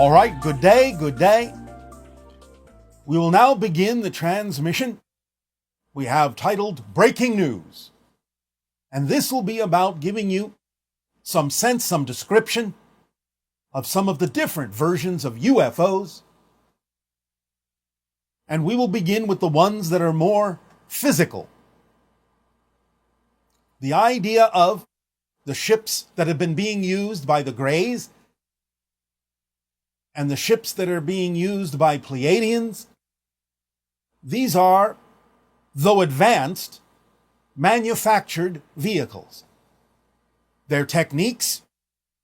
All right, good day, good day. We will now begin the transmission we have titled Breaking News. And this will be about giving you some sense, some description of some of the different versions of UFOs. And we will begin with the ones that are more physical. The idea of the ships that have been being used by the Greys and the ships that are being used by Pleiadians. These are, though advanced, manufactured vehicles. Their techniques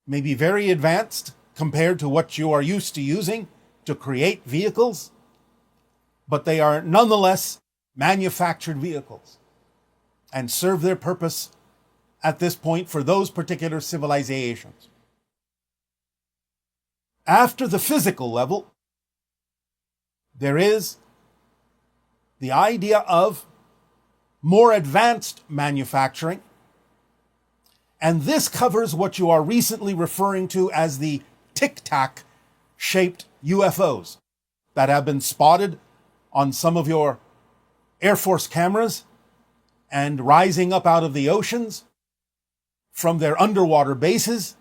may be very advanced compared to what you are used to using to create vehicles, but they are nonetheless manufactured vehicles and serve their purpose at this point for those particular civilizations. After the physical level, there is the idea of more advanced manufacturing, and this covers what you are recently referring to as the tic-tac shaped UFOs that have been spotted on some of your Air Force cameras and rising up out of the oceans from their underwater bases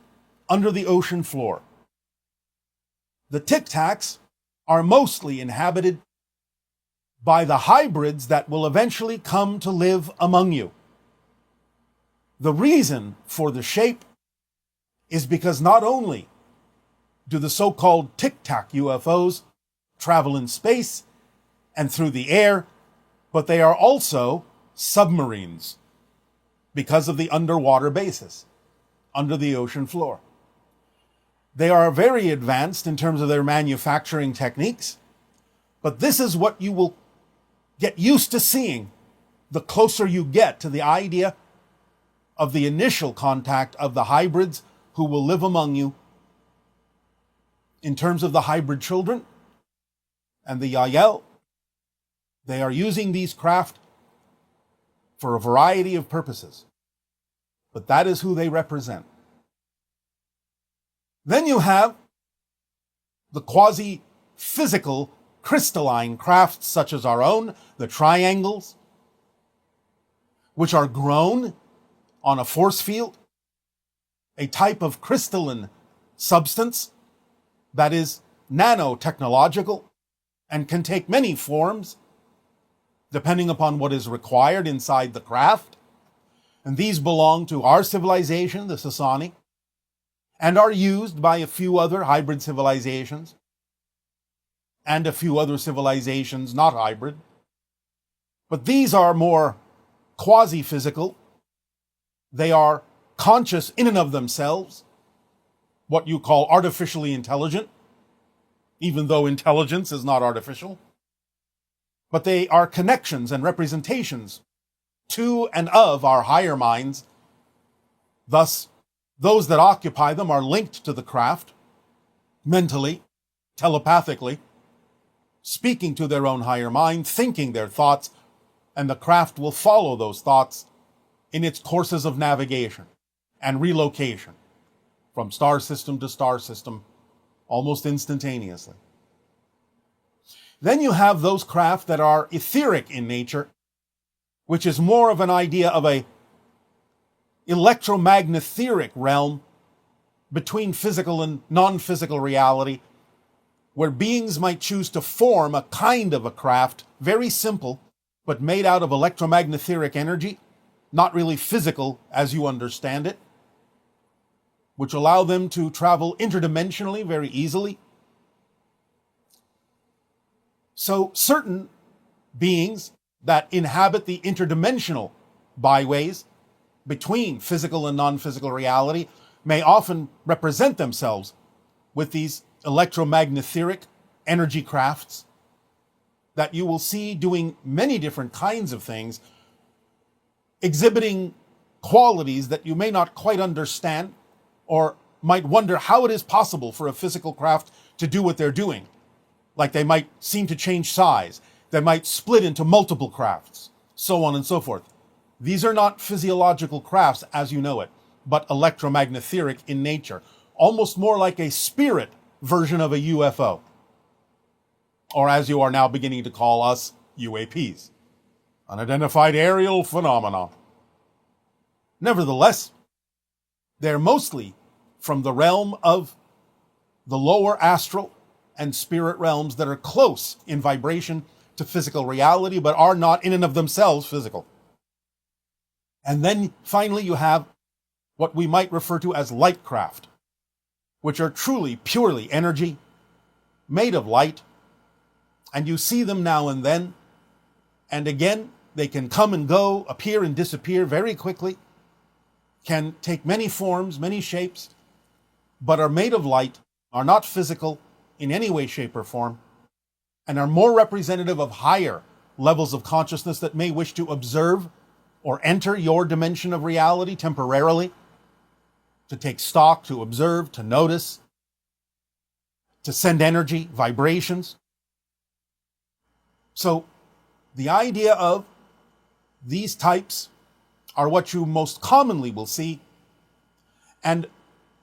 under the ocean floor. The tic-tacs are mostly inhabited by the hybrids that will eventually come to live among you. The reason for the shape is because not only do the so-called tic-tac UFOs travel in space and through the air, but they are also submarines because of the underwater bases under the ocean floor. They are very advanced in terms of their manufacturing techniques, but this is what you will get used to seeing the closer you get to the idea of the initial contact of the hybrids who will live among you. In terms of the hybrid children and the Yael, they are using these craft for a variety of purposes, but that is who they represent. Then you have the quasi-physical crystalline crafts such as our own, the triangles, which are grown on a force field, a type of crystalline substance that is nanotechnological and can take many forms depending upon what is required inside the craft. And these belong to our civilization, the Sasani, and are used by a few other hybrid civilizations and a few other civilizations not hybrid. But these are more quasi-physical. They are conscious in and of themselves, what you call artificially intelligent, even though intelligence is not artificial. But they are connections and representations to and of our higher minds. Thus, those that occupy them are linked to the craft, mentally, telepathically, speaking to their own higher mind, thinking their thoughts, and the craft will follow those thoughts in its courses of navigation and relocation from star system to star system almost instantaneously. Then you have those craft that are etheric in nature, which is more of an idea of a electromagnetic realm between physical and non-physical reality, where beings might choose to form a kind of a craft, very simple, but made out of electromagnetic energy, not really physical as you understand it, which allow them to travel interdimensionally very easily. So certain beings that inhabit the interdimensional byways between physical and non-physical reality may often represent themselves with these electromagnetic energy crafts that you will see doing many different kinds of things, exhibiting qualities that you may not quite understand or might wonder how it is possible for a physical craft to do what they're doing. Like they might seem to change size, they might split into multiple crafts, so on and so forth. These are not physiological crafts as you know it, but electromagnetic in nature, almost more like a spirit version of a UFO, or as you are now beginning to call us, UAPs, unidentified aerial phenomena. Nevertheless, they're mostly from the realm of the lower astral and spirit realms that are close in vibration to physical reality, but are not in and of themselves physical. And then finally you have what we might refer to as light craft, which are truly, purely energy, made of light, and you see them now and then, and again, they can come and go, appear and disappear very quickly, can take many forms, many shapes, but are made of light, are not physical in any way, shape, or form, and are more representative of higher levels of consciousness that may wish to observe or enter your dimension of reality temporarily, to take stock, to observe, to notice, to send energy, vibrations. So the idea of these types are what you most commonly will see. And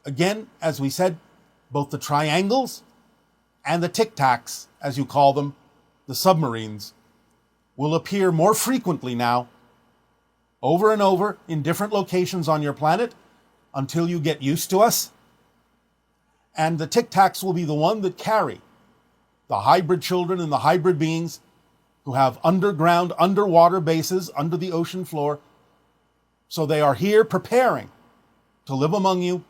again, as we said, both the triangles and the tic-tacs, as you call them, the submarines, will appear more frequently now, over and over in different locations on your planet, until you get used to us. And the tic-tacs will be the one that carry the hybrid children and the hybrid beings who have underground, underwater bases under the ocean floor. So they are here preparing to live among you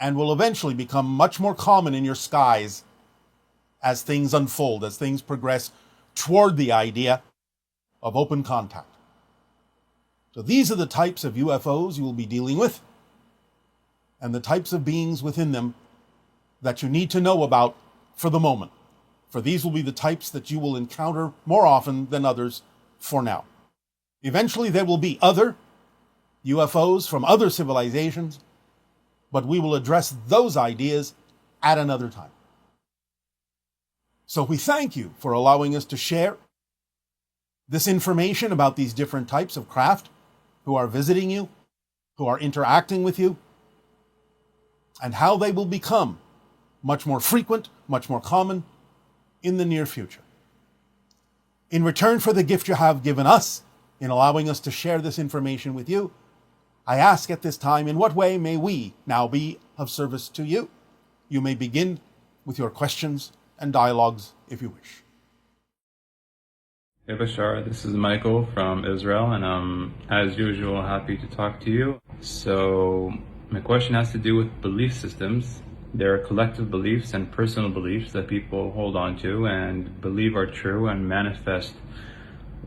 and will eventually become much more common in your skies as things unfold, as things progress toward the idea of open contact. So these are the types of UFOs you will be dealing with, and the types of beings within them that you need to know about for the moment. For these will be the types that you will encounter more often than others for now. Eventually there will be other UFOs from other civilizations, but we will address those ideas at another time. So we thank you for allowing us to share this information about these different types of craft who are visiting you, who are interacting with you, and how they will become much more frequent, much more common in the near future. In return for the gift you have given us in allowing us to share this information with you, I ask at this time, in what way may we now be of service to you? You may begin with your questions and dialogues if you wish. Hey Bashar, this is Michael from Israel, and I'm, as usual, happy to talk to you. So, my question has to do with belief systems. There are collective beliefs and personal beliefs that people hold on to and believe are true and manifest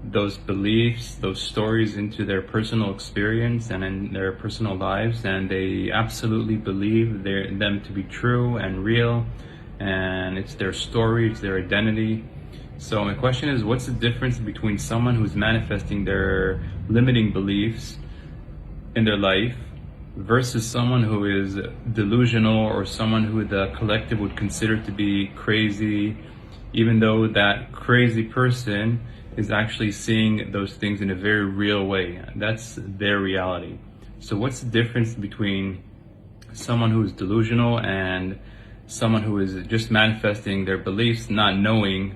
those beliefs, those stories into their personal experience and in their personal lives, and they absolutely believe them to be true and real, and it's their story, it's their identity. So my question is, what's the difference between someone who's manifesting their limiting beliefs in their life versus someone who is delusional, or someone who the collective would consider to be crazy, even though that crazy person is actually seeing those things in a very real way? That's their reality. So what's the difference between someone who is delusional and someone who is just manifesting their beliefs, not knowing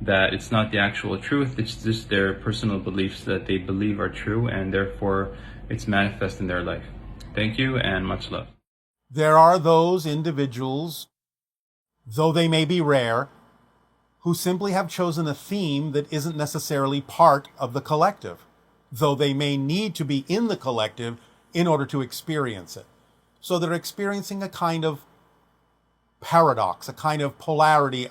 that it's not the actual truth, it's just their personal beliefs that they believe are true, and therefore it's manifest in their life? Thank you, and much love. There are those individuals, though they may be rare, who simply have chosen a theme that isn't necessarily part of the collective, though they may need to be in the collective in order to experience it. So they're experiencing a kind of paradox, a kind of polarity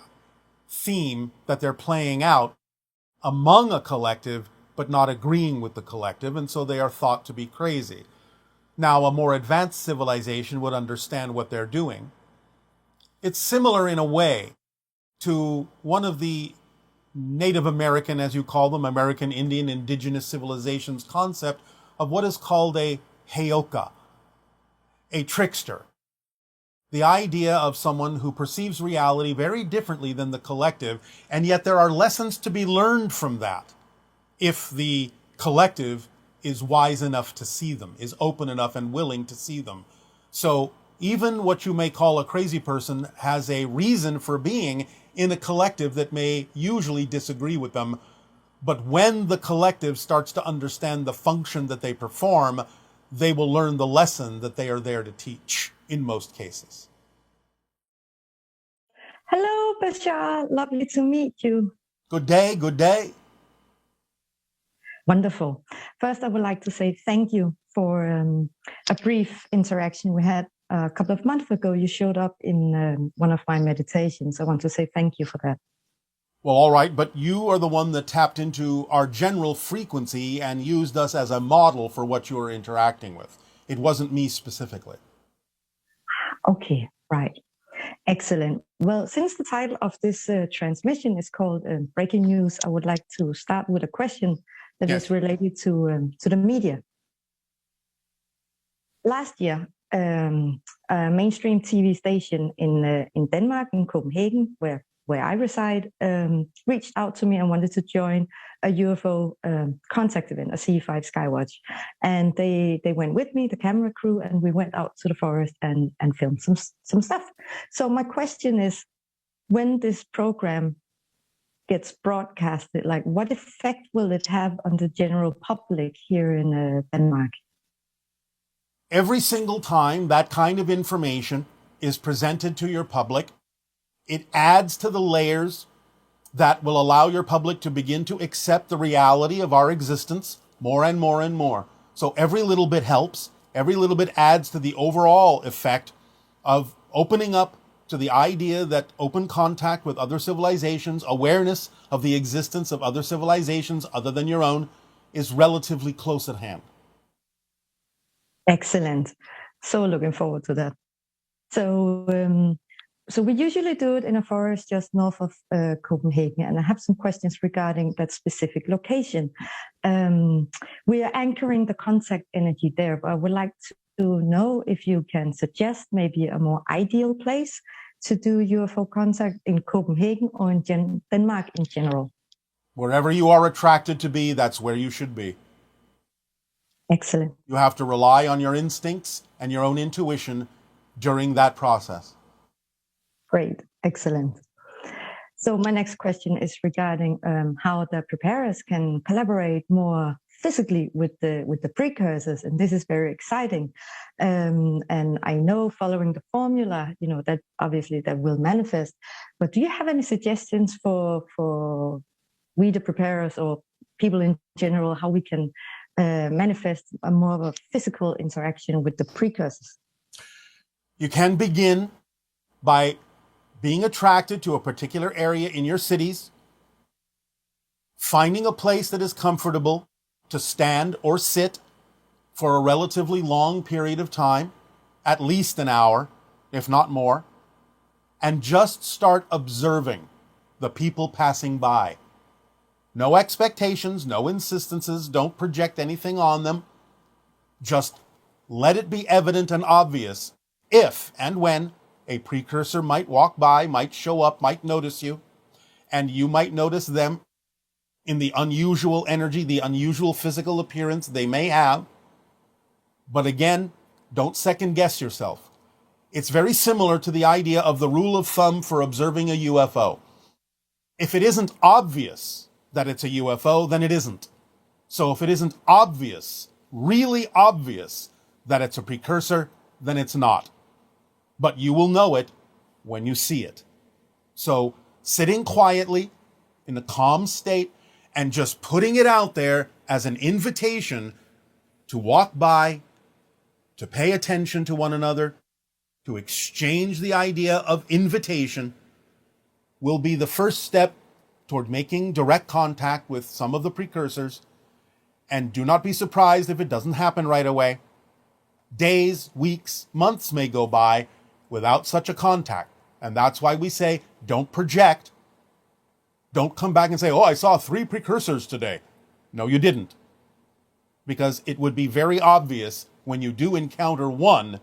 theme that they're playing out among a collective, but not agreeing with the collective, and so they are thought to be crazy. Now, a more advanced civilization would understand what they're doing. It's similar in a way to one of the Native American, as you call them, American Indian indigenous civilizations concept of what is called a heyoka, a trickster. The idea of someone who perceives reality very differently than the collective, and yet there are lessons to be learned from that if the collective is wise enough to see them, is open enough and willing to see them. So Even what you may call a crazy person has a reason for being in a collective that may usually disagree with them. But when the collective starts to understand the function that they perform, they will learn the lesson that they are there to teach in most cases. Hello, Bashar. Lovely to meet you. Good day, good day. Wonderful. First, I would like to say thank you for a brief interaction we had a couple of months ago. You showed up in one of my meditations. I want to say thank you for that. Well, all right, but you are the one that tapped into our general frequency and used us as a model for what you were interacting with. It wasn't me specifically. Okay, right. Excellent. Well, since the title of this transmission is called Breaking News, I would like to start with a question that is related to the media. Last year, a mainstream TV station in Denmark, in Copenhagen, where I reside, reached out to me and wanted to join a UFO contact event, a C5 Skywatch. And they went with me, the camera crew, and we went out to the forest and filmed some stuff. So my question is, when this program gets broadcasted, like what effect will it have on the general public here in Denmark? Every single time that kind of information is presented to your public, it adds to the layers that will allow your public to begin to accept the reality of our existence more and more and more. So every little bit helps. Every little bit adds to the overall effect of opening up to the idea that open contact with other civilizations, awareness of the existence of other civilizations other than your own, is relatively close at hand. Excellent. So looking forward to that. So we usually do it in a forest just north of Copenhagen, and I have some questions regarding that specific location. We are anchoring the contact energy there, but I would like to know if you can suggest maybe a more ideal place to do UFO contact in Copenhagen or in Denmark in general. Wherever you are attracted to be, that's where you should be. Excellent. You have to rely on your instincts and your own intuition during that process. Great. Excellent. So my next question is regarding how the preparers can collaborate more physically with the precursors, and this is very exciting. And I know following the formula, that obviously that will manifest. But do you have any suggestions for we the preparers or people in general, how we can manifest a more of a physical interaction with the precursors? You can begin by being attracted to a particular area in your cities, finding a place that is comfortable to stand or sit for a relatively long period of time, at least an hour, if not more, and just start observing the people passing by. No expectations, no insistences, don't project anything on them. Just let it be evident and obvious if and when a precursor might walk by, might show up, might notice you, and you might notice them in the unusual energy, the unusual physical appearance they may have. But again, don't second guess yourself. It's very similar to the idea of the rule of thumb for observing a UFO. If it isn't obvious that it's a UFO, then it isn't. So if it isn't obvious, really obvious, that it's a precursor, then it's not. But you will know it when you see it. So sitting quietly in a calm state and just putting it out there as an invitation to walk by, to pay attention to one another, to exchange the idea of invitation will be the first step toward making direct contact with some of the precursors. And do not be surprised if it doesn't happen right away. Days, weeks, months may go by without such a contact. And that's why we say, don't project. Don't come back and say, oh, I saw 3 precursors today. No, you didn't. Because it would be very obvious when you do encounter one,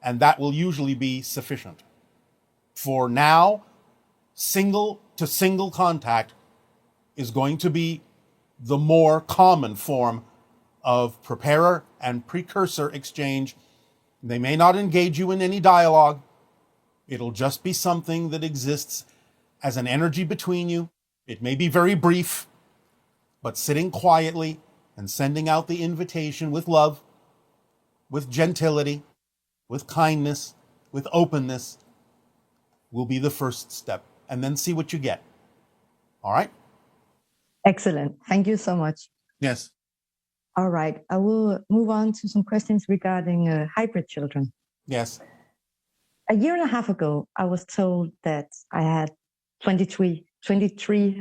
and that will usually be sufficient. For now, single to single contact is going to be the more common form of preparer and precursor exchange They may not engage you in any dialogue. It'll just be something that exists as an energy between you. It may be very brief, but sitting quietly and sending out the invitation with love, with gentility, with kindness, with openness will be the first step. And then see what you get. All right? Excellent. Thank you so much. Yes. All right. I will move on to some questions regarding hybrid children. Yes. A year and a half ago, I was told that I had 23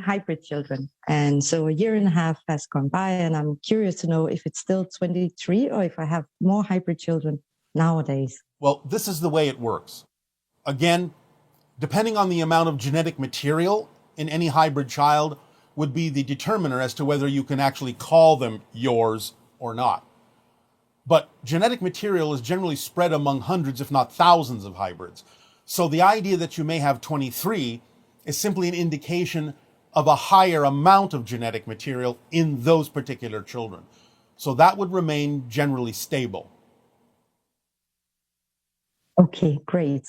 hybrid children. And so a year and a half has gone by, and I'm curious to know if it's still 23 or if I have more hybrid children nowadays. Well, this is the way it works. Again, depending on the amount of genetic material in any hybrid child would be the determiner as to whether you can actually call them yours or not. But genetic material is generally spread among hundreds, if not thousands of hybrids. So the idea that you may have 23 is simply an indication of a higher amount of genetic material in those particular children. So that would remain generally stable. Okay, great.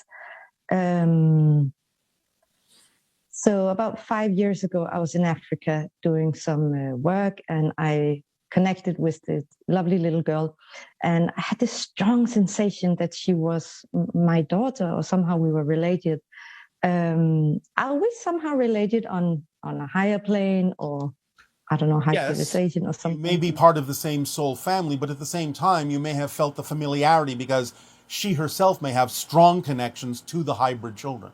So about 5 years ago, I was in Africa doing some work, and I connected with this lovely little girl, and I had this strong sensation that she was my daughter, or somehow we were related. Are we somehow related on a higher plane, or I don't know, hybridization or something? You may be part of the same soul family, but at the same time, you may have felt the familiarity because she herself may have strong connections to the hybrid children.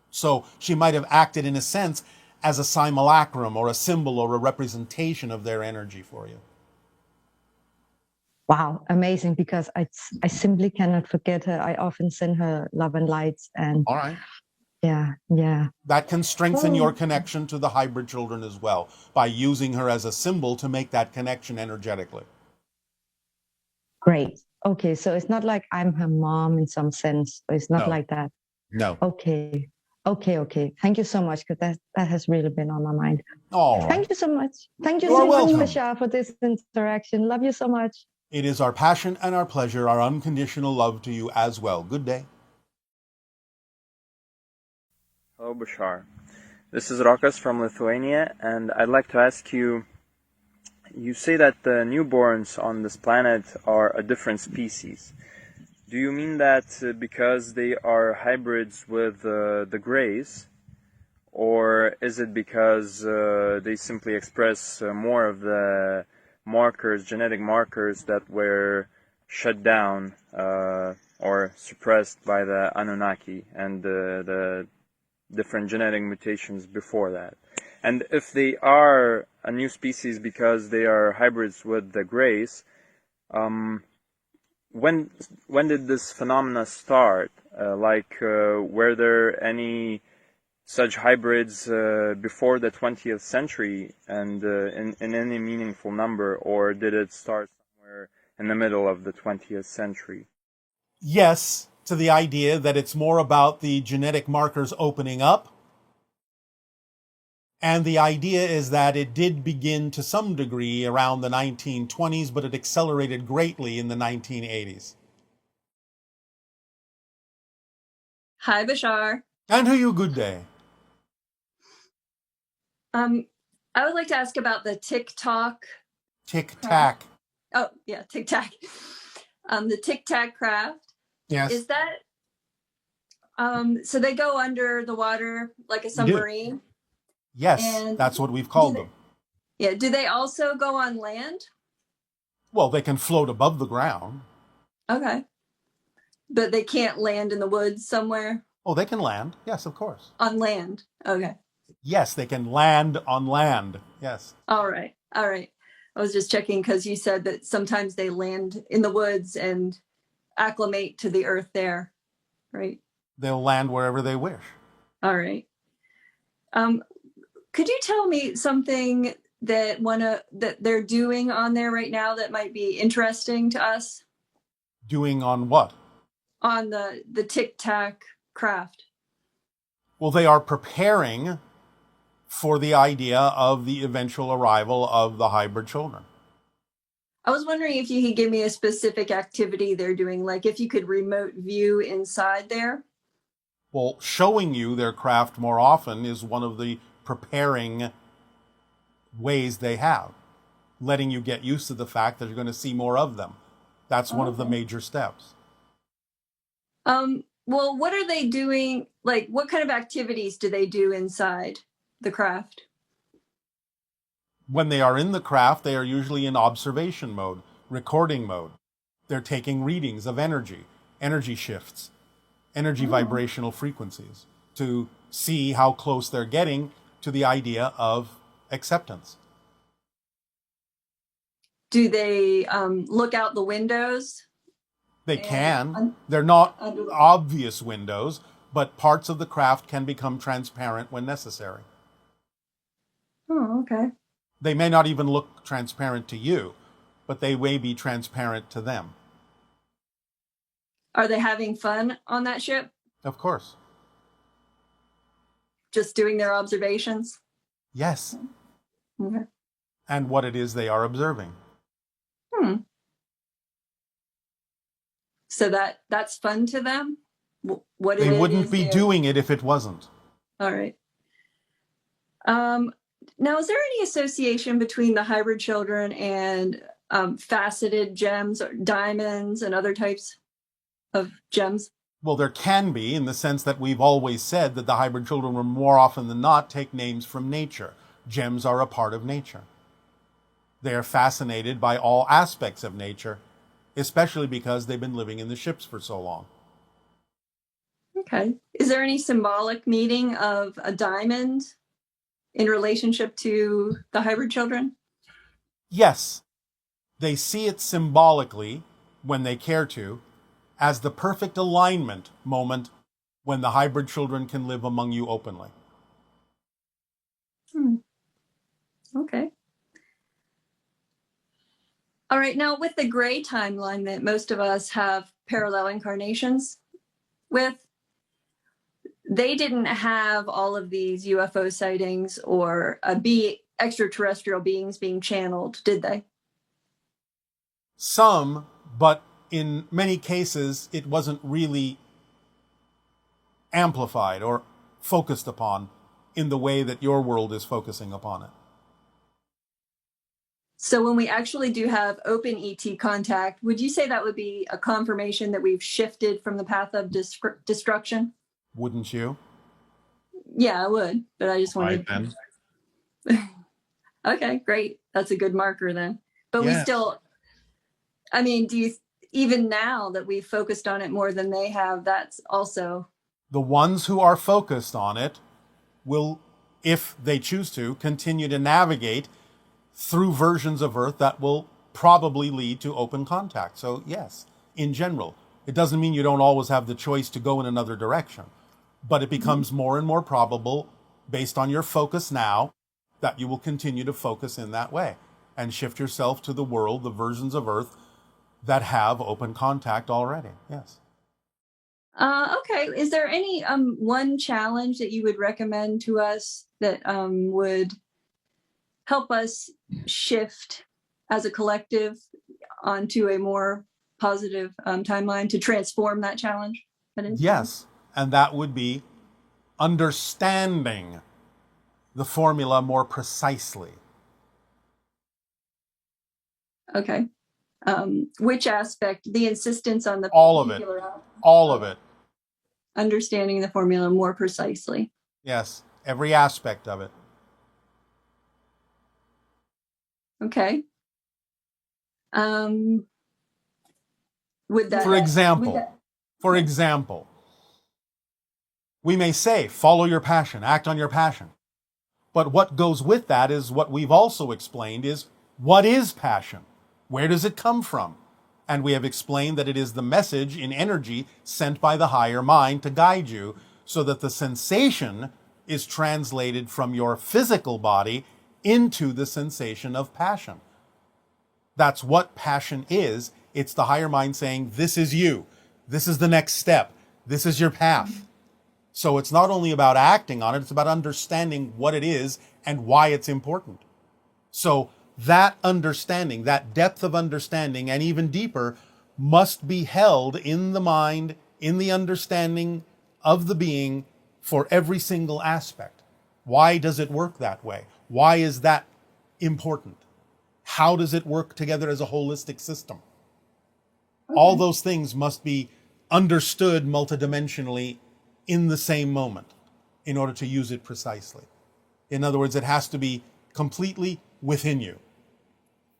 So she might have acted, in a sense, as a simulacrum or a symbol or a representation of their energy for you. Wow, amazing, because I simply cannot forget her. I often send her love and lights. And all right. Yeah. That can strengthen your connection to the hybrid children as well, by using her as a symbol to make that connection energetically. Great. Okay, so it's not like I'm her mom in some sense. It's not like that. No. Okay. Thank you so much, because that has really been on my mind. Oh, thank you so much. Thank you You're so welcome. much, Bashar, for this interaction. Love you so much. It is our passion and our pleasure, our unconditional love to you as well. Good day. Hello, Bashar. This is Rokas from Lithuania, and I'd like to ask you, you say that the newborns on this planet are a different species. Do you mean that because they are hybrids with the Greys, or is it because they simply express more of the markers, genetic markers that were shut down or suppressed by the Anunnaki and the different genetic mutations before that? And if they are a new species because they are hybrids with the Greys, when did this phenomena start? Were there any such hybrids before the 20th century and in any meaningful number, or did it start somewhere in the middle of the 20th century? Yes, to the idea that it's more about the genetic markers opening up. And the idea is that it did begin to some degree around the 1920s, but it accelerated greatly in the 1980s. Hi, Bashar. And to you, good day. I would like to ask about the TikTok. Tic-tac. Oh, yeah, tic-tac. The tic-tac craft. Yes. Is that, so they go under the water like a submarine? Yes, and that's what we've called them. Yeah, do they also go on land? Well, they can float above the ground. Okay. But they can't land in the woods somewhere? Oh, they can land. Yes, of course. On land. Okay. Yes, they can land on land. Yes. All right. I was just checking because you said that sometimes they land in the woods and acclimate to the earth there, right? They'll land wherever they wish. All right. Could you tell me something that that they're doing on there right now that might be interesting to us? Doing on what? On the tic-tac craft. Well, they are preparing for the idea of the eventual arrival of the hybrid children. I was wondering if you could give me a specific activity they're doing, like if you could remote view inside there. Well, showing you their craft more often is one of the preparing ways they have, letting you get used to the fact that you're going to see more of them. That's one of the major steps. Well, what are they doing? Like, what kind of activities do they do inside the craft? When they are in the craft, they are usually in observation mode, recording mode. They're taking readings of energy shifts, energy vibrational frequencies to see how close they're getting to the idea of acceptance. Do they look out the windows? They can. They're not obvious windows, but parts of the craft can become transparent when necessary. Oh, okay. They may not even look transparent to you, but they may be transparent to them. Are they having fun on that ship? Of course. Just doing their observations? Yes. Okay. And what it is they are observing. So that's fun to them? What they wouldn't be doing it if it wasn't. All right. Now, is there any association between the hybrid children and faceted gems or diamonds and other types of gems? Well, there can be, in the sense that we've always said that the hybrid children will more often than not take names from nature. Gems are a part of nature. They are fascinated by all aspects of nature, especially because they've been living in the ships for so long. Okay. Is there any symbolic meaning of a diamond in relationship to the hybrid children? Yes. They see it symbolically, when they care to, as the perfect alignment moment when the hybrid children can live among you openly. Okay. All right. Now, with the gray timeline that most of us have parallel incarnations with, they didn't have all of these UFO sightings or extraterrestrial beings being channeled, did they? Some, but in many cases, it wasn't really amplified or focused upon in the way that your world is focusing upon it. So when we actually do have open ET contact, would you say that would be a confirmation that we've shifted from the path of destruction? Wouldn't you? Yeah, I would, but I just wanted... Okay, great. That's a good marker then. But we still... I mean, do you... Even now that we've focused on it more than they have, that's also... The ones who are focused on it will, if they choose to, continue to navigate through versions of Earth that will probably lead to open contact. So yes, in general, it doesn't mean you don't always have the choice to go in another direction, but it becomes more and more probable based on your focus now that you will continue to focus in that way and shift yourself to the world, the versions of Earth that have open contact already. Yes. Okay. Is there any one challenge that you would recommend to us that would help us shift as a collective onto a more positive timeline to transform that challenge? Yes, and that would be understanding the formula more precisely. Okay. Which aspect? The insistence on the... All of it. All of it. Understanding the formula more precisely. Yes, every aspect of it. Okay. Would that... For example, we may say, follow your passion, act on your passion. But what goes with that is what we've also explained is, what is passion? Where does it come from? And we have explained that it is the message in energy sent by the higher mind to guide you so that the sensation is translated from your physical body into the sensation of passion. That's what passion is. It's the higher mind saying, this is you. This is the next step. This is your path. So it's not only about acting on it, it's about understanding what it is and why it's important. So that understanding, that depth of understanding, and even deeper, must be held in the mind, in the understanding of the being for every single aspect. Why does it work that way? Why is that important? How does it work together as a holistic system? Okay. All those things must be understood multidimensionally in the same moment in order to use it precisely. In other words, it has to be completely within you.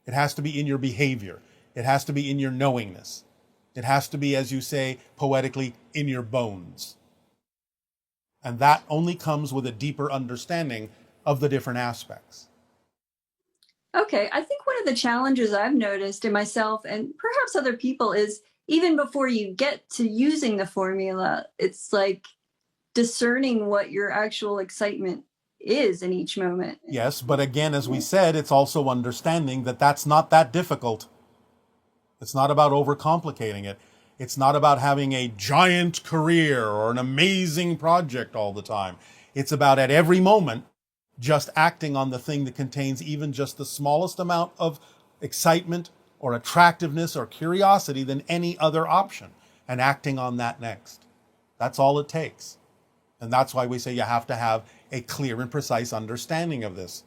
It has to be in your behavior. It has to be in your knowingness. It has to be, as you say poetically, in your bones. And that only comes with a deeper understanding of the different aspects. Okay, I think one of the challenges I've noticed in myself and perhaps other people is even before you get to using the formula, it's like discerning what your actual excitement is in each moment. Yes, but again, as we said, it's also understanding that that's not that difficult. It's not about overcomplicating it. It's not about having a giant career or an amazing project all the time. It's about at every moment just acting on the thing that contains even just the smallest amount of excitement or attractiveness or curiosity than any other option, and acting on that next. That's all it takes. And that's why we say you have to have a clear and precise understanding of this.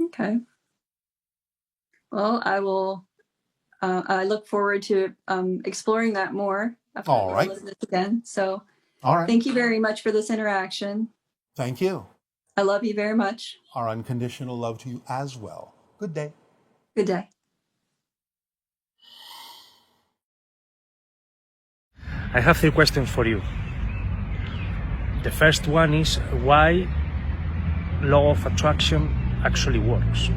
Okay. Well, I look forward to exploring that more after All right. listen to this again. So all right. Thank you very much for this interaction. Thank you. I love you very much. Our unconditional love to you as well. Good day. Good day. I have 3 questions for you. The first one is why law of attraction actually works.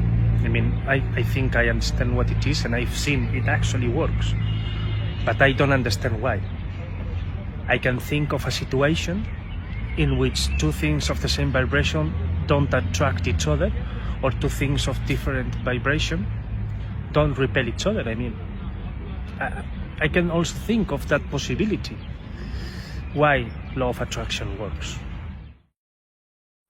I mean, I think I understand what it is and I've seen it actually works, but I don't understand why. I can think of a situation in which 2 things of the same vibration don't attract each other, or 2 things of different vibration don't repel each other. I mean, I can also think of that possibility. Why law of attraction works.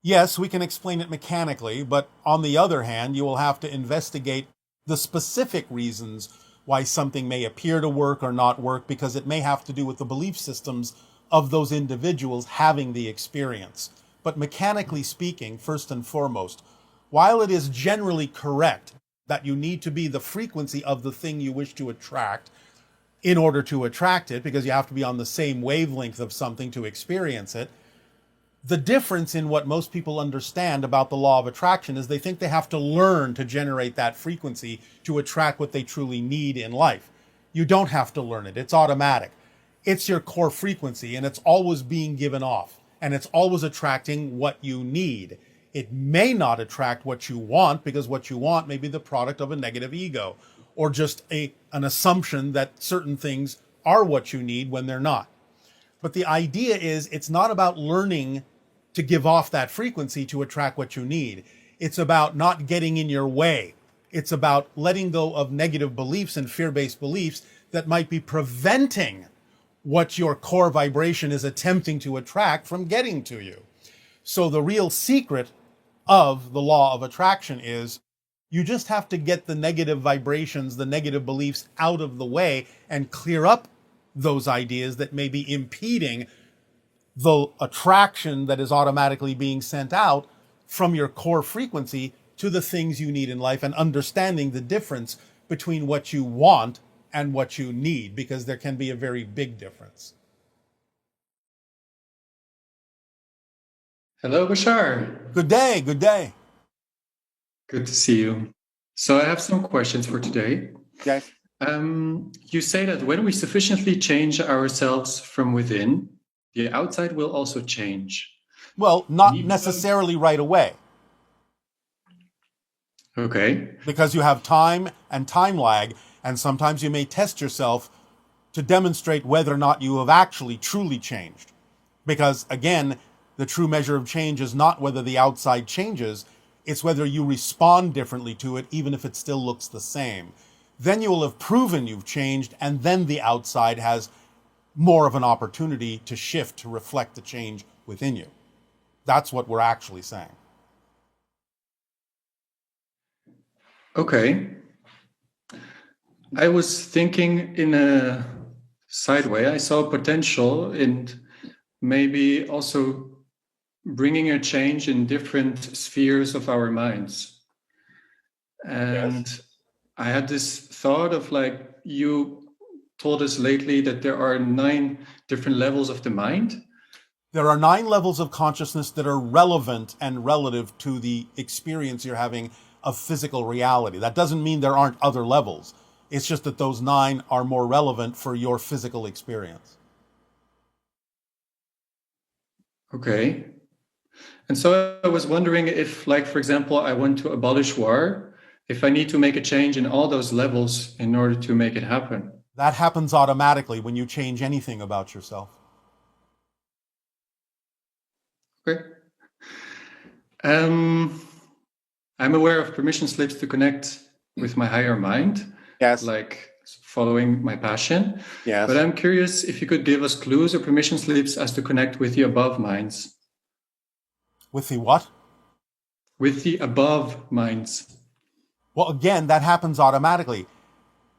Yes, we can explain it mechanically, but on the other hand, you will have to investigate the specific reasons why something may appear to work or not work, because it may have to do with the belief systems of those individuals having the experience. But mechanically speaking, first and foremost, while it is generally correct that you need to be the frequency of the thing you wish to attract in order to attract it, because you have to be on the same wavelength of something to experience it, the difference in what most people understand about the law of attraction is they think they have to learn to generate that frequency to attract what they truly need in life. You don't have to learn it. It's automatic. It's your core frequency, and it's always being given off, and it's always attracting what you need. It may not attract what you want, because what you want may be the product of a negative ego, or just an assumption that certain things are what you need when they're not. But the idea is it's not about learning to give off that frequency to attract what you need. It's about not getting in your way. It's about letting go of negative beliefs and fear-based beliefs that might be preventing what your core vibration is attempting to attract from getting to you. So the real secret of the law of attraction is you just have to get the negative vibrations, the negative beliefs out of the way, and clear up those ideas that may be impeding the attraction that is automatically being sent out from your core frequency to the things you need in life, and understanding the difference between what you want and what you need, because there can be a very big difference. Hello, Bashar. Good day, good day. Good to see you. So I have some questions for today. Yes. You say that when we sufficiently change ourselves from within, the outside will also change. Well, not necessarily right away. Okay. Because you have time and time lag, and sometimes you may test yourself to demonstrate whether or not you have actually truly changed. Because again, the true measure of change is not whether the outside changes, it's whether you respond differently to it, even if it still looks the same. Then you will have proven you've changed, and then the outside has more of an opportunity to shift to reflect the change within you. That's what we're actually saying. Okay. I was thinking in a side way. I saw potential in maybe also bringing a change in different spheres of our minds. And I had this thought of like, you told us lately that there are 9 different levels of the mind. There are 9 levels of consciousness that are relevant and relative to the experience you're having of physical reality. That doesn't mean there aren't other levels. It's just that those 9 are more relevant for your physical experience. Okay. And so I was wondering if, like, for example, I want to abolish war, if I need to make a change in all those levels in order to make it happen. That happens automatically when you change anything about yourself. Okay. I'm aware of permission slips to connect with my higher mind. Yes. Like following my passion. Yes. But I'm curious if you could give us clues or permission slips as to connect with the above minds. With the what? With the above minds. Well, again, that happens automatically.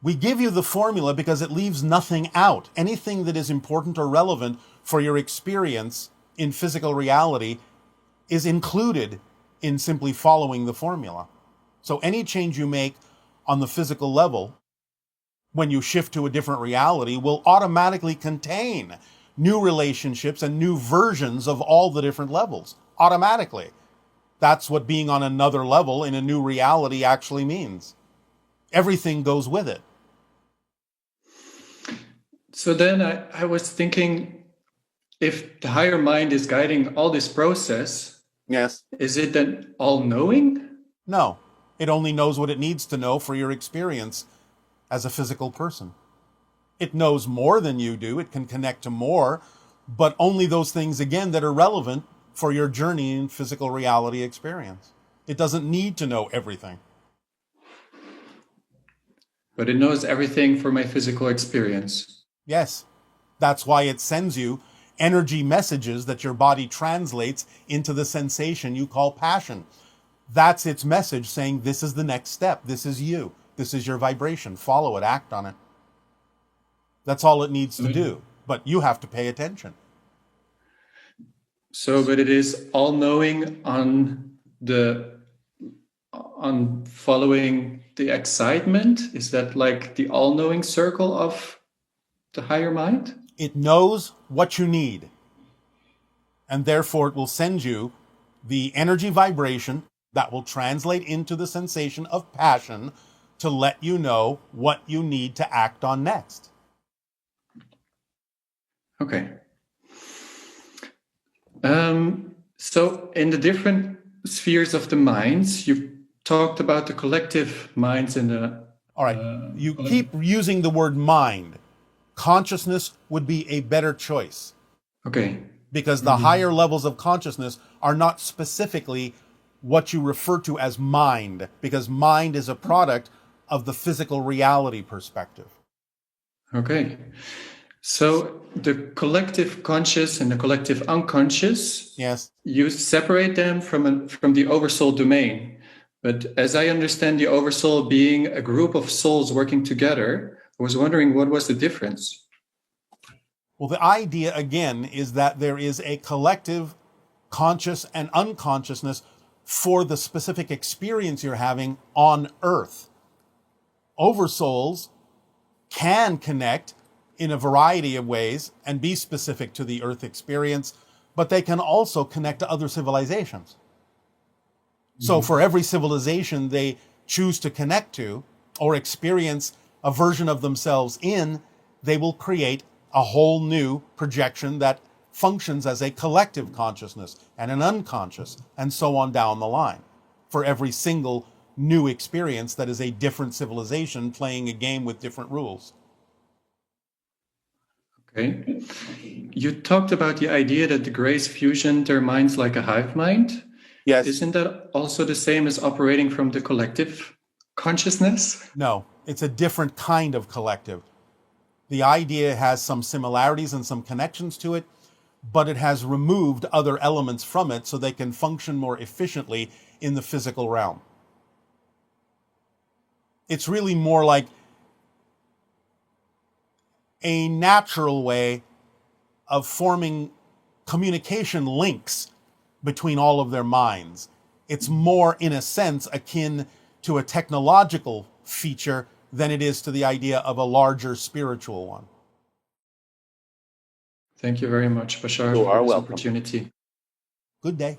We give you the formula because it leaves nothing out. Anything that is important or relevant for your experience in physical reality is included in simply following the formula. So any change you make on the physical level, when you shift to a different reality, will automatically contain new relationships and new versions of all the different levels. Automatically. That's what being on another level in a new reality actually means. Everything goes with it. So then I was thinking, if the higher mind is guiding all this process, yes, is it then all-knowing? No. It only knows what it needs to know for your experience as a physical person. It knows more than you do. It can connect to more, but only those things, again, that are relevant for your journey in physical reality experience. It doesn't need to know everything. But it knows everything for my physical experience. Yes. That's why it sends you energy messages that your body translates into the sensation you call passion. That's its message saying, this is the next step. This is you. This is your vibration. Follow it. Act on it. That's all it needs to do. But you have to pay attention. So, but it is all-knowing on following the excitement? Is that like the all-knowing circle of the higher mind? It knows what you need. And therefore it will send you the energy vibration that will translate into the sensation of passion to let you know what you need to act on next. Okay. So in the different spheres of the minds, you talked about the collective minds and the... All right, you keep using the word mind. Consciousness would be a better choice. Okay. Because the higher levels of consciousness are not specifically what you refer to as mind, because mind is a product of the physical reality perspective. Okay. So the collective conscious and the collective unconscious, yes, you separate them from the oversoul domain. But as I understand the oversoul being a group of souls working together, I was wondering what was the difference? Well, the idea, again, is that there is a collective conscious and unconsciousness for the specific experience you're having on Earth. Oversouls can connect in a variety of ways and be specific to the Earth experience, but they can also connect to other civilizations. So for every civilization they choose to connect to or experience a version of themselves in, they will create a whole new projection that functions as a collective consciousness and an unconscious, and so on down the line, for every single new experience that is a different civilization playing a game with different rules. Okay. You talked about the idea that the Greys fusion their minds like a hive mind. Yes. Isn't that also the same as operating from the collective consciousness? No, it's a different kind of collective. The idea has some similarities and some connections to it, but it has removed other elements from it so they can function more efficiently in the physical realm. It's really more like a natural way of forming communication links between all of their minds. It's more, in a sense, akin to a technological feature than it is to the idea of a larger spiritual one. Thank you very much, Bashar, You for are this welcome. opportunity. Good day.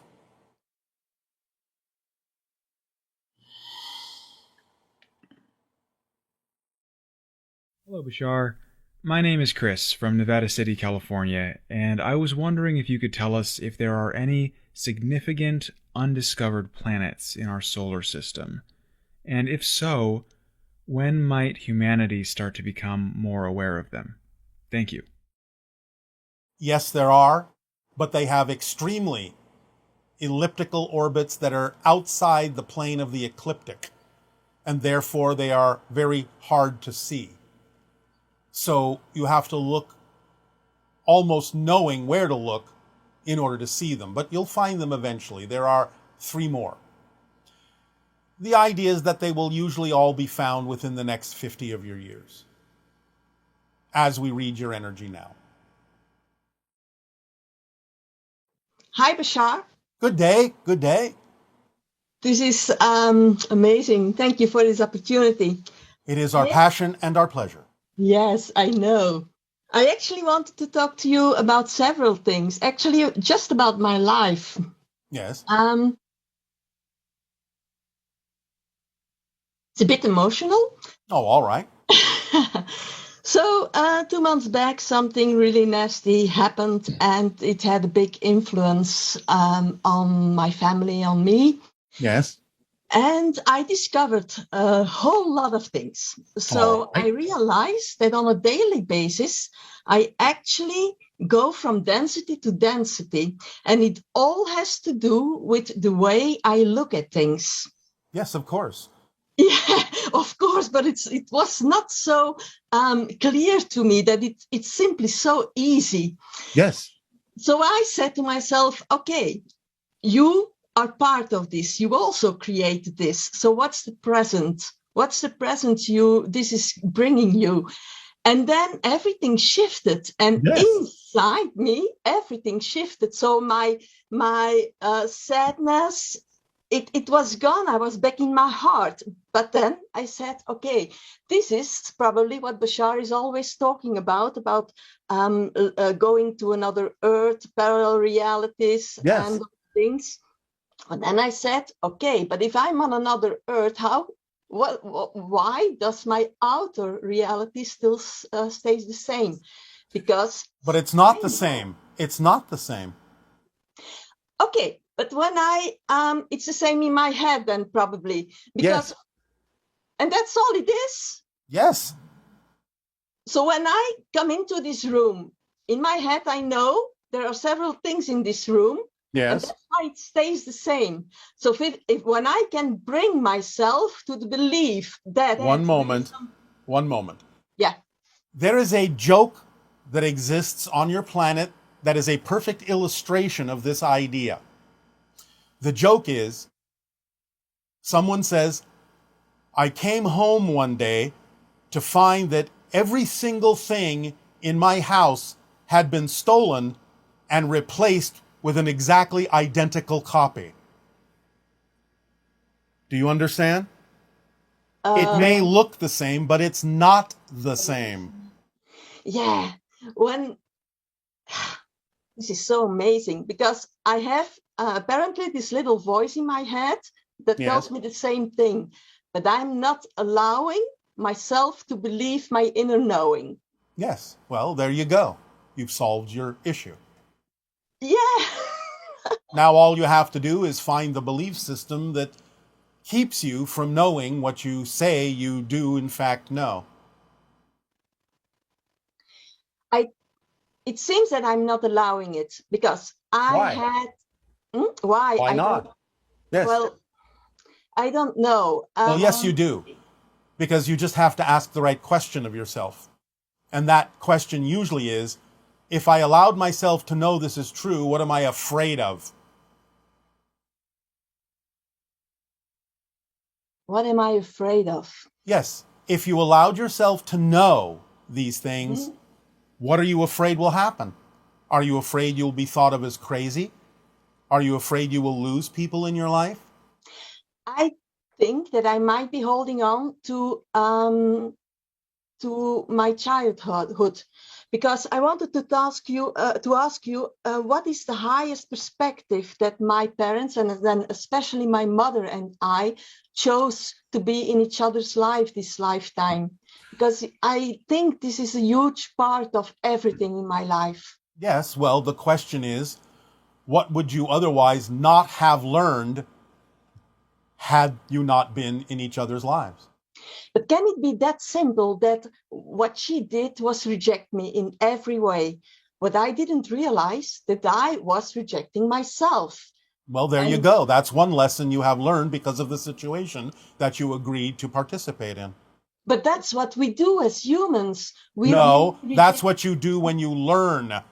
Hello, Bashar. My name is Chris from Nevada City, California, and I was wondering if you could tell us if there are any significant undiscovered planets in our solar system. And if so, when might humanity start to become more aware of them? Thank you. Yes, there are, but they have extremely elliptical orbits that are outside the plane of the ecliptic, and therefore they are very hard to see. So you have to look almost knowing where to look in order to see them, but you'll find them eventually. There are 3 more. The idea is that they will usually all be found within the next 50 of your years, as we read your energy now. Hi, Bashar. Good day. Good day. This is amazing. Thank you for this opportunity. It is our passion and our pleasure. Yes, I know. I actually wanted to talk to you about several things. Actually, just about my life. Yes. It's a bit emotional. Oh, all right. So 2 months back, something really nasty happened, and it had a big influence on my family, on me. Yes. And I discovered a whole lot of things. So I realized that on a daily basis, I actually go from density to density, and it all has to do with the way I look at things. Yes, of course. Yeah, of course, but it was not so clear to me that it's simply so easy. Yes. So I said to myself, okay, you are part of this. You also created this. So what's the present? What's the present this is bringing you? And then everything shifted, and inside me, everything shifted. So my sadness, it was gone. I was back in my heart. But then I said, okay, this is probably what Bashar is always talking about going to another Earth, parallel realities, and things. And then I said, okay, but if I'm on another Earth, why does my outer reality still stays the same? But it's not the same. It's not the same. Okay, but when it's the same in my head then probably. And that's all it is? Yes. So when I come into this room, in my head, I know there are several things in this room. Yes. And that's why it stays the same. So when I can bring myself to the belief that... One moment. Yeah. There is a joke that exists on your planet that is a perfect illustration of this idea. The joke is, someone says, I came home one day to find that every single thing in my house had been stolen and replaced with an exactly identical copy. Do you understand? It may look the same, but it's not the same. Yeah. This is so amazing, because I have apparently this little voice in my head that tells me the same thing, but I'm not allowing myself to believe my inner knowing. Yes. Well, there you go. You've solved your issue. Yeah. Now all you have to do is find the belief system that keeps you from knowing what you say you do in fact know. It seems that I'm not allowing it, because Why? Why? Why not? Yes. Well, I don't know. Well, yes, you do. Because you just have to ask the right question of yourself. And that question usually is, if I allowed myself to know this is true, what am I afraid of? What am I afraid of? Yes, if you allowed yourself to know these things, what are you afraid will happen? Are you afraid you'll be thought of as crazy? Are you afraid you will lose people in your life? I think that I might be holding on to my childhood, because I wanted to ask you what is the highest perspective that my parents, and then especially my mother and I, chose to be in each other's life this lifetime, because I think this is a huge part of everything in my life. Yes, well, the question is, what would you otherwise not have learned had you not been in each other's lives? But can it be that simple that what she did was reject me in every way? But I didn't realize that I was rejecting myself. Well, there you go. That's one lesson you have learned because of the situation that you agreed to participate in. But that's what we do as humans. No, that's what you do when you learn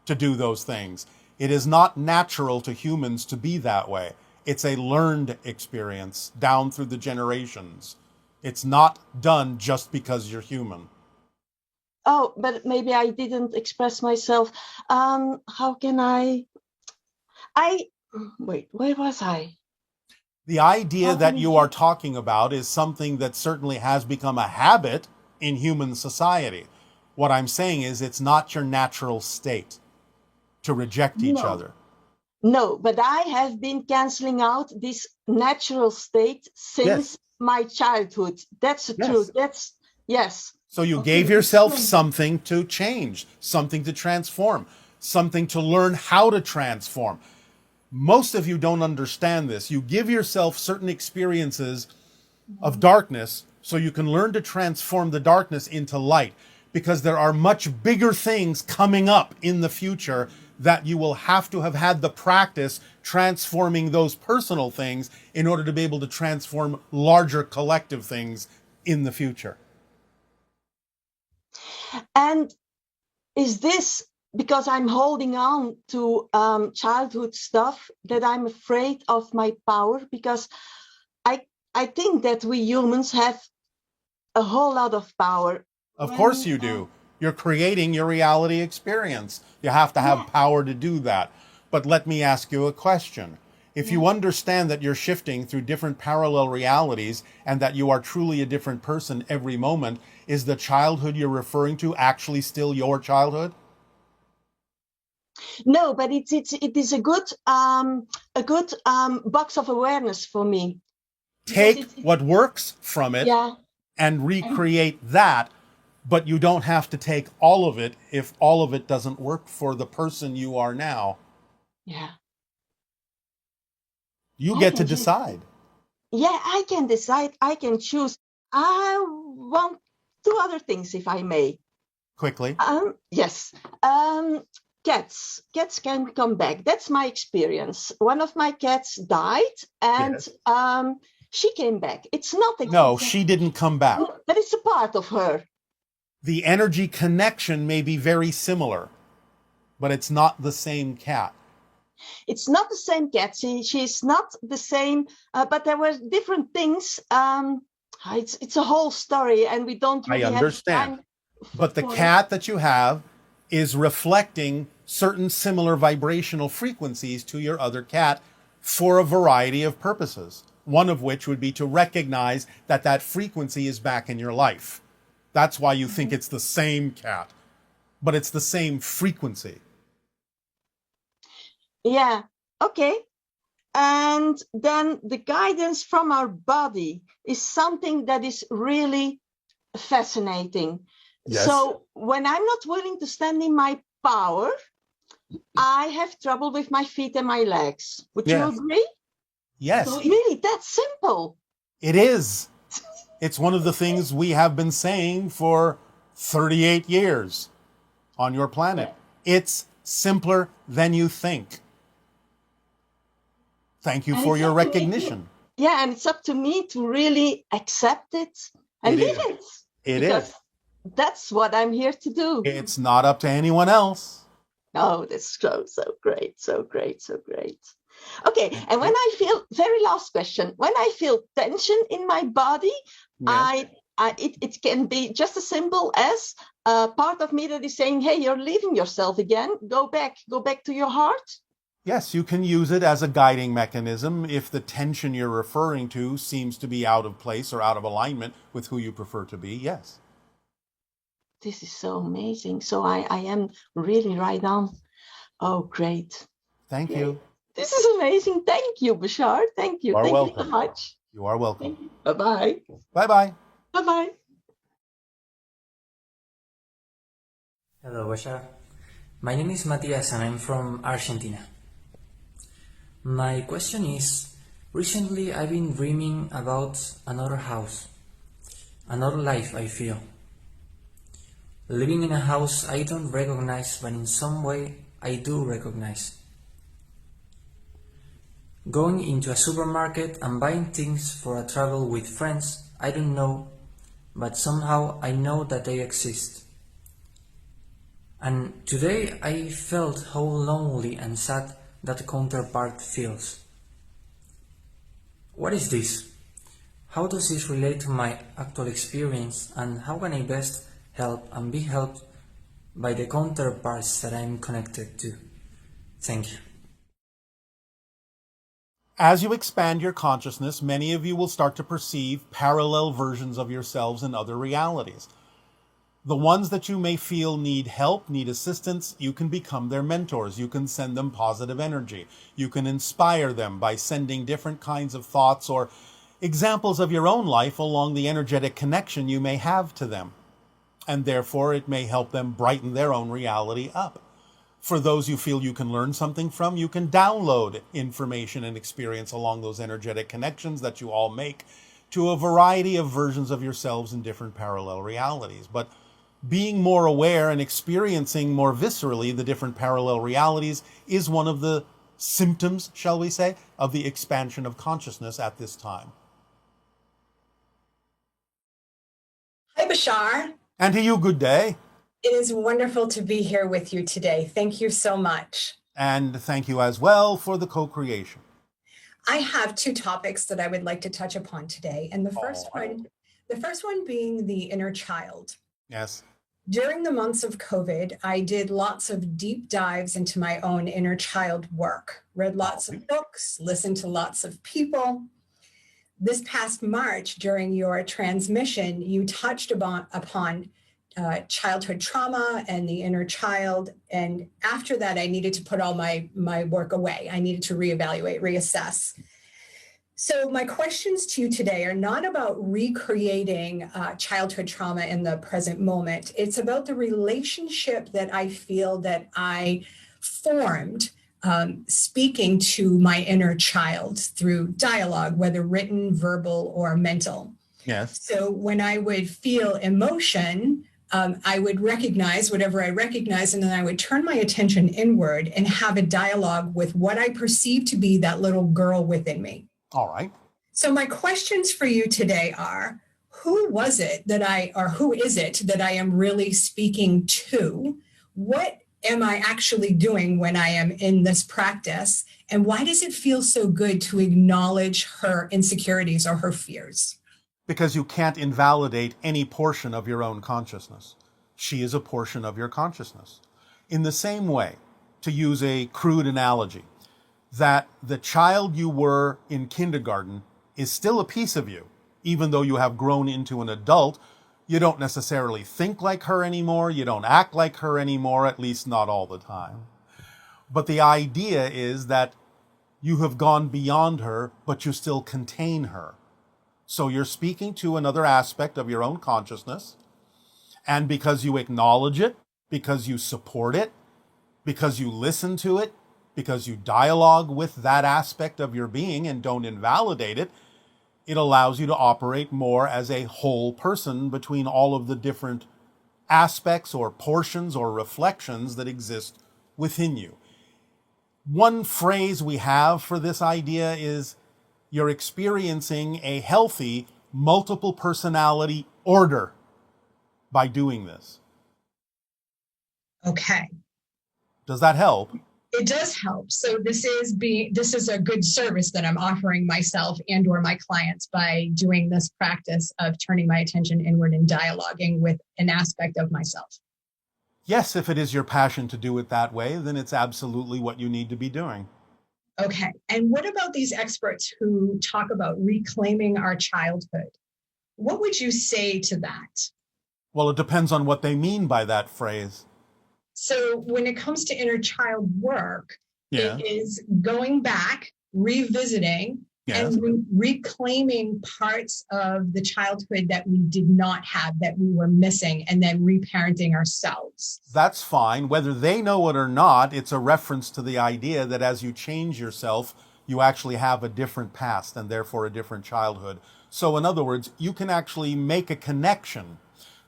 to do those things. It is not natural to humans to be that way. It's a learned experience down through the generations. It's not done just because you're human. Oh, but maybe I didn't express myself. How can I wait, where was I? The idea that you are talking about is something that certainly has become a habit in human society. What I'm saying is it's not your natural state to reject each other. No, but I have been canceling out this natural state since my childhood. That's the truth. That's, yes. So you gave yourself something to change, something to transform, something to learn how to transform. Most of you don't understand this. You give yourself certain experiences of darkness so you can learn to transform the darkness into light, because there are much bigger things coming up in the future that you will have to have had the practice transforming those personal things in order to be able to transform larger collective things in the future. And is this because I'm holding on to childhood stuff that I'm afraid of my power? Because I think that we humans have a whole lot of power. Of course you do. You're creating your reality experience. You have to have power to do that. But let me ask you a question. If you understand that you're shifting through different parallel realities and that you are truly a different person every moment, is the childhood you're referring to actually still your childhood? No, but it is a good box of awareness for me. Take what works from it and recreate that, but you don't have to take all of it if all of it doesn't work for the person you are now. Yeah. You get to decide. Yeah, I can decide. I can choose. I want two other things, if I may. Quickly. Yes. Cats can come back. That's my experience. One of my cats died, and she came back. It's not exactly, no, she didn't come back. But it's a part of her. The energy connection may be very similar, but it's not the same cat. It's not the same cat. She's not the same, but there were different things. It's a whole story, and we don't really have time. But the cat that you have is reflecting certain similar vibrational frequencies to your other cat for a variety of purposes, one of which would be to recognize that that frequency is back in your life. That's why you think it's the same cat, but it's the same frequency. Yeah, okay. And then the guidance from our body is something that is really fascinating. Yes. So when I'm not willing to stand in my power, I have trouble with my feet and my legs. Would you agree? Yes. So really, that's simple. It is. It's one of the things we have been saying for 38 years on your planet. It's simpler than you think. Thank you for your recognition. Yeah, and it's up to me to really accept it and live it. It is. That's what I'm here to do. It's not up to anyone else. Oh, that's so great, so great, so great. Okay, and when I feel, very last question, when I feel tension in my body, it can be just as simple as a part of me that is saying, hey, you're leaving yourself again, go back to your heart. Yes, you can use it as a guiding mechanism if the tension you're referring to seems to be out of place or out of alignment with who you prefer to be, yes. This is so amazing. So I am really right on. Oh, great. Thank you. This is amazing. Thank you, Bashar. Thank you. You are Thank welcome. you so much. You are welcome. Bye-bye. Bye-bye. Bye-bye. Hello, Bashar. My name is Matias and I'm from Argentina. My question is, recently I've been dreaming about another house, another life I feel. Living in a house I don't recognize, but in some way I do recognize. Going into a supermarket and buying things for a travel with friends I don't know, but somehow I know that they exist. And today I felt how lonely and sad that counterpart feels. What is this? How does this relate to my actual experience, and how can I best help and be helped by the counterparts that I'm connected to? Thank you. As you expand your consciousness, many of you will start to perceive parallel versions of yourselves in other realities. The ones that you may feel need help, need assistance, you can become their mentors. You can send them positive energy. You can inspire them by sending different kinds of thoughts or examples of your own life along the energetic connection you may have to them. And therefore, it may help them brighten their own reality up. For those you feel you can learn something from, you can download information and experience along those energetic connections that you all make to a variety of versions of yourselves in different parallel realities. But being more aware and experiencing more viscerally the different parallel realities is one of the symptoms, shall we say, of the expansion of consciousness at this time. Hi, Bashar. And to you, good day. It is wonderful to be here with you today. Thank you so much. And thank you as well for the co-creation. I have two topics that I would like to touch upon today. And the first one being the inner child. Yes. During the months of COVID, I did lots of deep dives into my own inner child work, read lots of books, listened to lots of people. This past March, during your transmission, you touched upon childhood trauma and the inner child. And after that, I needed to put all my work away. I needed to reevaluate, reassess. So my questions to you today are not about recreating childhood trauma in the present moment. It's about the relationship that I feel that I formed speaking to my inner child through dialogue, whether written, verbal, or mental. Yes. So when I would feel emotion, I would recognize whatever I recognize, and then I would turn my attention inward and have a dialogue with what I perceive to be that little girl within me. All right. So my questions for you today are, who is it that I am really speaking to? What am I actually doing when I am in this practice? And why does it feel so good to acknowledge her insecurities or her fears? Because you can't invalidate any portion of your own consciousness. She is a portion of your consciousness. In the same way, to use a crude analogy, that the child you were in kindergarten is still a piece of you, even though you have grown into an adult. You don't necessarily think like her anymore. You don't act like her anymore, at least not all the time. But the idea is that you have gone beyond her, but you still contain her. So you're speaking to another aspect of your own consciousness. And because you acknowledge it, because you support it, because you listen to it, because you dialogue with that aspect of your being and don't invalidate it, it allows you to operate more as a whole person between all of the different aspects or portions or reflections that exist within you. One phrase we have for this idea is you're experiencing a healthy multiple personality order by doing this. Okay. Does that help? It does help. So this is a good service that I'm offering myself and or my clients by doing this practice of turning my attention inward and dialoguing with an aspect of myself. Yes, if it is your passion to do it that way, then it's absolutely what you need to be doing. Okay. And what about these experts who talk about reclaiming our childhood? What would you say to that? Well, it depends on what they mean by that phrase. So when it comes to inner child work, Yeah. it is going back, revisiting, Yes. and reclaiming parts of the childhood that we did not have, that we were missing, and then reparenting ourselves. That's fine. Whether they know it or not, it's a reference to the idea that as you change yourself, you actually have a different past and therefore a different childhood. So in other words, you can actually make a connection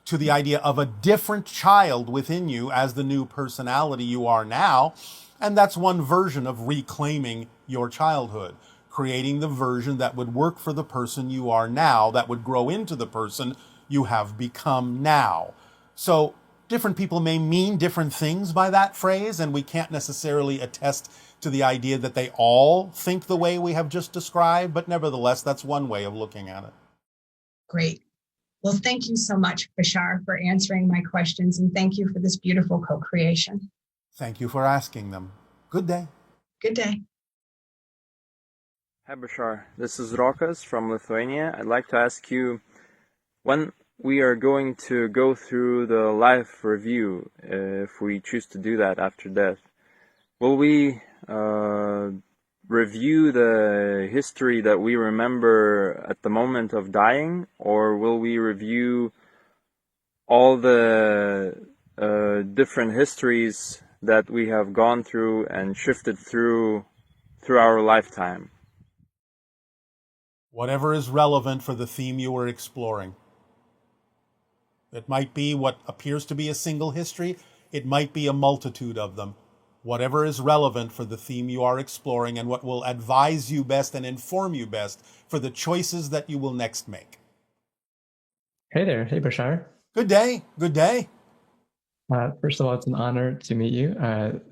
to the idea of a different child within you as the new personality you are now. And that's one version of reclaiming your childhood, creating the version that would work for the person you are now, that would grow into the person you have become now. So different people may mean different things by that phrase, and we can't necessarily attest to the idea that they all think the way we have just described, but nevertheless, that's one way of looking at it. Great. Well, thank you so much, Bashar, for answering my questions, and thank you for this beautiful co-creation. Thank you for asking them. Good day. Good day. Hi Bashar, this is Rokas from Lithuania. I'd like to ask you, when we are going to go through the life review, if we choose to do that after death, will we review the history that we remember at the moment of dying, or will we review all the different histories that we have gone through and shifted through our lifetime? Whatever is relevant for the theme you are exploring. It might be what appears to be a single history. It might be a multitude of them. Whatever is relevant for the theme you are exploring and what will advise you best and inform you best for the choices that you will next make. Hey there. Hey, Bashar. Good day. Good day. First of all, it's an honor to meet you.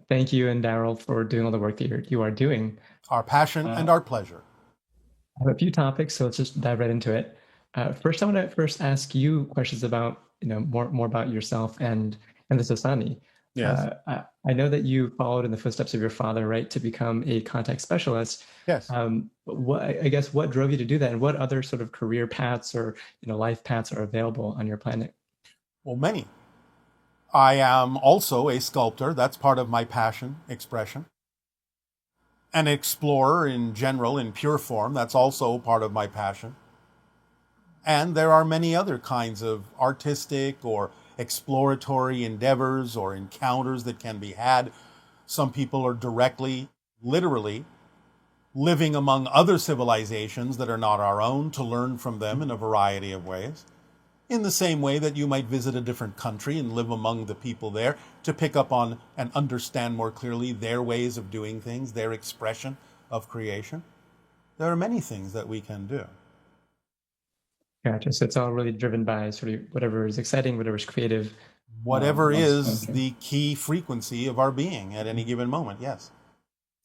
Thank you and Daryl for doing all the work that you are doing. Our passion and our pleasure. I have a few topics, so let's just dive right into it. First, I want to first ask you questions about, more about yourself and the Sasani. Yes. I know that you followed in the footsteps of your father, right, to become a contact specialist. Yes. What drove you to do that, and what other sort of career paths or life paths are available on your planet? Well, many. I am also a sculptor. That's part of my passion, expression. An explorer in general, in pure form. That's also part of my passion. And there are many other kinds of artistic or exploratory endeavors or encounters that can be had. Some people are directly, literally, living among other civilizations that are not our own to learn from them in a variety of ways. In the same way that you might visit a different country and live among the people there to pick up on and understand more clearly their ways of doing things, their expression of creation. There are many things that we can do. Gotcha. So it's all really driven by sort of whatever is exciting, whatever is creative. Whatever is the key frequency of our being at any given moment, yes.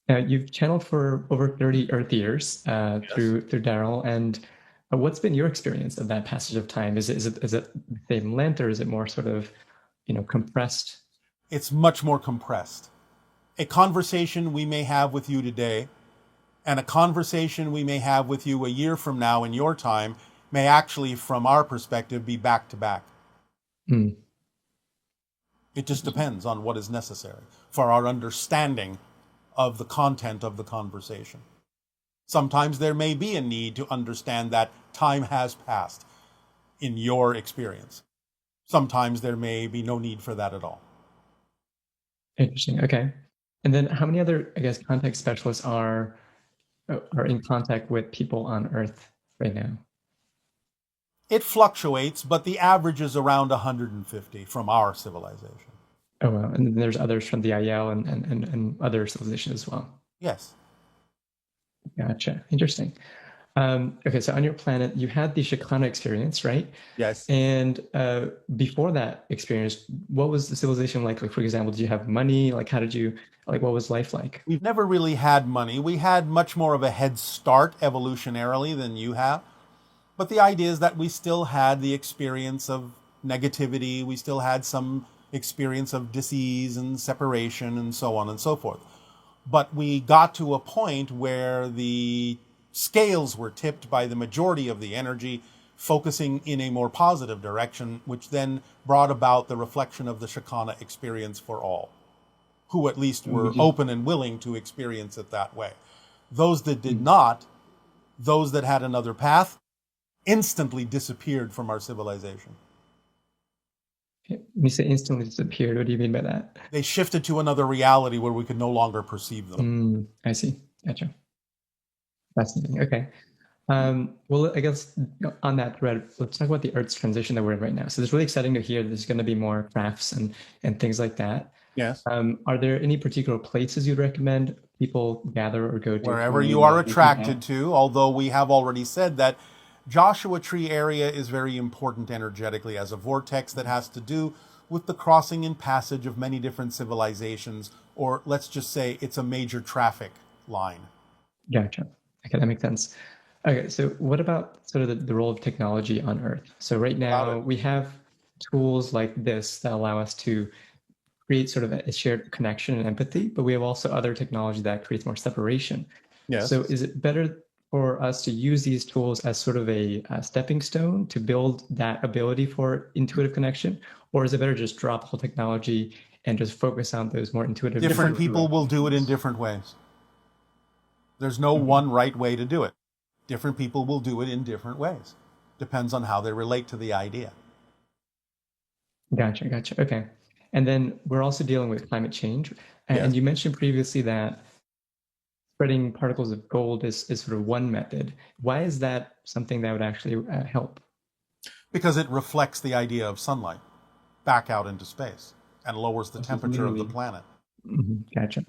You've channeled for over 30 Earth years through Daryl, and what's been your experience of that passage of time? Is it the same length, or is it more sort of, compressed? It's much more compressed. A conversation we may have with you today and a conversation we may have with you a year from now in your time may actually, from our perspective, be back to back. Mm. It just depends on what is necessary for our understanding of the content of the conversation. Sometimes there may be a need to understand that time has passed in your experience. Sometimes there may be no need for that at all. Interesting. Okay. And then how many other, contact specialists are in contact with people on Earth right now? It fluctuates, but the average is around 150 from our civilization. Oh, wow. And then there's others from the IL and other civilizations as well. Yes. Gotcha. Interesting. Okay, so on your planet, you had the Shakana experience, right? Yes. And before that experience, what was the civilization like? Like, for example, did you have money? Like, what was life like? We've never really had money. We had much more of a head start evolutionarily than you have. But the idea is that we still had the experience of negativity. We still had some experience of disease and separation and so on and so forth. But we got to a point where the scales were tipped by the majority of the energy focusing in a more positive direction, which then brought about the reflection of the Shakana experience for all, who at least were open and willing to experience it that way. Those that did not, those that had another path, instantly disappeared from our civilization. When you say instantly disappeared, what do you mean by that? They shifted to another reality where we could no longer perceive them. I see. Gotcha. Fascinating. Okay. Well, I guess on that thread, let's talk about the Earth's transition that we're in right now. So it's really exciting to hear there's going to be more crafts and things like that. Yes. Are there any particular places you'd recommend people gather or go to? Wherever you are attracted to, although we have already said that Joshua Tree area is very important energetically as a vortex that has to do with the crossing and passage of many different civilizations, or let's just say it's a major traffic line. Gotcha. Okay, that makes sense. Okay, so what about sort of the role of technology on Earth? So right now we have tools like this that allow us to create sort of a shared connection and empathy, but we have also other technology that creates more separation. Yes. So is it better for us to use these tools as sort of a stepping stone to build that ability for intuitive connection? Or is it better just drop the whole technology and just focus on those more intuitive? Different people will do it in different ways. There's no one right way to do it. Different people will do it in different ways. Depends on how they relate to the idea. Gotcha. Okay. And then we're also dealing with climate change. And you mentioned previously that spreading particles of gold is sort of one method. Why is that something that would actually help? Because it reflects the idea of sunlight back out into space and lowers the temperature of the planet. Gotcha.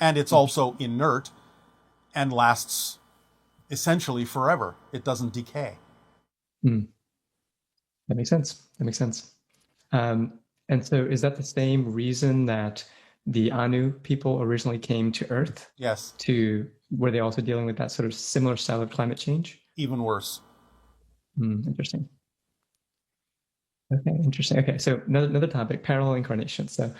And it's also inert and lasts essentially forever. It doesn't decay. That makes sense. And so is that the same reason that the Anu people originally came to Earth? Yes. Were they also dealing with that sort of similar style of climate change? Even worse. Interesting. Okay, interesting. Okay, so another topic, parallel incarnations. So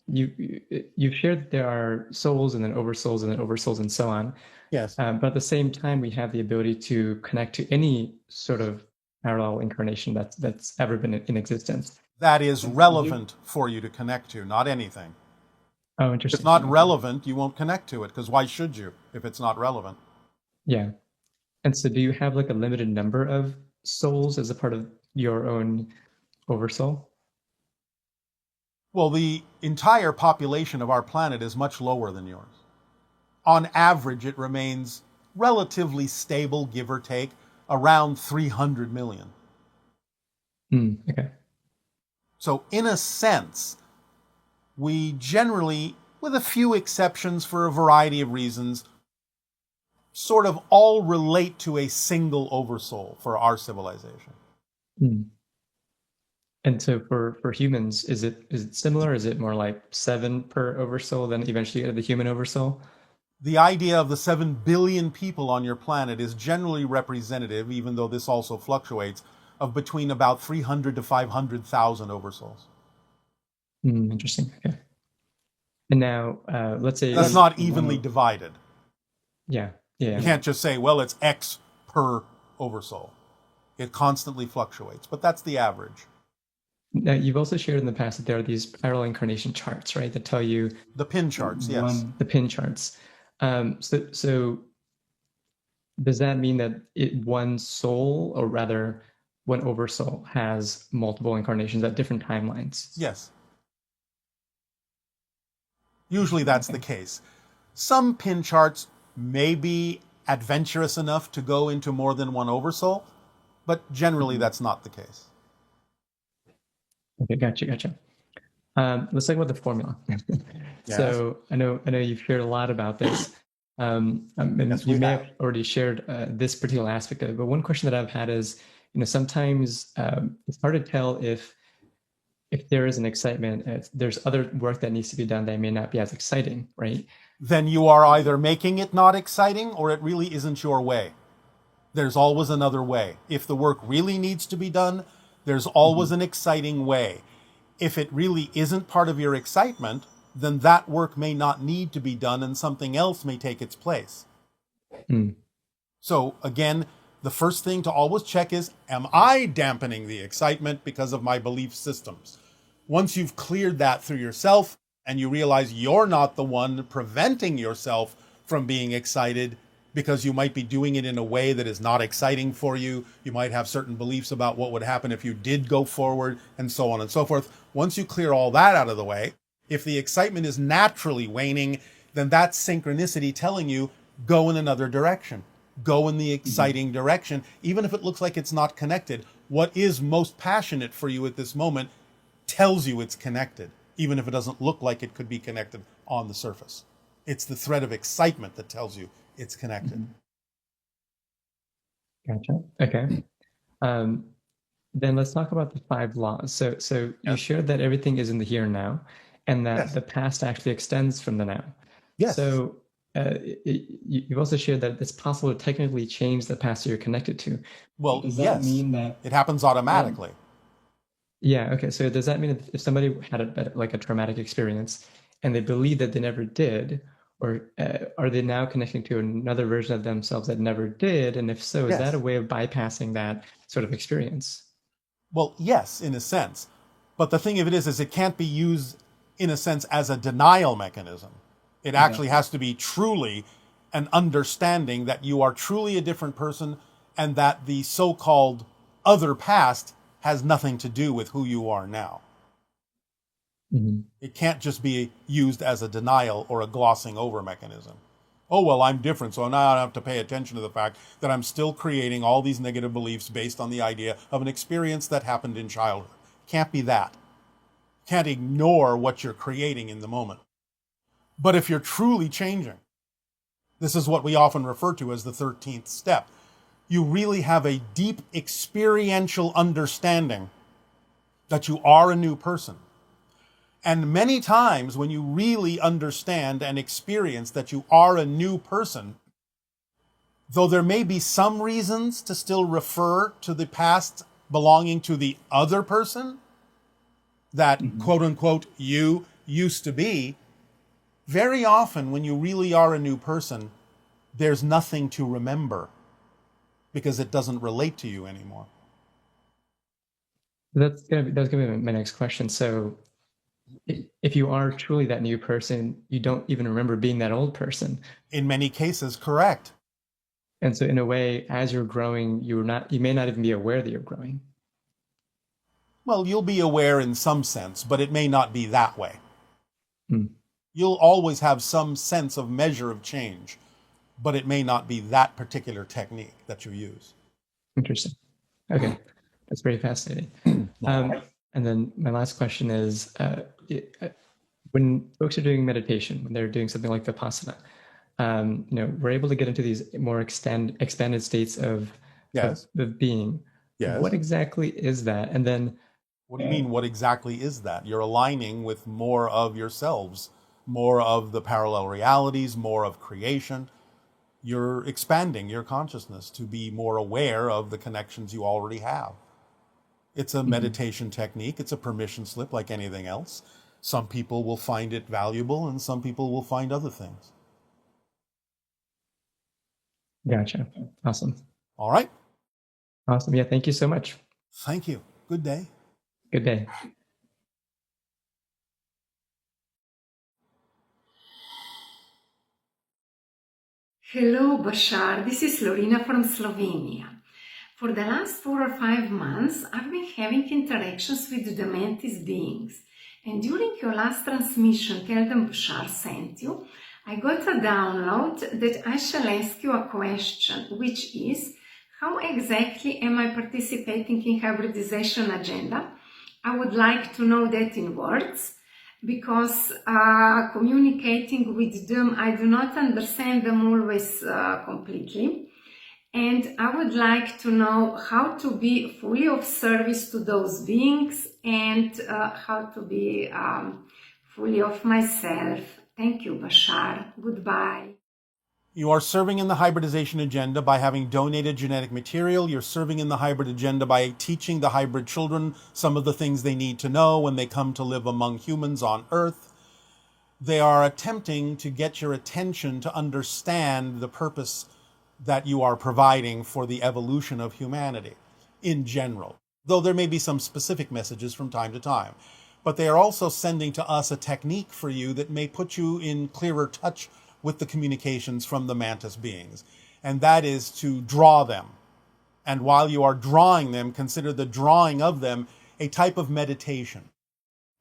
you've shared that there are souls and then oversouls and then oversouls and so on. Yes. But at the same time, we have the ability to connect to any sort of parallel incarnation that's ever been in existence. That is relevant for you to connect to, not anything. Oh, interesting. If it's not relevant, you won't connect to it, because why should you if it's not relevant? Yeah. And so do you have like a limited number of souls as a part of your own oversoul? Well, the entire population of our planet is much lower than yours. On average, it remains relatively stable, give or take, around 300 million. Okay. So in a sense, we generally, with a few exceptions for a variety of reasons, sort of all relate to a single oversoul for our civilization. And so for humans, is it similar? Is it more like 7 per oversoul, then eventually you get the human oversoul? The idea of the 7 billion people on your planet is generally representative, even though this also fluctuates, of between about 300 to 500,000 oversouls. Interesting. Okay. And now, let's say that's not evenly divided. Yeah. You can't just say, well, it's X per oversoul. It constantly fluctuates, but that's the average. Now, you've also shared in the past that there are these parallel incarnation charts, right, that tell you the pin charts. Yes, the pin charts. So does that mean that one soul, or rather one oversoul, has multiple incarnations at different timelines? Yes. Usually that's the case. Some pin charts may be adventurous enough to go into more than one oversoul, but generally that's not the case. Okay, gotcha. Let's talk about the formula. Yes. So I know you've shared a lot about this. And Yes, you we may have. have already shared this particular aspect of it, but one question that I've had is, sometimes it's hard to tell if there is an excitement, if there's other work that needs to be done that may not be as exciting, right? Then you are either making it not exciting or it really isn't your way. There's always another way. If the work really needs to be done, there's always an exciting way. If it really isn't part of your excitement, then that work may not need to be done and something else may take its place. So again, the first thing to always check is, am I dampening the excitement because of my belief systems? Once you've cleared that through yourself and you realize you're not the one preventing yourself from being excited because you might be doing it in a way that is not exciting for you, you might have certain beliefs about what would happen if you did go forward, and so on and so forth. Once you clear all that out of the way, if the excitement is naturally waning, then that's synchronicity telling you, go in another direction. Go in the exciting direction, even if it looks like it's not connected. What is most passionate for you at this moment tells you it's connected, even if it doesn't look like it could be connected on the surface. It's the thread of excitement that tells you it's connected. Gotcha. Okay. Then let's talk about the 5 laws. So you shared that everything is in the here and now, and that the past actually extends from the now. Yes. So you've also shared that it's possible to technically change the past you're connected to. Well, does that yes. mean that It happens automatically. Yeah. Okay. So does that mean if somebody had a traumatic experience and they believe that they never did, or are they now connecting to another version of themselves that never did? And if so, is that a way of bypassing that sort of experience? Well, yes, in a sense. But the thing of it is it can't be used, in a sense, as a denial mechanism. It actually has to be truly an understanding that you are truly a different person and that the so-called other past has nothing to do with who you are now. It can't just be used as a denial or a glossing over mechanism. Oh, well, I'm different, so now I have to pay attention to the fact that I'm still creating all these negative beliefs based on the idea of an experience that happened in childhood. Can't be that. Can't ignore what you're creating in the moment. But if you're truly changing, this is what we often refer to as the 13th step. You really have a deep experiential understanding that you are a new person. And many times when you really understand and experience that you are a new person, though there may be some reasons to still refer to the past belonging to the other person, that quote unquote you used to be, very often when you really are a new person, there's nothing to remember because it doesn't relate to you anymore. That's gonna be my next question. So if you are truly that new person, you don't even remember being that old person. In many cases, correct. And so in a way, as you're growing, you may not even be aware that you're growing. Well, you'll be aware in some sense, but it may not be that way. You'll always have some sense of measure of change, but it may not be that particular technique that you use. Interesting. Okay. That's very fascinating. And then my last question is, when folks are doing meditation, when they're doing something like Vipassana, we're able to get into these more expanded states of being. Yes. What exactly is that? And then what do you mean, what exactly is that? You're aligning with more of yourselves, more of the parallel realities, more of creation. You're expanding your consciousness to be more aware of the connections you already have. It's a meditation technique. It's a permission slip like anything else. Some people will find it valuable and some people will find other things. Gotcha. Awesome. All right. Awesome. Yeah. Thank you so much. Thank you. Good day. Good day. Hello, Bashar. This is Lorena from Slovenia. For the last 4 or 5 months, I've been having interactions with the Mantis beings. And during your last transmission, Tell Them Bashar sent you, I got a download that I shall ask you a question, which is, how exactly am I participating in hybridization agenda? I would like to know that in words. because communicating with them, I do not understand them always completely. And I would like to know how to be fully of service to those beings and how to be fully of myself. Thank you, Bashar. Goodbye. You are serving in the hybridization agenda by having donated genetic material. You're serving in the hybrid agenda by teaching the hybrid children some of the things they need to know when they come to live among humans on Earth. They are attempting to get your attention to understand the purpose that you are providing for the evolution of humanity in general, though there may be some specific messages from time to time. But they are also sending to us a technique for you that may put you in clearer touch with the communications from the mantis beings, and that is to draw them. And while you are drawing them, consider the drawing of them a type of meditation.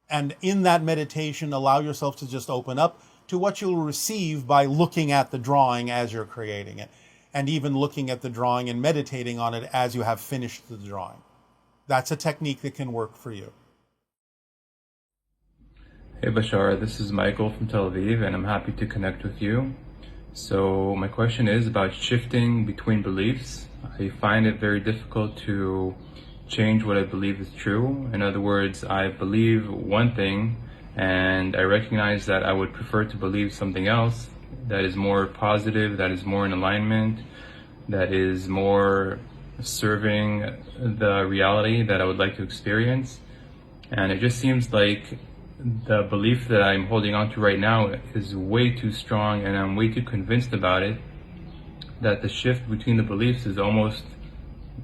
And in that meditation, allow yourself to just open up to what you'll receive by looking at the drawing as you're creating it, and even looking at the drawing and meditating on it as you have finished the drawing. That's a technique that can work for you. Hey Bashar, this is Michael from Tel Aviv, and I'm happy to connect with you. So my question is about shifting between beliefs. I find it very difficult to change what I believe is true. In other words, I believe one thing and I recognize that I would prefer to believe something else that is more positive, that is more in alignment, that is more serving the reality that I would like to experience. And it just seems like the belief that I'm holding on to right now is way too strong, and I'm way too convinced about it that the shift between the beliefs is almost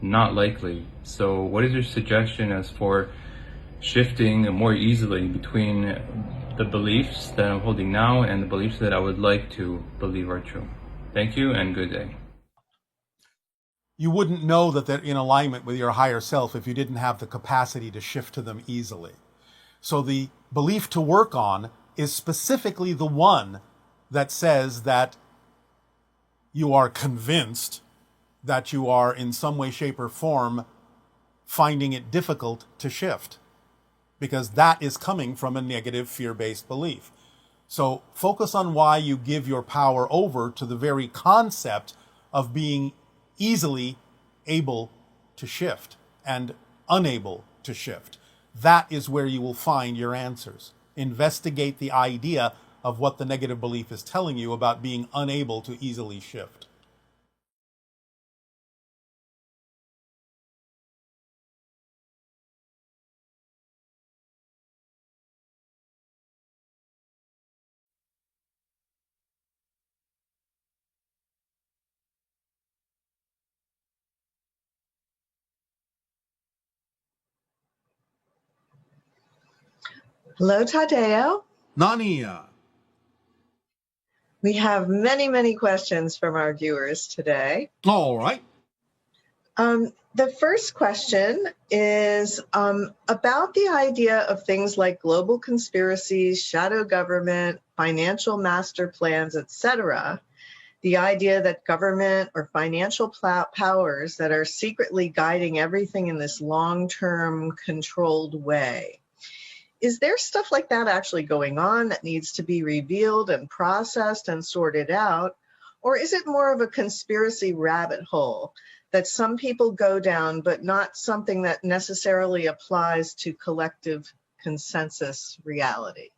not likely. So what is your suggestion as for shifting more easily between the beliefs that I'm holding now and the beliefs that I would like to believe are true? Thank you and good day. You wouldn't know that they're in alignment with your higher self if you didn't have the capacity to shift to them easily. So the belief to work on is specifically the one that says that you are convinced that you are in some way, shape, or form finding it difficult to shift, because that is coming from a negative fear-based belief. So focus on why you give your power over to the very concept of being easily able to shift and unable to shift. That is where you will find your answers. Investigate the idea of what the negative belief is telling you about being unable to easily shift. Hello, Tadeo. Nania. We have many, many questions from our viewers today. All right. The first question is about the idea of things like global conspiracies, shadow government, financial master plans, etc. The idea that government or financial powers that are secretly guiding everything in this long-term controlled way. Is there stuff like that actually going on that needs to be revealed and processed and sorted out? Or is it more of a conspiracy rabbit hole that some people go down, but not something that necessarily applies to collective consensus reality?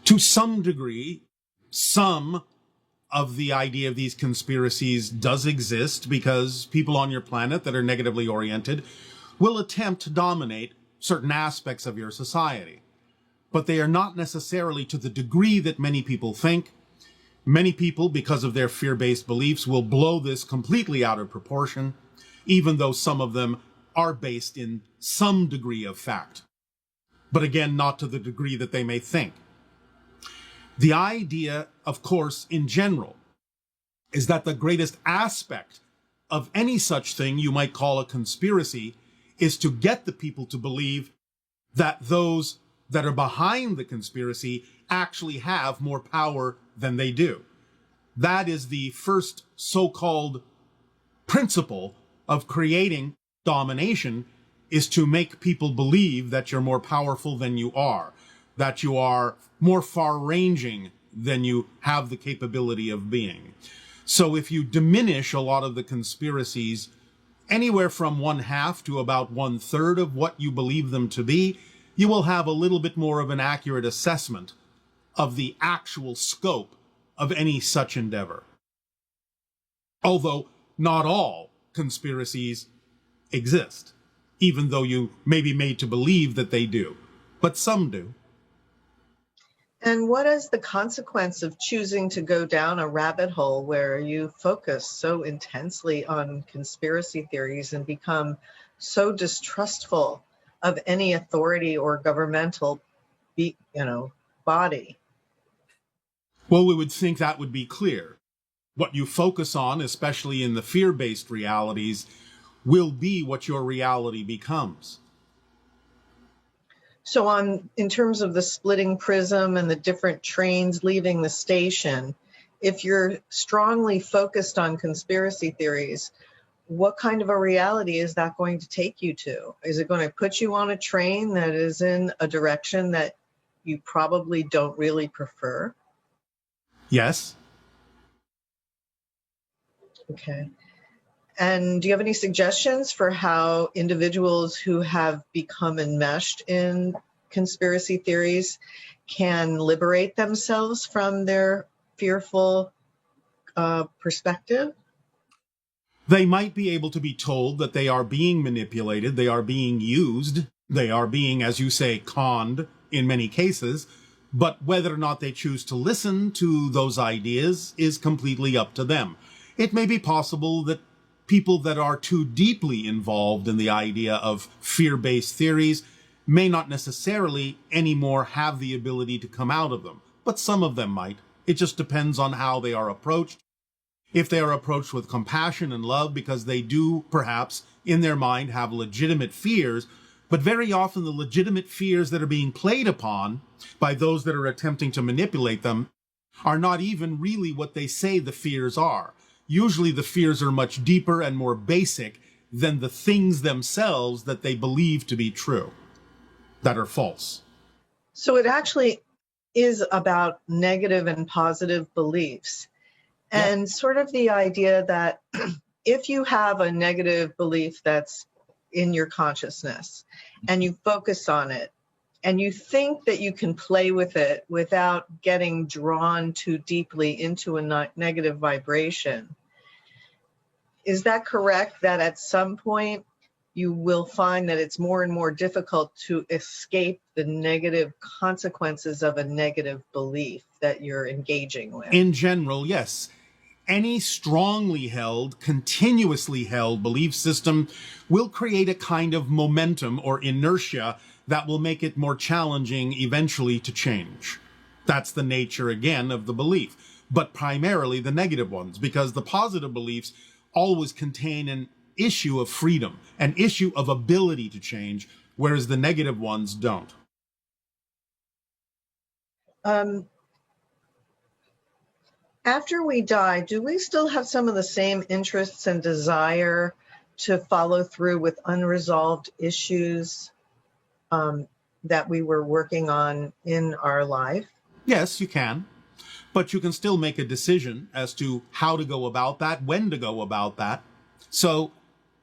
To some degree, some of the idea of these conspiracies does exist, because people on your planet that are negatively oriented will attempt to dominate certain aspects of your society. But they are not necessarily to the degree that many people think. Many people, because of their fear-based beliefs, will blow this completely out of proportion, even though some of them are based in some degree of fact. But again, not to the degree that they may think. The idea, of course, in general, is that the greatest aspect of any such thing you might call a conspiracy is to get the people to believe that those that are behind the conspiracy actually have more power than they do. That is the first so-called principle of creating domination, is to make people believe that you're more powerful than you are. that you are more far-ranging than you have the capability of being. So if you diminish a lot of the conspiracies anywhere from 1/2 to about 1/3 of what you believe them to be, you will have a little bit more of an accurate assessment of the actual scope of any such endeavor. Although not all conspiracies exist, even though you may be made to believe that they do, but some do. And what is the consequence of choosing to go down a rabbit hole where you focus so intensely on conspiracy theories and become so distrustful of any authority or governmental, body? Well, we would think that would be clear. What you focus on, especially in the fear-based realities, will be what your reality becomes. So in terms of the splitting prism and the different trains leaving the station, if you're strongly focused on conspiracy theories, what kind of a reality is that going to take you to? Is it going to put you on a train that is in a direction that you probably don't really prefer? Yes. Okay. And do you have any suggestions for how individuals who have become enmeshed in conspiracy theories can liberate themselves from their fearful perspective? They might be able to be told that they are being manipulated, they are being used, they are being, as you say, conned in many cases, but whether or not they choose to listen to those ideas is completely up to them. It may be possible that people that are too deeply involved in the idea of fear-based theories may not necessarily anymore have the ability to come out of them, but some of them might. It just depends on how they are approached. If they are approached with compassion and love, because they do, perhaps, in their mind have legitimate fears, but very often the legitimate fears that are being played upon by those that are attempting to manipulate them are not even really what they say the fears are. Usually the fears are much deeper and more basic than the things themselves that they believe to be true, that are false. So it actually is about negative and positive beliefs. And sort of the idea that if you have a negative belief that's in your consciousness and you focus on it and you think that you can play with it without getting drawn too deeply into a negative vibration, is that correct, that at some point you will find that it's more and more difficult to escape the negative consequences of a negative belief that you're engaging with? In general, yes. Any strongly held, continuously held belief system will create a kind of momentum or inertia that will make it more challenging eventually to change. That's the nature, again, of the belief, but primarily the negative ones, because the positive beliefs always contain an issue of freedom, an issue of ability to change, whereas the negative ones don't. After we die, do we still have some of the same interests and desire to follow through with unresolved issues that we were working on in our life? Yes, you can. But you can still make a decision as to how to go about that, when to go about that. So,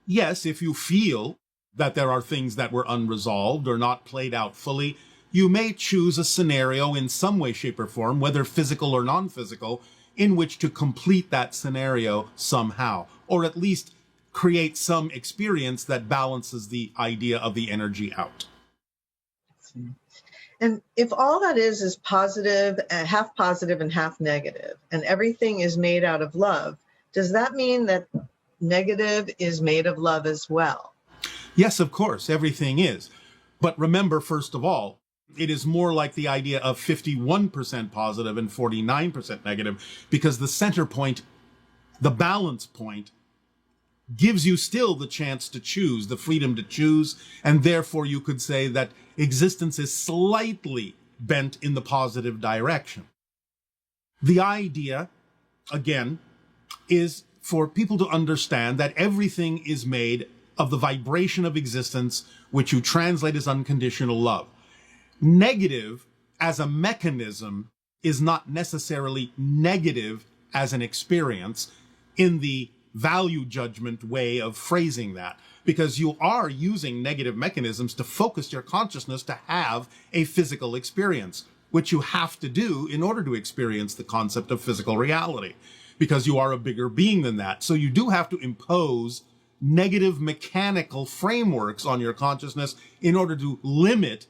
yes, if you feel that there are things that were unresolved or not played out fully, you may choose a scenario in some way, shape, or form, whether physical or non-physical, in which to complete that scenario somehow, or at least create some experience that balances the idea of the energy out. And if all that is positive, half positive and half negative, and everything is made out of love, does that mean that negative is made of love as well? Yes, of course, everything is. But remember, first of all, it is more like the idea of 51% positive and 49% negative, because the center point, the balance point, gives you still the chance to choose, the freedom to choose, and therefore you could say that existence is slightly bent in the positive direction. The idea, again, is for people to understand that everything is made of the vibration of existence, which you translate as unconditional love. Negative as a mechanism is not necessarily negative as an experience in the value judgment way of phrasing that, because you are using negative mechanisms to focus your consciousness to have a physical experience, which you have to do in order to experience the concept of physical reality, because you are a bigger being than that. So you do have to impose negative mechanical frameworks on your consciousness in order to limit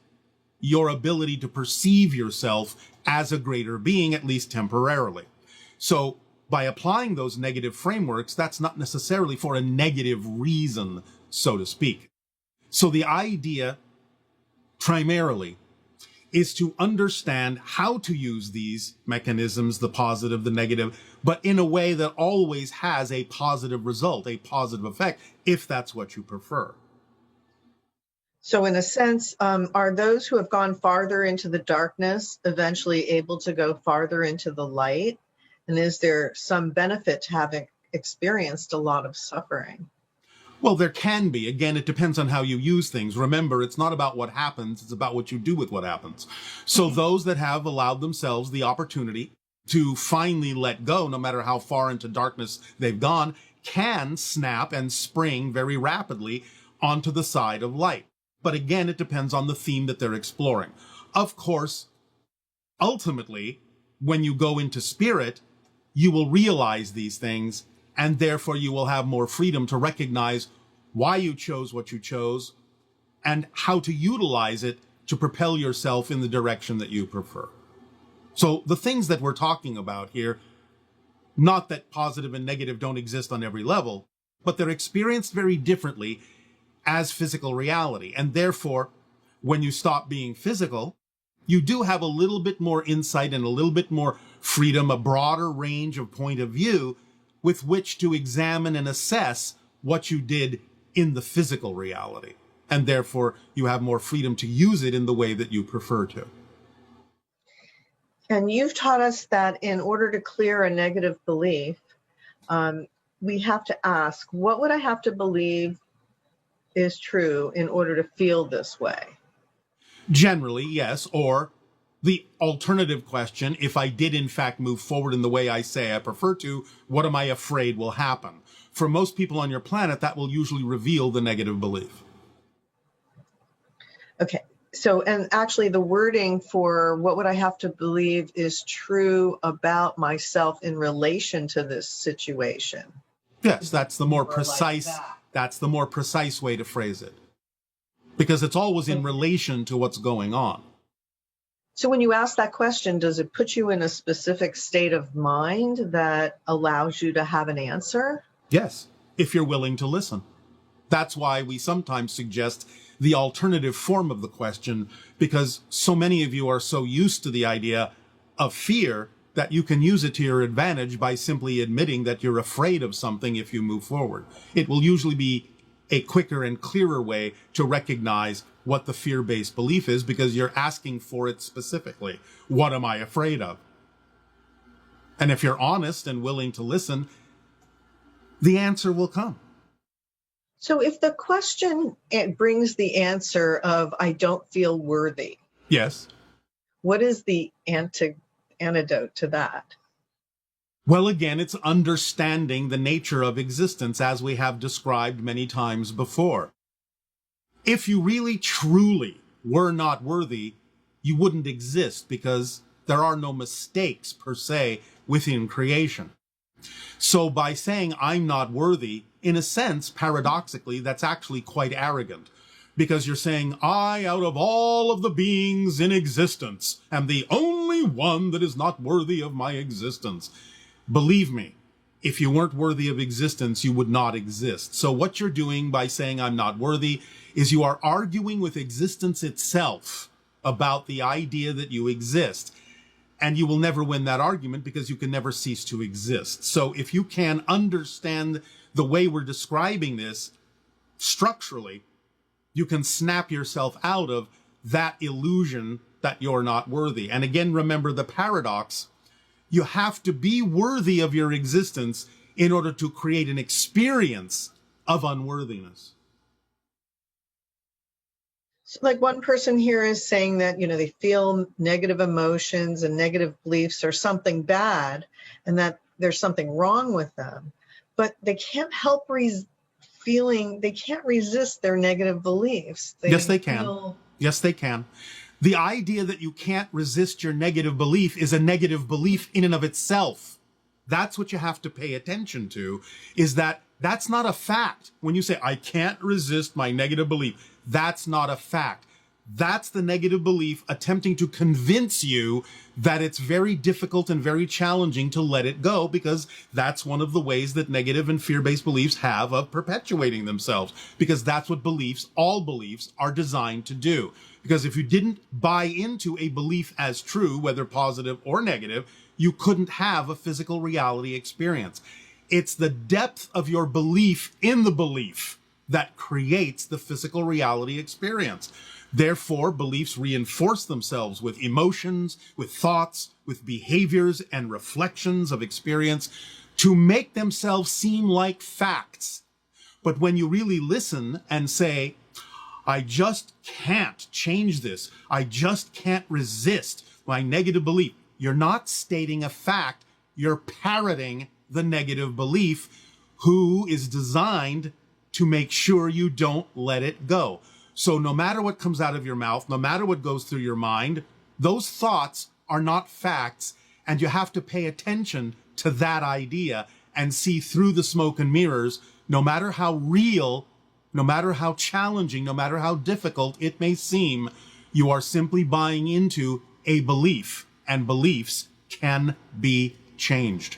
your ability to perceive yourself as a greater being, at least temporarily. So by applying those negative frameworks, that's not necessarily for a negative reason, so to speak. So the idea primarily is to understand how to use these mechanisms, the positive, the negative, but in a way that always has a positive result, a positive effect, if that's what you prefer. So in a sense, are those who have gone farther into the darkness eventually able to go farther into the light? And is there some benefit to having experienced a lot of suffering? Well, there can be. Again, it depends on how you use things. Remember, it's not about what happens, it's about what you do with what happens. So those that have allowed themselves the opportunity to finally let go, no matter how far into darkness they've gone, can snap and spring very rapidly onto the side of light. But again, it depends on the theme that they're exploring. Of course, ultimately, when you go into spirit, you will realize these things, and therefore you will have more freedom to recognize why you chose what you chose and how to utilize it to propel yourself in the direction that you prefer. So the things that we're talking about here, not that positive and negative don't exist on every level, but they're experienced very differently as physical reality. And therefore, when you stop being physical, you do have a little bit more insight and a little bit more freedom, a broader range of point of view with which to examine and assess what you did in the physical reality. And therefore, you have more freedom to use it in the way that you prefer to. And you've taught us that in order to clear a negative belief, we have to ask, what would I have to believe is true in order to feel this way? Generally, yes. Or the alternative question, if I did in fact move forward in the way I say I prefer to, what am I afraid will happen? For most people on your planet, that will usually reveal the negative belief. Okay. So, and actually the wording for what would I have to believe is true about myself in relation to this situation. Yes, that's the more precise, that's the more precise way to phrase it. Because it's always in relation to what's going on. So when you ask that question, does it put you in a specific state of mind that allows you to have an answer? Yes, if you're willing to listen. That's why we sometimes suggest the alternative form of the question, because so many of you are so used to the idea of fear that you can use it to your advantage by simply admitting that you're afraid of something if you move forward. It will usually be a quicker and clearer way to recognize what the fear-based belief is, because you're asking for it specifically. What am I afraid of? And if you're honest and willing to listen, the answer will come. So if the question brings the answer of I don't feel worthy. Yes. What is the antidote to that? Well, again, it's understanding the nature of existence as we have described many times before. If you really, truly were not worthy, you wouldn't exist, because there are no mistakes per se within creation. So by saying I'm not worthy, in a sense, paradoxically, that's actually quite arrogant, because you're saying I, out of all of the beings in existence, am the only one that is not worthy of my existence. Believe me, if you weren't worthy of existence, you would not exist. So what you're doing by saying I'm not worthy is you are arguing with existence itself about the idea that you exist. And you will never win that argument, because you can never cease to exist. So if you can understand the way we're describing this structurally, you can snap yourself out of that illusion that you're not worthy. And again, remember the paradox. You have to be worthy of your existence in order to create an experience of unworthiness. So like one person here is saying that, they feel negative emotions and negative beliefs are something bad and that there's something wrong with them, but they can't help they can't resist their negative beliefs. Yes, they can. Yes, they can. The idea that you can't resist your negative belief is a negative belief in and of itself. That's what you have to pay attention to, is that that's not a fact. When you say, I can't resist my negative belief, that's not a fact. That's the negative belief attempting to convince you that it's very difficult and very challenging to let it go, because that's one of the ways that negative and fear-based beliefs have of perpetuating themselves, because that's what all beliefs are designed to do. Because if you didn't buy into a belief as true, whether positive or negative, you couldn't have a physical reality experience. It's the depth of your belief in the belief that creates the physical reality experience. Therefore, beliefs reinforce themselves with emotions, with thoughts, with behaviors and reflections of experience to make themselves seem like facts. But when you really listen and say, I just can't change this, I just can't resist my negative belief, you're not stating a fact, you're parroting the negative belief, who is designed to make sure you don't let it go. So no matter what comes out of your mouth, no matter what goes through your mind, those thoughts are not facts, and you have to pay attention to that idea and see through the smoke and mirrors. No matter how real, no matter how challenging, no matter how difficult it may seem, you are simply buying into a belief, and beliefs can be changed.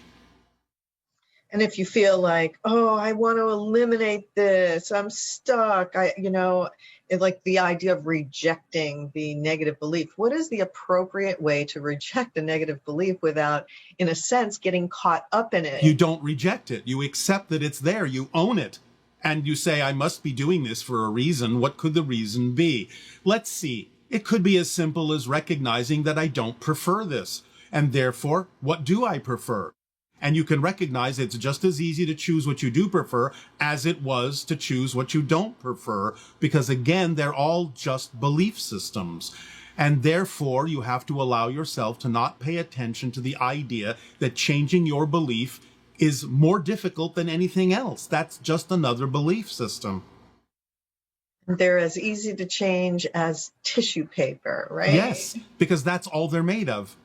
And if you feel like, oh, I want to eliminate this, I'm stuck, like the idea of rejecting the negative belief. What is the appropriate way to reject a negative belief without, in a sense, getting caught up in it? You don't reject it. You accept that it's there. You own it. And you say, I must be doing this for a reason. What could the reason be? Let's see. It could be as simple as recognizing that I don't prefer this. And therefore, what do I prefer? And you can recognize it's just as easy to choose what you do prefer as it was to choose what you don't prefer, because again, they're all just belief systems. And therefore, you have to allow yourself to not pay attention to the idea that changing your belief is more difficult than anything else. That's just another belief system. They're as easy to change as tissue paper, right? Yes, because that's all they're made of.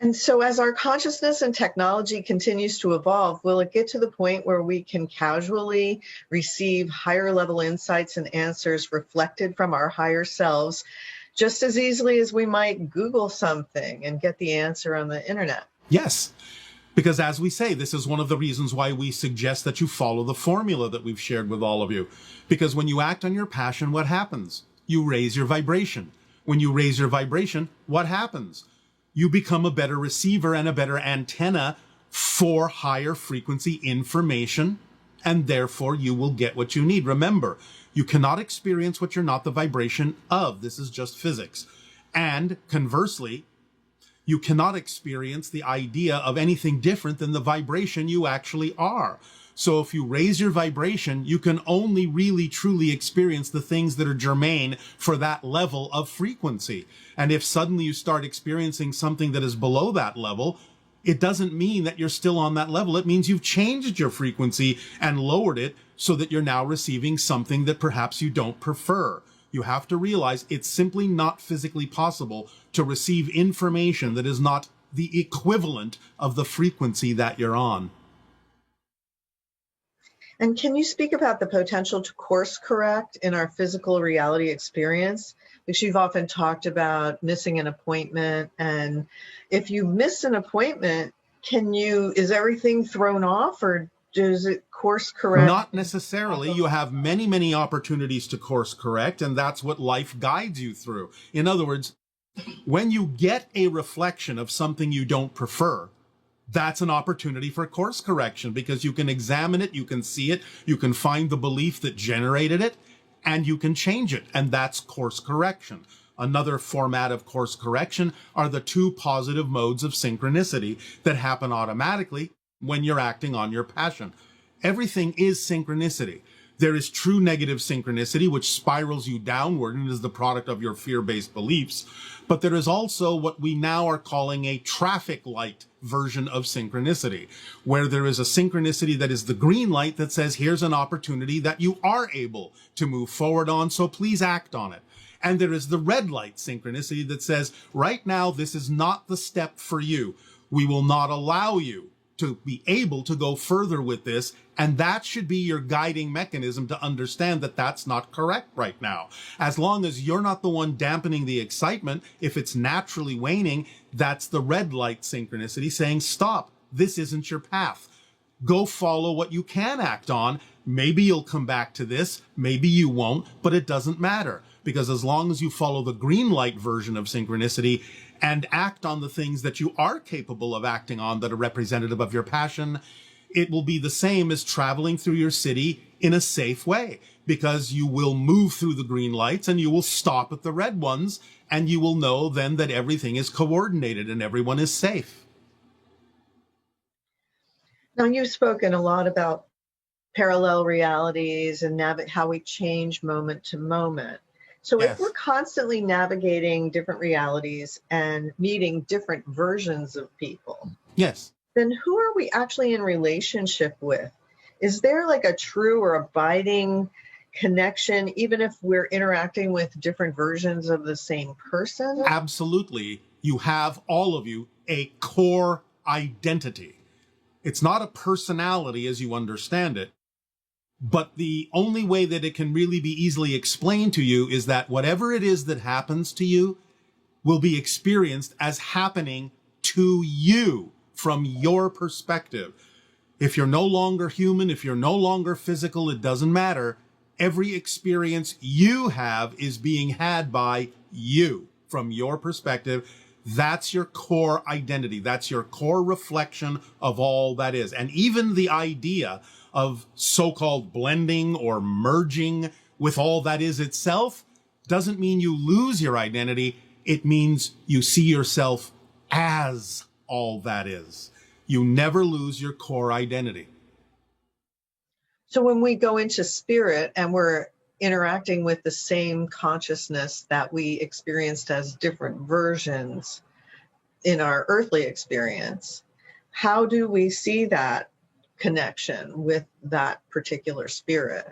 And so as our consciousness and technology continues to evolve, will it get to the point where we can casually receive higher level insights and answers reflected from our higher selves just as easily as we might Google something and get the answer on the internet? Yes, because as we say, this is one of the reasons why we suggest that you follow the formula that we've shared with all of you. Because when you act on your passion, what happens? You raise your vibration. When you raise your vibration, what happens? You become a better receiver and a better antenna for higher frequency information, and therefore you will get what you need. Remember, you cannot experience what you're not the vibration of. This is just physics. And conversely, you cannot experience the idea of anything different than the vibration you actually are. So if you raise your vibration, you can only really truly experience the things that are germane for that level of frequency. And if suddenly you start experiencing something that is below that level, it doesn't mean that you're still on that level. It means you've changed your frequency and lowered it so that you're now receiving something that perhaps you don't prefer. You have to realize it's simply not physically possible to receive information that is not the equivalent of the frequency that you're on. And can you speak about the potential to course correct in our physical reality experience? Because you've often talked about missing an appointment. And if you miss an appointment, is everything thrown off, or does it course correct? Not necessarily. You have many, many opportunities to course correct, and that's what life guides you through. In other words, when you get a reflection of something you don't prefer, that's an opportunity for course correction, because you can examine it, you can see it, you can find the belief that generated it, and you can change it. And that's course correction. Another format of course correction are the two positive modes of synchronicity that happen automatically when you're acting on your passion. Everything is synchronicity. There is true negative synchronicity, which spirals you downward and is the product of your fear-based beliefs. But there is also what we now are calling a traffic light version of synchronicity, where there is a synchronicity that is the green light that says, here's an opportunity that you are able to move forward on, so please act on it. And there is the red light synchronicity that says, right now, this is not the step for you. We will not allow you to be able to go further with this. And that should be your guiding mechanism to understand that that's not correct right now. As long as you're not the one dampening the excitement, if it's naturally waning, that's the red light synchronicity saying, stop, this isn't your path. Go follow what you can act on. Maybe you'll come back to this, maybe you won't, but it doesn't matter. Because as long as you follow the green light version of synchronicity and act on the things that you are capable of acting on that are representative of your passion, it will be the same as traveling through your city in a safe way, because you will move through the green lights and you will stop at the red ones, and you will know then that everything is coordinated and everyone is safe. Now, you've spoken a lot about parallel realities and how we change moment to moment. So Yes. if we're constantly navigating different realities and meeting different versions of people, Yes. then who are we actually in relationship with? Is there like a true or abiding connection, even if we're interacting with different versions of the same person? Absolutely. You have, all of you, a core identity. It's not a personality as you understand it, but the only way that it can really be easily explained to you is that whatever it is that happens to you will be experienced as happening to you from your perspective. If you're no longer human, if you're no longer physical, it doesn't matter. Every experience you have is being had by you from your perspective. That's your core identity. That's your core reflection of all that is. And even the idea of so-called blending or merging with all that is itself doesn't mean you lose your identity. It means you see yourself as all that is. You never lose your core identity. So when we go into spirit and we're interacting with the same consciousness that we experienced as different versions in our earthly experience, how do we see that connection with that particular spirit?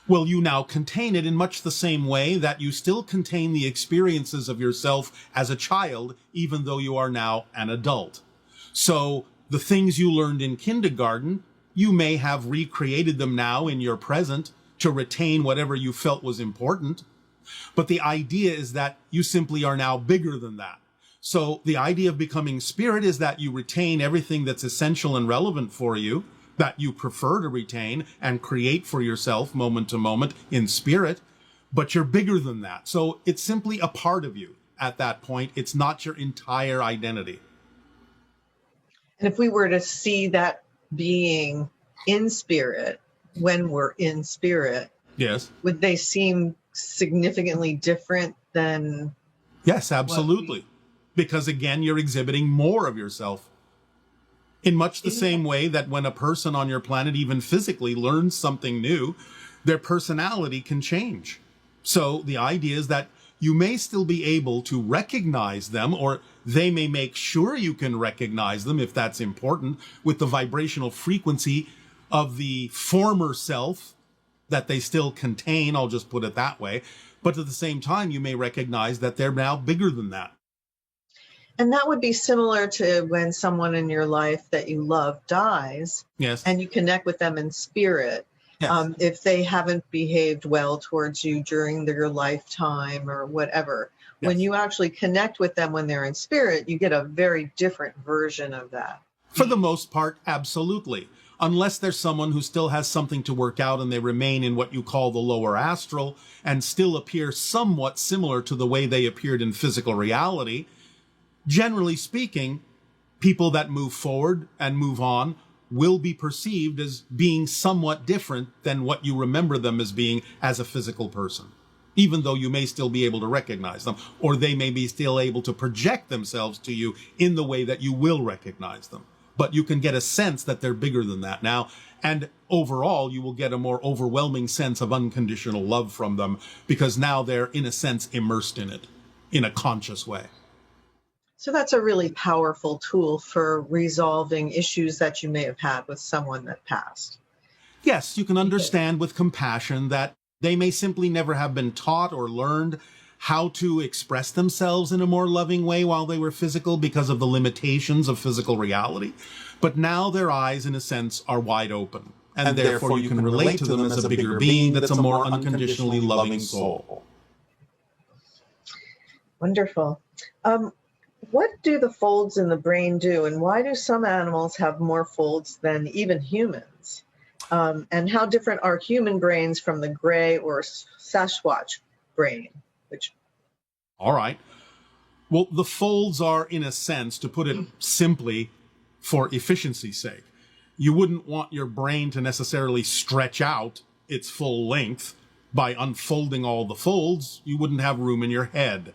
Well, you now contain it in much the same way that you still contain the experiences of yourself as a child, even though you are now an adult. So the things you learned in kindergarten, you may have recreated them now in your present to retain whatever you felt was important. But the idea is that you simply are now bigger than that. So the idea of becoming spirit is that you retain everything that's essential and relevant for you, that you prefer to retain and create for yourself moment to moment in spirit, but you're bigger than that. So it's simply a part of you at that point. It's not your entire identity. And if we were to see that being in spirit, when we're in spirit, Yes. would they seem significantly different than? Yes, absolutely. Because again, you're exhibiting more of yourself. In much the same way that when a person on your planet, even physically, learns something new, their personality can change. So the idea is that you may still be able to recognize them, or they may make sure you can recognize them, if that's important, with the vibrational frequency of the former self that they still contain, I'll just put it that way. But at the same time, you may recognize that they're now bigger than that. And that would be similar to when someone in your life that you love dies. Yes. And you connect with them in spirit. Yes. If they haven't behaved well towards you during their lifetime or whatever, Yes. when you actually connect with them when they're in spirit, you get a very different version of that. For the most part, absolutely. Unless there's someone who still has something to work out and they remain in what you call the lower astral and still appear somewhat similar to the way they appeared in physical reality. Generally speaking, people that move forward and move on will be perceived as being somewhat different than what you remember them as being as a physical person, even though you may still be able to recognize them, or they may be still able to project themselves to you in the way that you will recognize them. But you can get a sense that they're bigger than that now. And overall, you will get a more overwhelming sense of unconditional love from them because now they're, in a sense, immersed in it in a conscious way. So that's a really powerful tool for resolving issues that you may have had with someone that passed. Yes, you can understand with compassion that they may simply never have been taught or learned how to express themselves in a more loving way while they were physical because of the limitations of physical reality. But now their eyes, in a sense, are wide open. And therefore you can relate to them as a bigger being that's a more unconditionally loving soul. Wonderful. What do the folds in the brain do, and why do some animals have more folds than even humans? And how different are human brains from the gray or Sasquatch brain? All right. Well, the folds are, in a sense, to put it simply, for efficiency's sake. You wouldn't want your brain to necessarily stretch out its full length. By unfolding all the folds, you wouldn't have room in your head.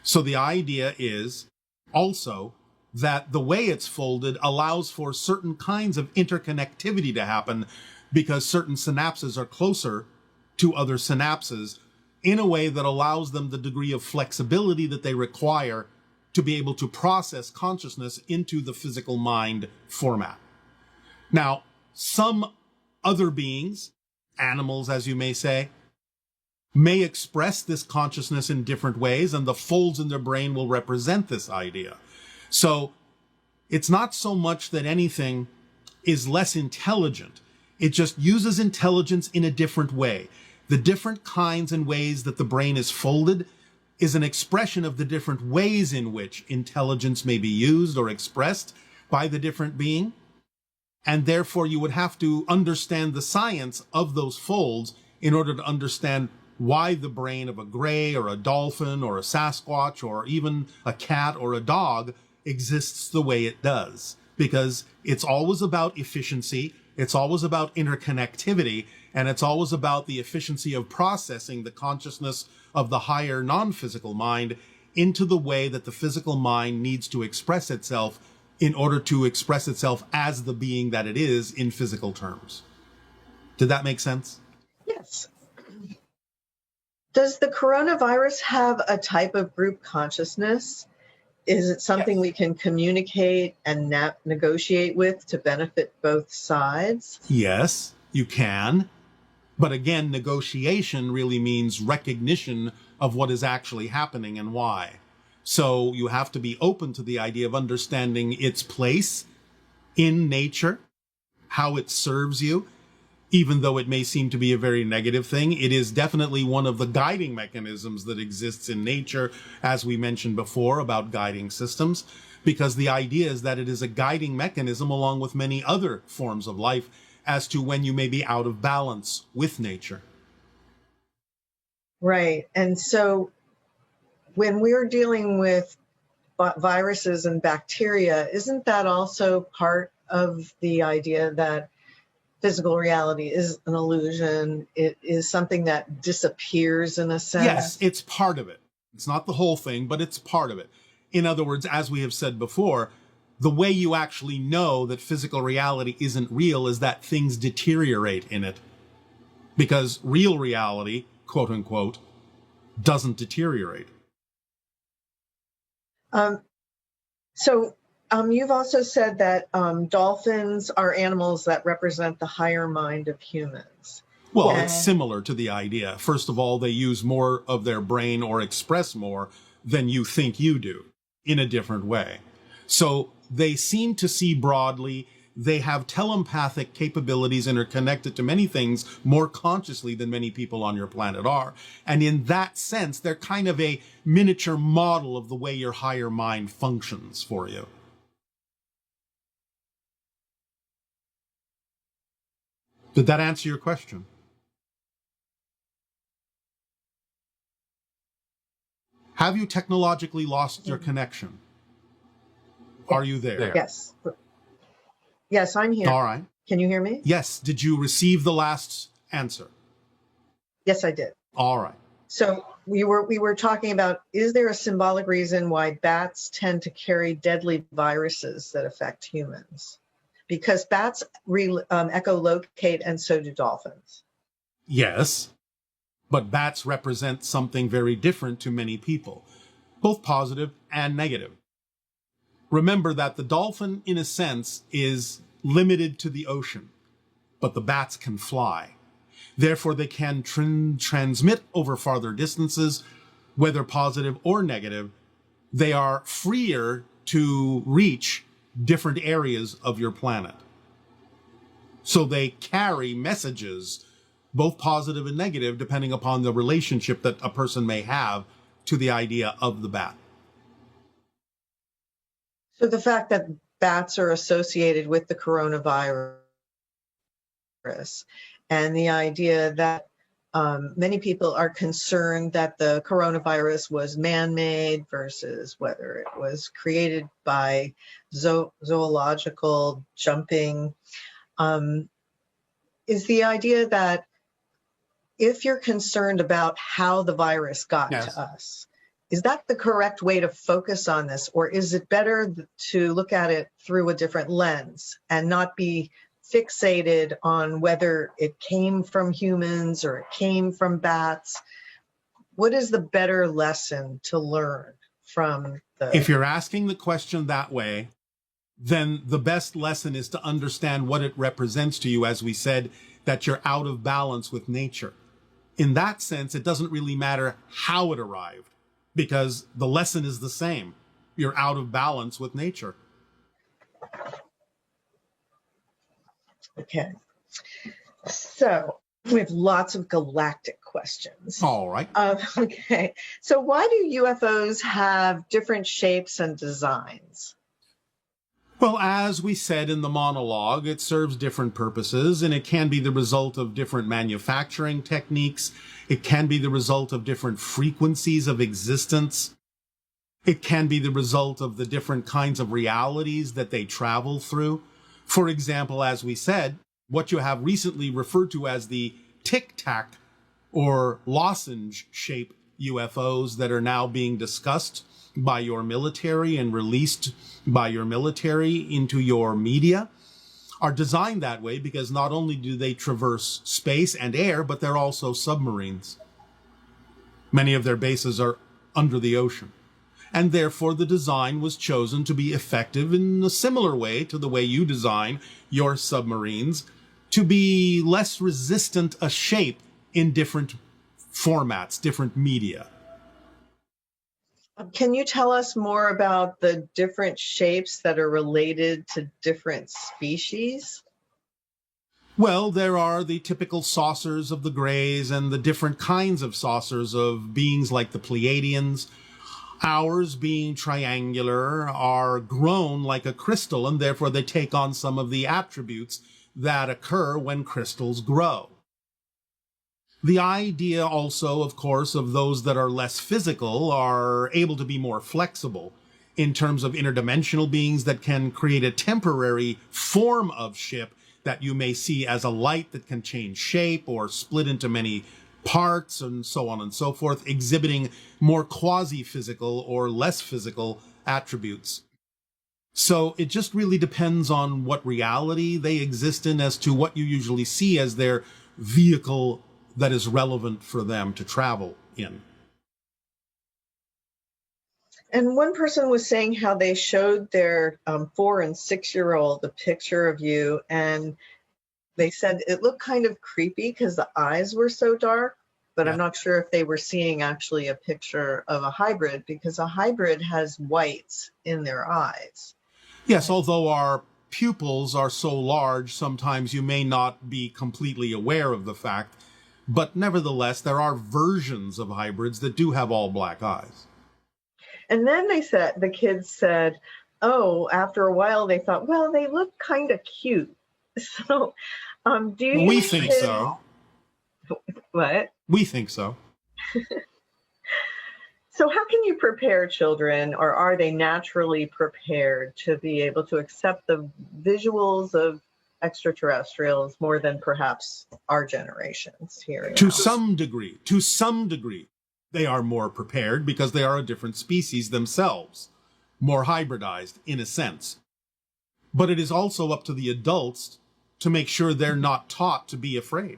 So the idea is also that the way it's folded allows for certain kinds of interconnectivity to happen because certain synapses are closer to other synapses in a way that allows them the degree of flexibility that they require to be able to process consciousness into the physical mind format. Now, some other beings, animals as you may say, may express this consciousness in different ways, and the folds in their brain will represent this idea. So it's not so much that anything is less intelligent. It just uses intelligence in a different way. The different kinds and ways that the brain is folded is an expression of the different ways in which intelligence may be used or expressed by the different being. And therefore, you would have to understand the science of those folds in order to understand why the brain of a gray or a dolphin or a Sasquatch or even a cat or a dog exists the way it does. Because it's always about efficiency, it's always about interconnectivity, and it's always about the efficiency of processing the consciousness of the higher non-physical mind into the way that the physical mind needs to express itself in order to express itself as the being that it is in physical terms. Did that make sense? Yes. Does the coronavirus have a type of group consciousness? Is it something we can communicate and negotiate with to benefit both sides? Yes, you can. But again, negotiation really means recognition of what is actually happening and why. So you have to be open to the idea of understanding its place in nature, how it serves you. Even though it may seem to be a very negative thing, it is definitely one of the guiding mechanisms that exists in nature, as we mentioned before about guiding systems, because the idea is that it is a guiding mechanism along with many other forms of life as to when you may be out of balance with nature. Right. And so when we're dealing with viruses and bacteria, isn't that also part of the idea that physical reality is an illusion? It is something that disappears in a sense? Yes, it's part of it. It's not the whole thing, but it's part of it. In other words, as we have said before, the way you actually know that physical reality isn't real is that things deteriorate in it. Because real reality, quote unquote, doesn't deteriorate. You've also said that dolphins are animals that represent the higher mind of humans. Well, it's similar to the idea. First of all, they use more of their brain or express more than you think you do in a different way. So they seem to see broadly. They have telepathic capabilities and are connected to many things more consciously than many people on your planet are. And in that sense, they're kind of a miniature model of the way your higher mind functions for you. Did that answer your question? Have you technologically lost your connection? Are you there? Yes. Yes, I'm here. All right. Can you hear me? Yes. Did you receive the last answer? Yes, I did. All right. So we were talking about, is there a symbolic reason why bats tend to carry deadly viruses that affect humans? because bats echolocate and so do dolphins. Yes, but bats represent something very different to many people, both positive and negative. Remember that the dolphin, in a sense, is limited to the ocean, but the bats can fly. Therefore, they can transmit over farther distances, whether positive or negative. They are freer to reach different areas of your planet. So they carry messages, both positive and negative, depending upon the relationship that a person may have to the idea of the bat. So the fact that bats are associated with the coronavirus and the idea that many people are concerned that the coronavirus was man-made versus whether it was created by zoological jumping, is the idea that if you're concerned about how the virus got to us, is that the correct way to focus on this? Or is it better to look at it through a different lens and not be fixated on whether it came from humans or it came from bats? What is the better lesson to learn from the... If you're asking the question that way, then the best lesson is to understand what it represents to you, as we said, that you're out of balance with nature. In that sense, it doesn't really matter how it arrived, because the lesson is the same. You're out of balance with nature. Okay. So we have lots of galactic questions. All right. Okay. So why do UFOs have different shapes and designs? Well, as we said in the monologue, it serves different purposes, and it can be the result of different manufacturing techniques. It can be the result of different frequencies of existence. It can be the result of the different kinds of realities that they travel through. For example, as we said, what you have recently referred to as the tic-tac or lozenge-shaped UFOs that are now being discussed by your military and released by your military into your media are designed that way because not only do they traverse space and air, but they're also submarines. Many of their bases are under the ocean. And therefore, the design was chosen to be effective in a similar way to the way you design your submarines, to be less resistant a shape in different formats, different media. Can you tell us more about the different shapes that are related to different species? Well, there are the typical saucers of the Greys and the different kinds of saucers of beings like the Pleiadians. Ours, being triangular, are grown like a crystal, and therefore they take on some of the attributes that occur when crystals grow. The idea also, of course, of those that are less physical are able to be more flexible in terms of interdimensional beings that can create a temporary form of ship that you may see as a light that can change shape or split into many parts and so on and so forth, exhibiting more quasi-physical or less physical attributes. So it just really depends on what reality they exist in as to what you usually see as their vehicle that is relevant for them to travel in. And one person was saying how they showed their 4- and 6-year-old a picture of you, and they said it looked kind of creepy because the eyes were so dark, but I'm not sure if they were seeing actually a picture of a hybrid, because a hybrid has whites in their eyes. Yes, although our pupils are so large, sometimes you may not be completely aware of the fact. But nevertheless, there are versions of hybrids that do have all black eyes. And then the kids said, oh, after a while they thought, well, they look kind of cute. So do you We think so. What? We think so. So how can you prepare children, or are they naturally prepared to be able to accept the visuals of extraterrestrials more than perhaps our generations here? To some degree, they are more prepared because they are a different species themselves, more hybridized in a sense. But it is also up to the adults to make sure they're not taught to be afraid.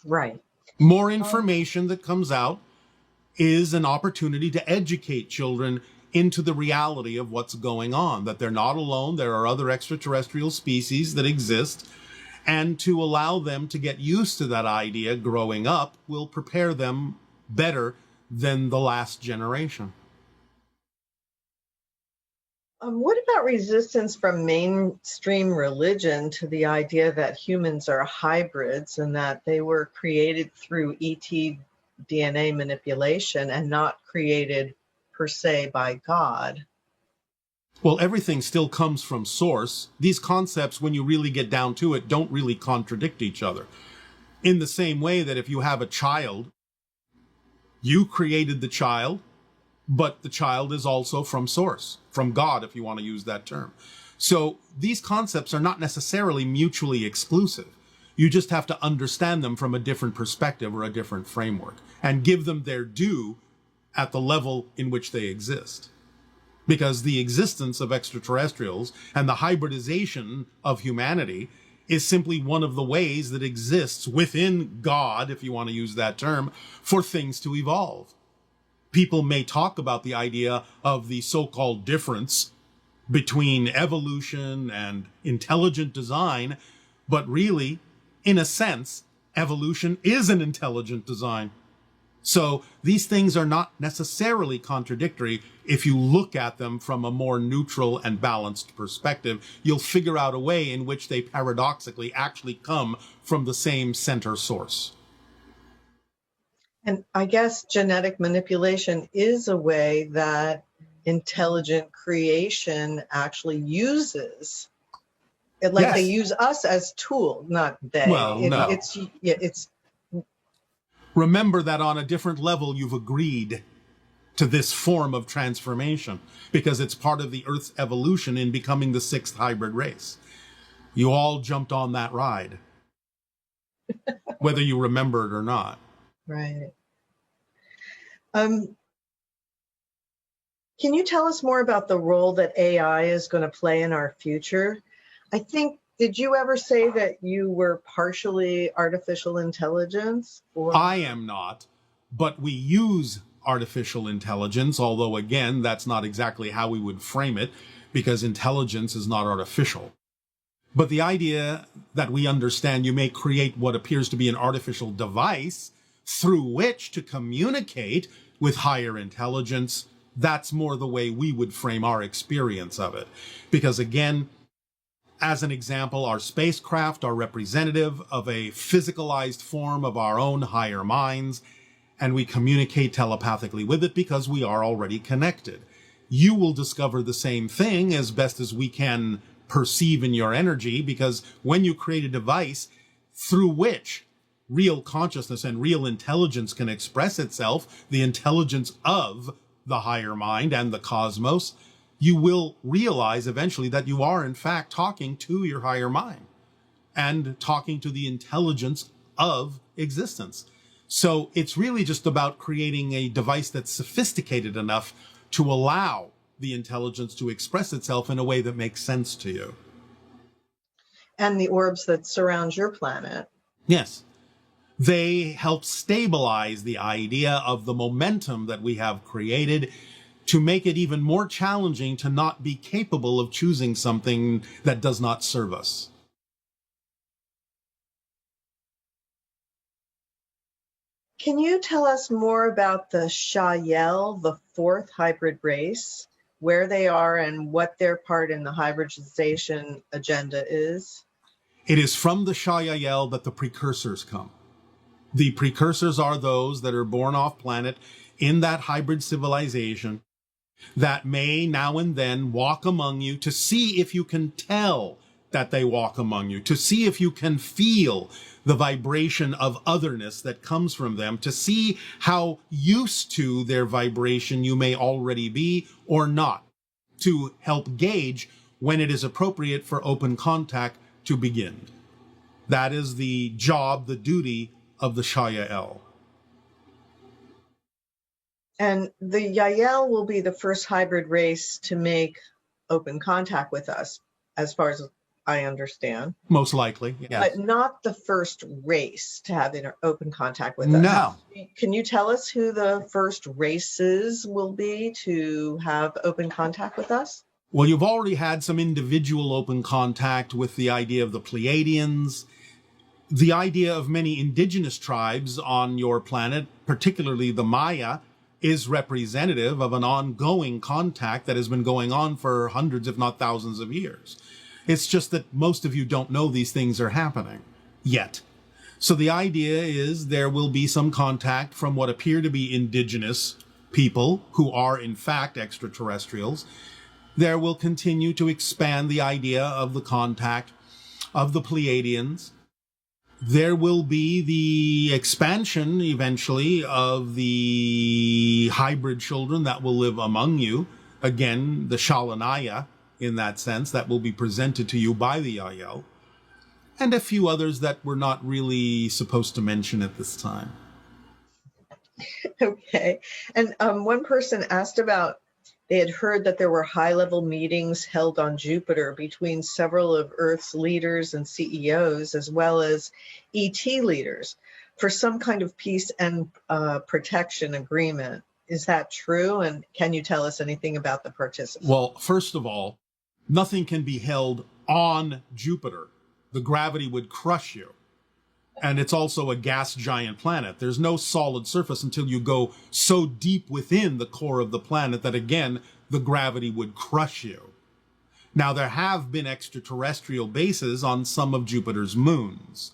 Right. More information that comes out is an opportunity to educate children into the reality of what's going on, that they're not alone, there are other extraterrestrial species that exist, and to allow them to get used to that idea growing up will prepare them better than the last generation. What about resistance from mainstream religion to the idea that humans are hybrids and that they were created through ET DNA manipulation and not created per se by God? Well, everything still comes from source. These concepts, when you really get down to it, don't really contradict each other. In the same way that if you have a child, you created the child, but the child is also from source, from God, if you want to use that term. So these concepts are not necessarily mutually exclusive. You just have to understand them from a different perspective or a different framework and give them their due at the level in which they exist. Because the existence of extraterrestrials and the hybridization of humanity is simply one of the ways that exists within God, if you want to use that term, for things to evolve. People may talk about the idea of the so-called difference between evolution and intelligent design, but really, in a sense, evolution is an intelligent design. So these things are not necessarily contradictory. If you look at them from a more neutral and balanced perspective, you'll figure out a way in which they paradoxically actually come from the same center source. And I guess genetic manipulation is a way that intelligent creation actually uses it, like they use us as tool, not they. Well, no. It's Remember that on a different level, you've agreed to this form of transformation because it's part of the Earth's evolution in becoming the sixth hybrid race. You all jumped on that ride, whether you remember it or not. Right. Can you tell us more about the role that AI is going to play in our future? I think, did you ever say that you were partially artificial intelligence? Or... I am not, but we use artificial intelligence, although again, that's not exactly how we would frame it, because intelligence is not artificial. But the idea that we understand you may create what appears to be an artificial device through which to communicate with higher intelligence, that's more the way we would frame our experience of it. Because again, as an example, our spacecraft are representative of a physicalized form of our own higher minds, and we communicate telepathically with it because we are already connected. You will discover the same thing as best as we can perceive in your energy, because when you create a device through which real consciousness and real intelligence can express itself, the intelligence of the higher mind and the cosmos, you will realize eventually that you are in fact talking to your higher mind and talking to the intelligence of existence. So it's really just about creating a device that's sophisticated enough to allow the intelligence to express itself in a way that makes sense to you. And the orbs that surround your planet. Yes. They help stabilize the idea of the momentum that we have created to make it even more challenging to not be capable of choosing something that does not serve us. Can you tell us more about the Shayel, the fourth hybrid race, where they are and what their part in the hybridization agenda is? It is from the Shayel that the precursors come. The precursors are those that are born off planet in that hybrid civilization that may now and then walk among you to see if you can tell that they walk among you, to see if you can feel the vibration of otherness that comes from them, to see how used to their vibration you may already be or not, to help gauge when it is appropriate for open contact to begin. That is the job, the duty of the Shayel. And the Yael will be the first hybrid race to make open contact with us, as far as I understand. Most likely, yes. But not the first race to have open contact with us. No. Can you tell us who the first races will be to have open contact with us? Well, you've already had some individual open contact with the idea of the Pleiadians, the idea of many indigenous tribes on your planet, particularly the Maya, is representative of an ongoing contact that has been going on for hundreds, if not thousands of years. It's just that most of you don't know these things are happening yet. So the idea is there will be some contact from what appear to be indigenous people who are in fact extraterrestrials. There will continue to expand the idea of the contact of the Pleiadians. There will be the expansion eventually of the hybrid children that will live among you. Again, the Shalanaya, in that sense, that will be presented to you by the Yael. And a few others that we're not really supposed to mention at this time. Okay. And one person asked about, they had heard that there were high-level meetings held on Jupiter between several of Earth's leaders and CEOs, as well as ET leaders, for some kind of peace and protection agreement. Is that true? And can you tell us anything about the participants? Well, first of all, nothing can be held on Jupiter. The gravity would crush you. And it's also a gas giant planet. There's no solid surface until you go so deep within the core of the planet that, again, the gravity would crush you. Now, there have been extraterrestrial bases on some of Jupiter's moons.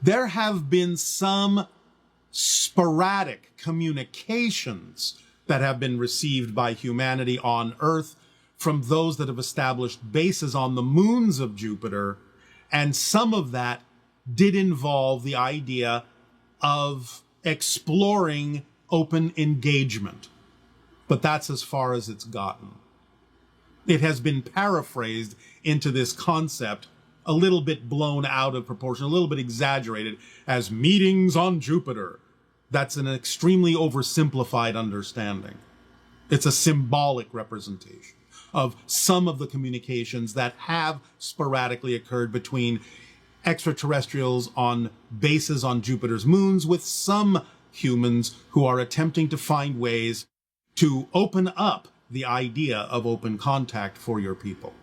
There have been some sporadic communications that have been received by humanity on Earth from those that have established bases on the moons of Jupiter, and some of that did involve the idea of exploring open engagement. But that's as far as it's gotten. It has been paraphrased into this concept, a little bit blown out of proportion, a little bit exaggerated, as meetings on Jupiter. That's an extremely oversimplified understanding. It's a symbolic representation of some of the communications that have sporadically occurred between extraterrestrials on bases on Jupiter's moons with some humans who are attempting to find ways to open up the idea of open contact for your people.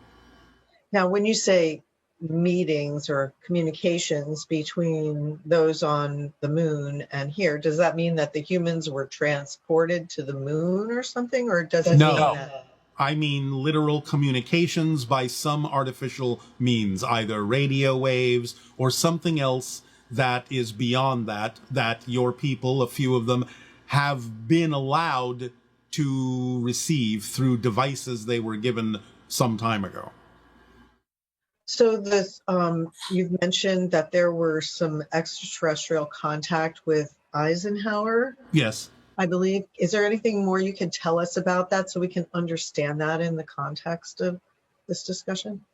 Now, when you say meetings or communications between those on the moon and here, does that mean that the humans were transported to the moon or something? Or does it mean that? I mean literal communications by some artificial means, either radio waves or something else that is beyond that, that your people, a few of them, have been allowed to receive through devices they were given some time ago. So this, you've mentioned that there were some extraterrestrial contact with Eisenhower. Yes. I believe. Is there anything more you can tell us about that so we can understand that in the context of this discussion?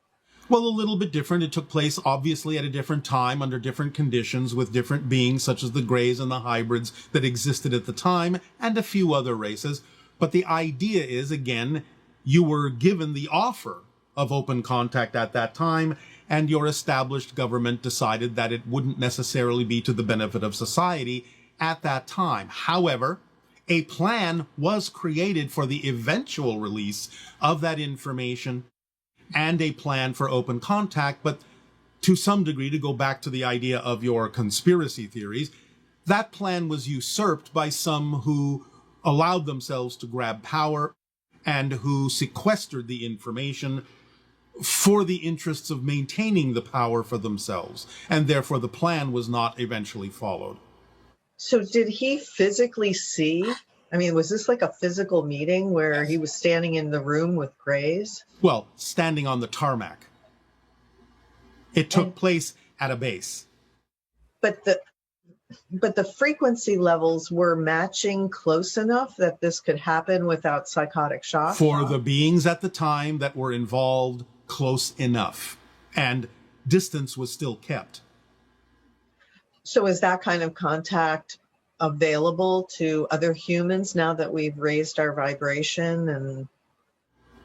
Well, a little bit different. It took place obviously at a different time, under different conditions, with different beings such as the Greys and the hybrids that existed at the time, and a few other races. But the idea is, again, you were given the offer of open contact at that time, and your established government decided that it wouldn't necessarily be to the benefit of society at that time. However, a plan was created for the eventual release of that information and a plan for open contact, but to some degree, to go back to the idea of your conspiracy theories, that plan was usurped by some who allowed themselves to grab power and who sequestered the information for the interests of maintaining the power for themselves, and therefore the plan was not eventually followed. So did he physically see? I mean, was this like a physical meeting where he was standing in the room with Greys? Well, standing on the tarmac. It took place at a base. But the frequency levels were matching close enough that this could happen without psychotic shock? For the beings at the time that were involved, close enough. And distance was still kept. So is that kind of contact available to other humans now that we've raised our vibration? And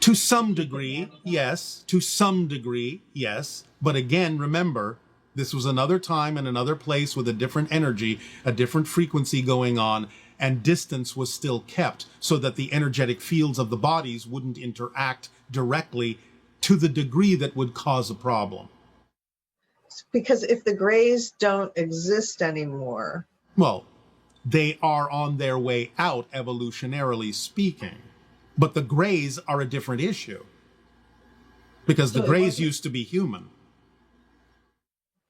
To some degree, yes. To some degree, yes. But again, remember, this was another time and another place with a different energy, a different frequency going on, and distance was still kept so that the energetic fields of the bodies wouldn't interact directly to the degree that would cause a problem. Because if the grays don't exist anymore. Well, they are on their way out, evolutionarily speaking. But the grays are a different issue. Because the grays used to be human.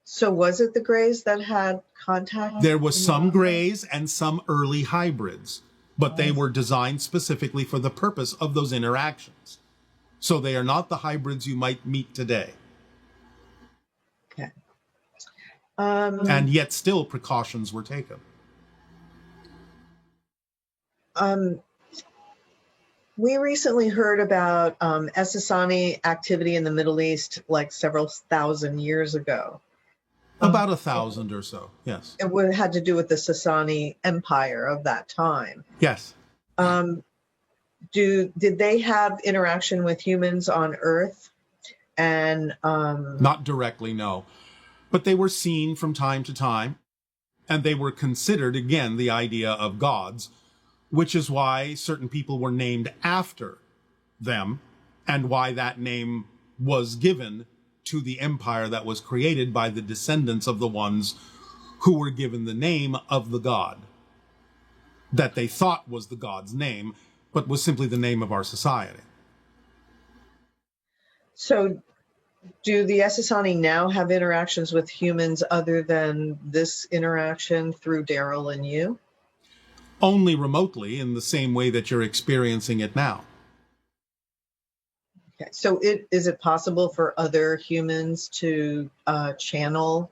So was it the grays that had contact? There was some grays and some early hybrids, but they were designed specifically for the purpose of those interactions. So they are not the hybrids you might meet today. Okay. And yet still precautions were taken. We recently heard about Essassani activity in the Middle East like several thousand years ago. About 1,000 or so, yes. It had to do with the Sasani Empire of that time. Yes. Did they have interaction with humans on Earth? And not directly, no. But they were seen from time to time, and they were considered, again, the idea of gods, which is why certain people were named after them, and why that name was given to the empire that was created by the descendants of the ones who were given the name of the god, that they thought was the god's name, but was simply the name of our society. So do the Essassani now have interactions with humans other than this interaction through Daryl and you? Only remotely, in the same way that you're experiencing it now. Okay. So is it possible for other humans to channel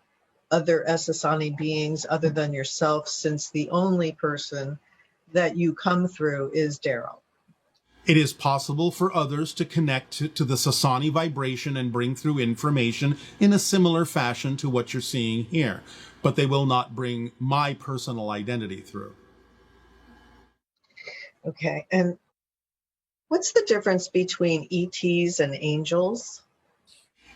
other Essassani beings other than yourself, since the only person that you come through is Daryl? It is possible for others to connect to the Sasani vibration and bring through information in a similar fashion to what you're seeing here, but they will not bring my personal identity through. Okay, and what's the difference between ETs and angels?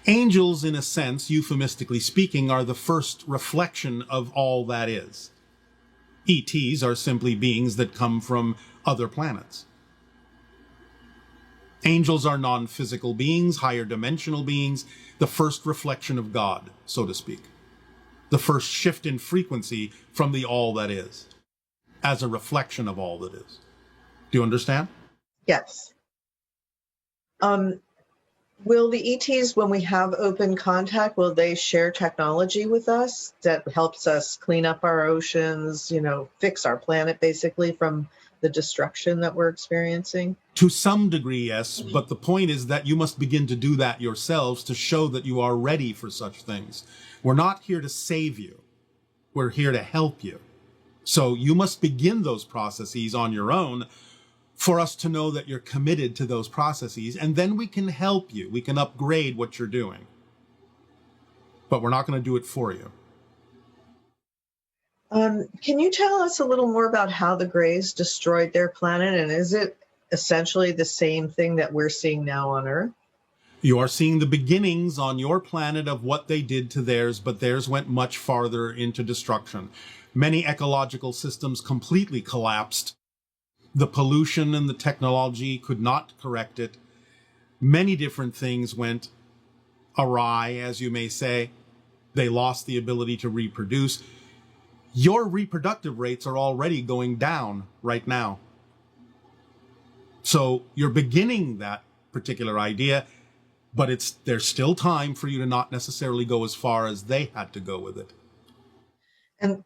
Angels, in a sense, euphemistically speaking, are the first reflection of all that is. ETs are simply beings that come from other planets. Angels are non-physical beings, higher dimensional beings, the first reflection of God, so to speak. The first shift in frequency from the all that is, as a reflection of all that is. Do you understand? Yes. Will the ETs, when we have open contact, will they share technology with us that helps us clean up our oceans, fix our planet basically from the destruction that we're experiencing? To some degree, yes, but the point is that you must begin to do that yourselves to show that you are ready for such things. We're not here to save you. We're here to help you. So you must begin those processes on your own for us to know that you're committed to those processes, and then we can help you. We can upgrade what you're doing. But we're not going to do it for you. Can you tell us a little more about how the Greys destroyed their planet, and is it essentially the same thing that we're seeing now on Earth? You are seeing the beginnings on your planet of what they did to theirs, but theirs went much farther into destruction. Many ecological systems completely collapsed. The pollution and the technology could not correct it. Many different things went awry, as you may say. They lost the ability to reproduce. Your reproductive rates are already going down right now. So you're beginning that particular idea, but there's still time for you to not necessarily go as far as they had to go with it. And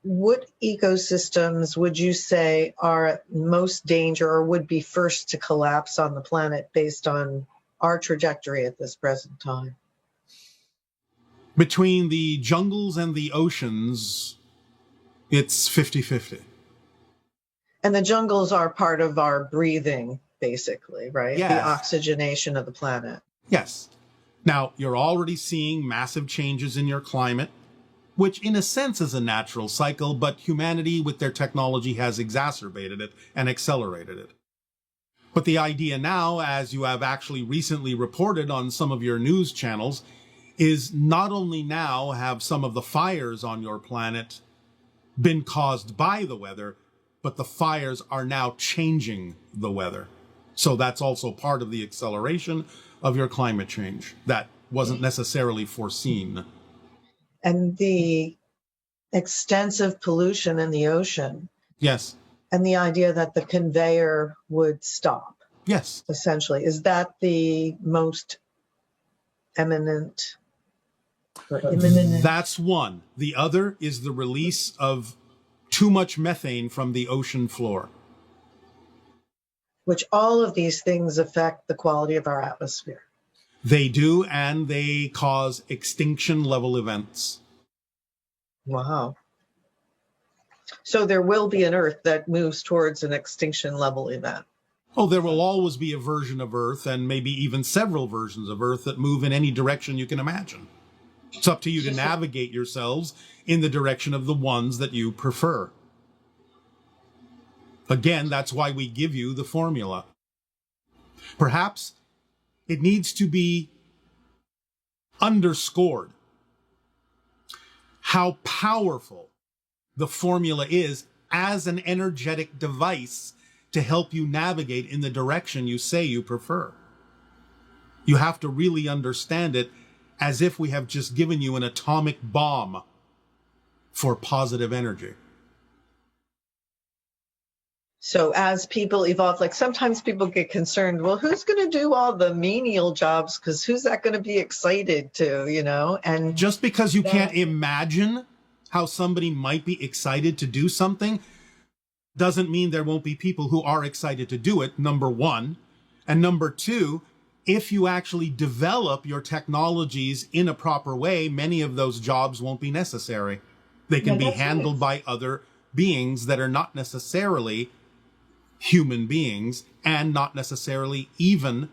what ecosystems would you say are at most danger or would be first to collapse on the planet based on our trajectory at this present time? Between the jungles and the oceans, it's 50-50. And the jungles are part of our breathing, basically, right? Yes. The oxygenation of the planet. Yes. Now, you're already seeing massive changes in your climate, which in a sense is a natural cycle, but humanity with their technology has exacerbated it and accelerated it. But the idea now, as you have actually recently reported on some of your news channels, is not only now have some of the fires on your planet been caused by the weather, but the fires are now changing the weather. So that's also part of the acceleration of your climate change that wasn't necessarily foreseen. And the extensive pollution in the ocean. Yes. And the idea that the conveyor would stop. Yes. Essentially. Is that the most eminent or imminent? That's one. The other is the release of too much methane from the ocean floor. Which all of these things affect the quality of our atmosphere. They do, and they cause extinction level events. Wow. So there will be an Earth that moves towards an extinction level event. Oh, there will always be a version of Earth, and maybe even several versions of Earth that move in any direction you can imagine. It's up to you to navigate yourselves in the direction of the ones that you prefer. Again, that's why we give you the formula. Perhaps it needs to be underscored how powerful the formula is as an energetic device to help you navigate in the direction you say you prefer. You have to really understand it as if we have just given you an atomic bomb for positive energy. So as people evolve, like sometimes people get concerned, well, who's going to do all the menial jobs? Because who's that going to be excited to, you know? And just because you can't imagine how somebody might be excited to do something doesn't mean there won't be people who are excited to do it, number one. And number two, if you actually develop your technologies in a proper way, many of those jobs won't be necessary. They can be handled by other beings that are not necessarily human beings and not necessarily even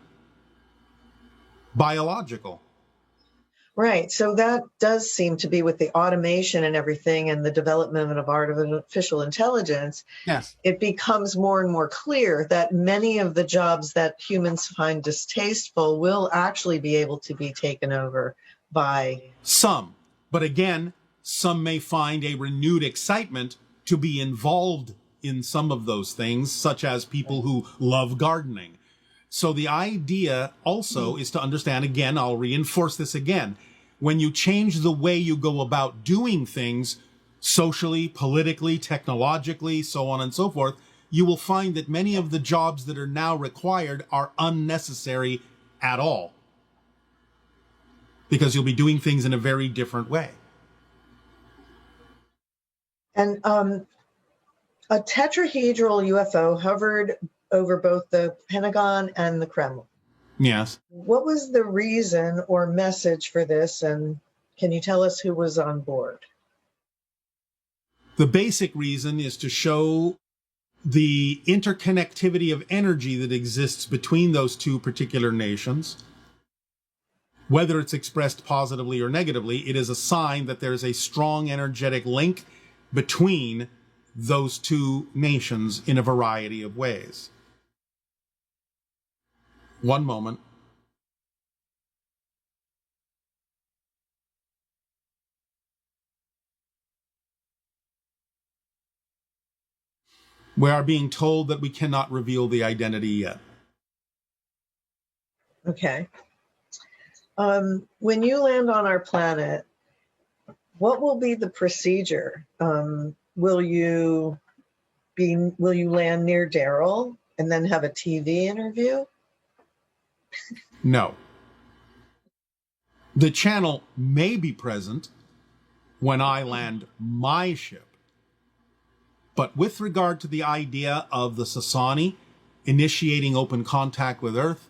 biological. Right. So that does seem to be with the automation and everything and the development of artificial intelligence. Yes. It becomes more and more clear that many of the jobs that humans find distasteful will actually be able to be taken over by some. But again, some may find a renewed excitement to be involved in some of those things, such as people who love gardening. So the idea also is to understand, again, I'll reinforce this again, when you change the way you go about doing things socially, politically, technologically, so on and so forth, you will find that many of the jobs that are now required are unnecessary at all. Because you'll be doing things in a very different way. And a tetrahedral UFO hovered over both the Pentagon and the Kremlin. Yes. What was the reason or message for this? And can you tell us who was on board? The basic reason is to show the interconnectivity of energy that exists between those two particular nations. Whether it's expressed positively or negatively, it is a sign that there's a strong energetic link between those two nations in a variety of ways. One moment. We are being told that we cannot reveal the identity yet. Okay. When you land on our planet, what will be the procedure? Will you land near Daryl and then have a TV interview? No. The channel may be present when I land my ship. But with regard to the idea of the Sasani initiating open contact with Earth,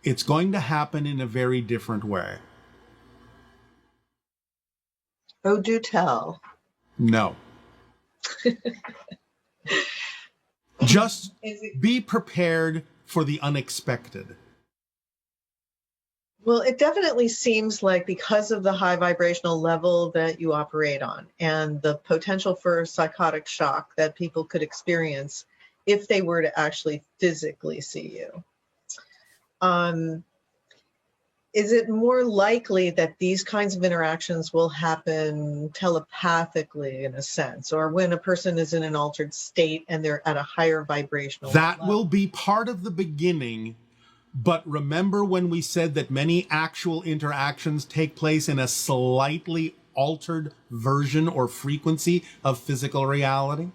it's going to happen in a very different way. Oh, do tell. No. Just be prepared for the unexpected. Well, it definitely seems like because of the high vibrational level that you operate on and the potential for psychotic shock that people could experience if they were to actually physically see you. Is it more likely that these kinds of interactions will happen telepathically in a sense, or when a person is in an altered state and they're at a higher vibrational That level? will be part of the beginning, but remember when we said that many actual interactions take place in a slightly altered version or frequency of physical reality?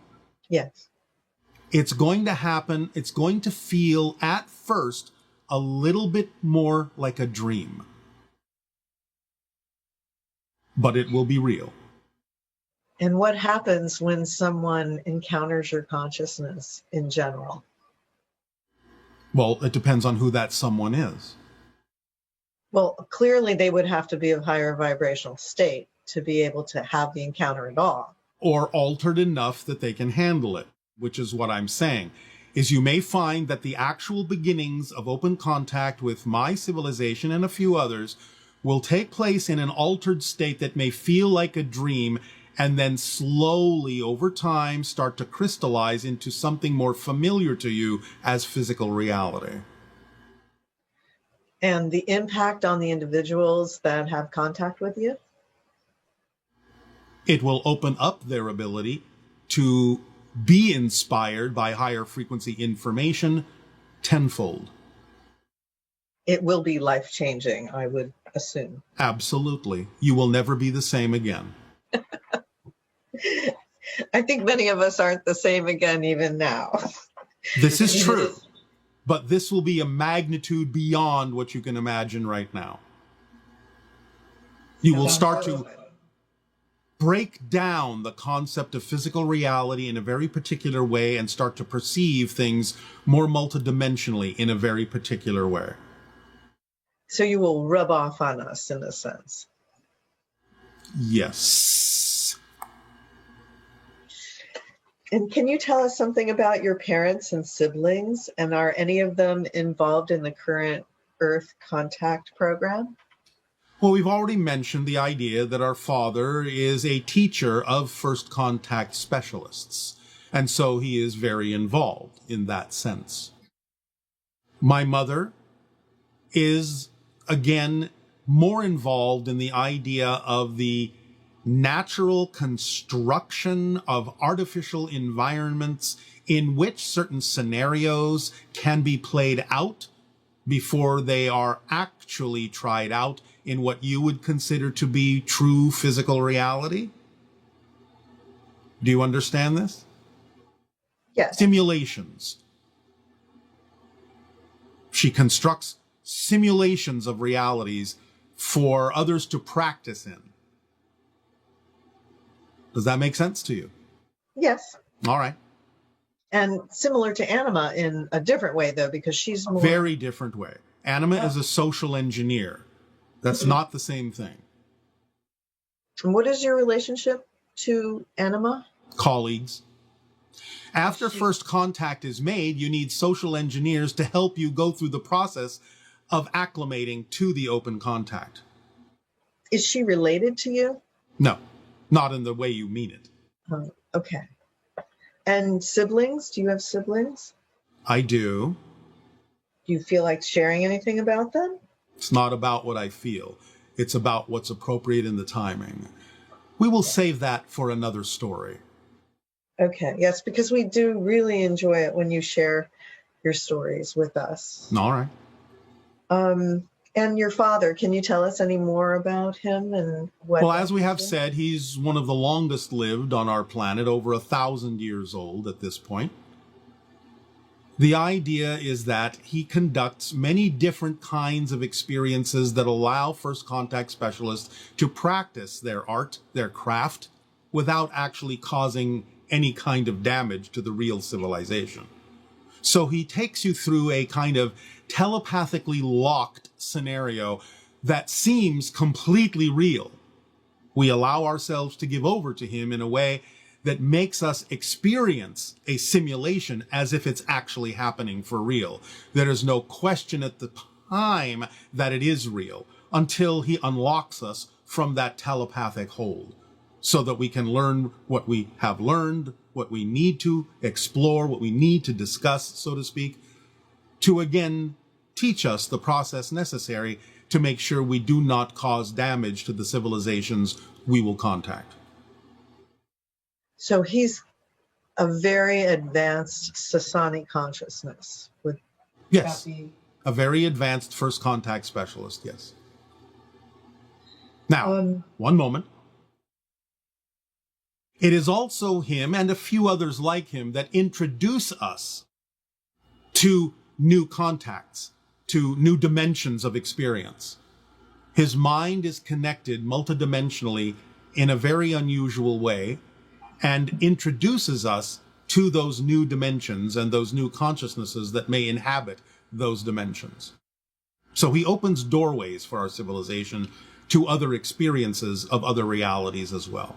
Yes. It's going to happen, it's going to feel at first a little bit more like a dream. But it will be real. And what happens when someone encounters your consciousness in general? Well, it depends on who that someone is. Well, clearly they would have to be of higher vibrational state to be able to have the encounter at all. Or altered enough that they can handle it, which is what I'm saying, is you may find that the actual beginnings of open contact with my civilization and a few others will take place in an altered state that may feel like a dream and then slowly over time start to crystallize into something more familiar to you as physical reality. And the impact on the individuals that have contact with you? It will open up their ability to be inspired by higher frequency information tenfold. It will be life-changing, I would assume. Absolutely. You will never be the same again. I think many of us aren't the same again even now. This is true, but this will be a magnitude beyond what you can imagine right now. You will start to break down the concept of physical reality in a very particular way and start to perceive things more multidimensionally in a very particular way. So you will rub off on us in a sense. Yes. And can you tell us something about your parents and siblings? And are any of them involved in the current Earth Contact program? Well, we've already mentioned the idea that our father is a teacher of first contact specialists, and so he is very involved in that sense. My mother is, again, more involved in the idea of the natural construction of artificial environments in which certain scenarios can be played out before they are actually tried out in what you would consider to be true physical reality. Do you understand this? Yes. Simulations. She constructs simulations of realities for others to practice in. Does that make sense to you? Yes. All right. And similar to Anima in a different way, though, because she's more... Very different way. Anima is a social engineer. That's not the same thing. And what is your relationship to Anima? Colleagues. After first contact is made, you need social engineers to help you go through the process of acclimating to the open contact. Is she related to you? No, not in the way you mean it. Okay. And siblings? Do you have siblings? I do. Do you feel like sharing anything about them? It's not about what I feel. It's about what's appropriate in the timing. We will save that for another story. Okay, yes, because we do really enjoy it when you share your stories with us. All right. And your father, can you tell us any more about him and what? Well, as we have said, he's one of the longest lived on our planet, over 1,000 years old at this point. The idea is that he conducts many different kinds of experiences that allow first contact specialists to practice their art, their craft, without actually causing any kind of damage to the real civilization. So he takes you through a kind of telepathically locked scenario that seems completely real. We allow ourselves to give over to him in a way that makes us experience a simulation as if it's actually happening for real. There is no question at the time that it is real until he unlocks us from that telepathic hold. so that we can learn what we have learned, what we need to explore, what we need to discuss, so to speak, to again teach us the process necessary to make sure we do not cause damage to the civilizations we will contact. So he's a very advanced Sasani consciousness. Would Yes, that be? a very advanced first contact specialist, yes. Now, one moment. It is also him and a few others like him that introduce us to new contacts, to new dimensions of experience. His mind is connected multidimensionally in a very unusual way and introduces us to those new dimensions and those new consciousnesses that may inhabit those dimensions. So he opens doorways for our civilization to other experiences of other realities as well.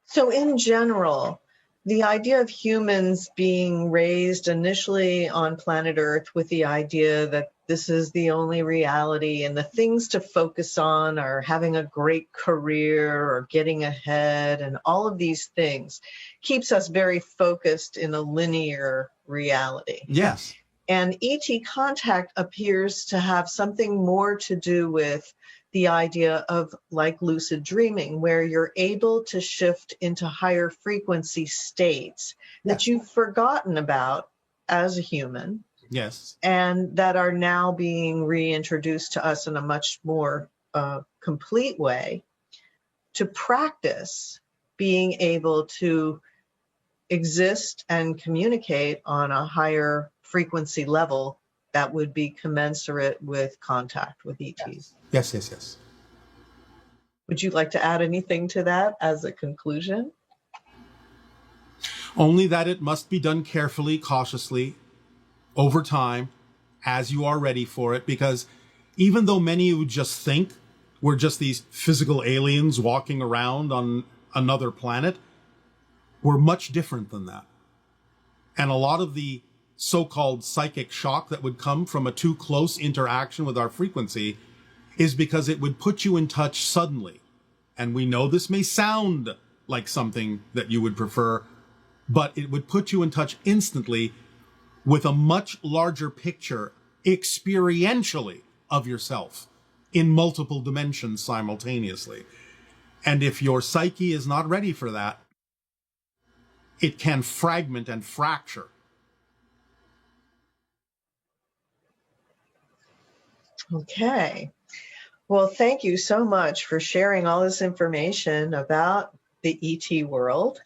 So in general, the idea of humans being raised initially on planet Earth with the idea that this is the only reality and the things to focus on are having a great career or getting ahead and all of these things keeps us very focused in a linear reality. Yes. And ET contact appears to have something more to do with the idea of like lucid dreaming, where you're able to shift into higher frequency states that you've forgotten about as a human. Yes. And that are now being reintroduced to us in a much more complete way to practice being able to exist and communicate on a higher frequency level that would be commensurate with contact with ETs. Yes, yes, yes. Would you like to add anything to that as a conclusion? Only that it must be done carefully, cautiously, over time, as you are ready for it, because even though many would just think we're just these physical aliens walking around on another planet, we're much different than that. And a lot of the so-called psychic shock that would come from a too close interaction with our frequency is because it would put you in touch suddenly. And we know this may sound like something that you would prefer, but it would put you in touch instantly with a much larger picture experientially of yourself in multiple dimensions simultaneously. And if your psyche is not ready for that, it can fragment and fracture. Okay. Well, thank you so much for sharing all this information about the ET world.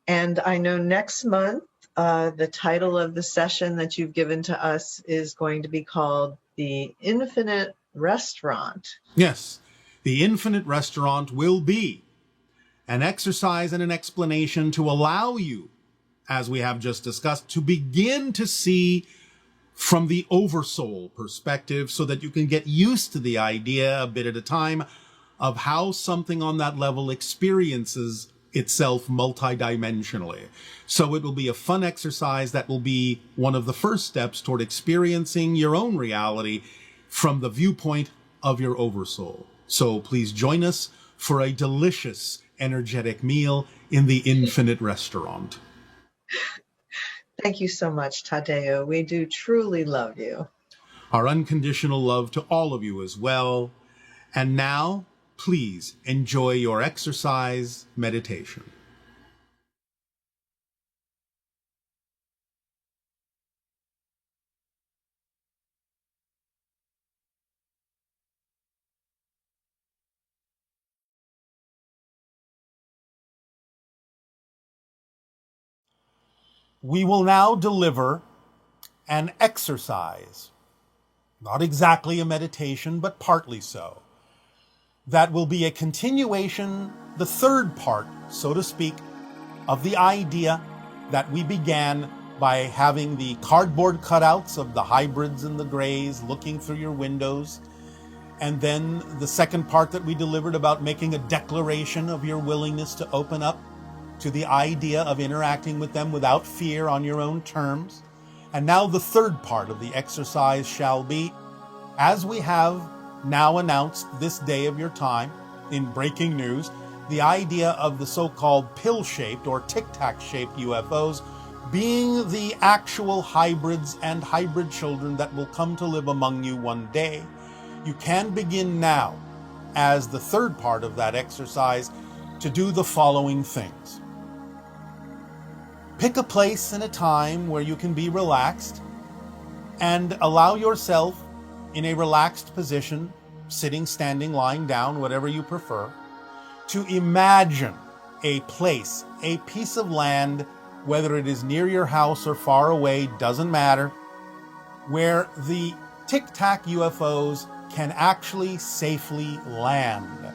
And I know next month, the title of the session that you've given to us is going to be called The Infinite Restaurant. Yes, the Infinite Restaurant will be an exercise and an explanation to allow you, as we have just discussed, to begin to see from the oversoul perspective so that you can get used to the idea a bit at a time of how something on that level experiences itself multidimensionally. So it will be a fun exercise that will be one of the first steps toward experiencing your own reality from the viewpoint of your oversoul. So please join us for a delicious, energetic meal in the Infinite Restaurant. Thank you so much, Tadeo. We do truly love you. Our unconditional love to all of you as well. And now, please enjoy your exercise meditation. We will now deliver an exercise, not exactly a meditation, but partly so. That will be a continuation, the third part, so to speak, of the idea that we began by having the cardboard cutouts of the hybrids and the grays looking through your windows, and then the second part that we delivered about making a declaration of your willingness to open up to the idea of interacting with them without fear on your own terms. And now the third part of the exercise shall be, as we have now announced this day of your time, in breaking news, the idea of the so-called pill-shaped or tic-tac-shaped UFOs being the actual hybrids and hybrid children that will come to live among you one day. You can begin now, as the third part of that exercise, to do the following things. Pick a place and a time where you can be relaxed and allow yourself in a relaxed position, sitting, standing, lying down, whatever you prefer, to imagine a place, a piece of land, whether it is near your house or far away, doesn't matter, where the tic-tac UFOs can actually safely land,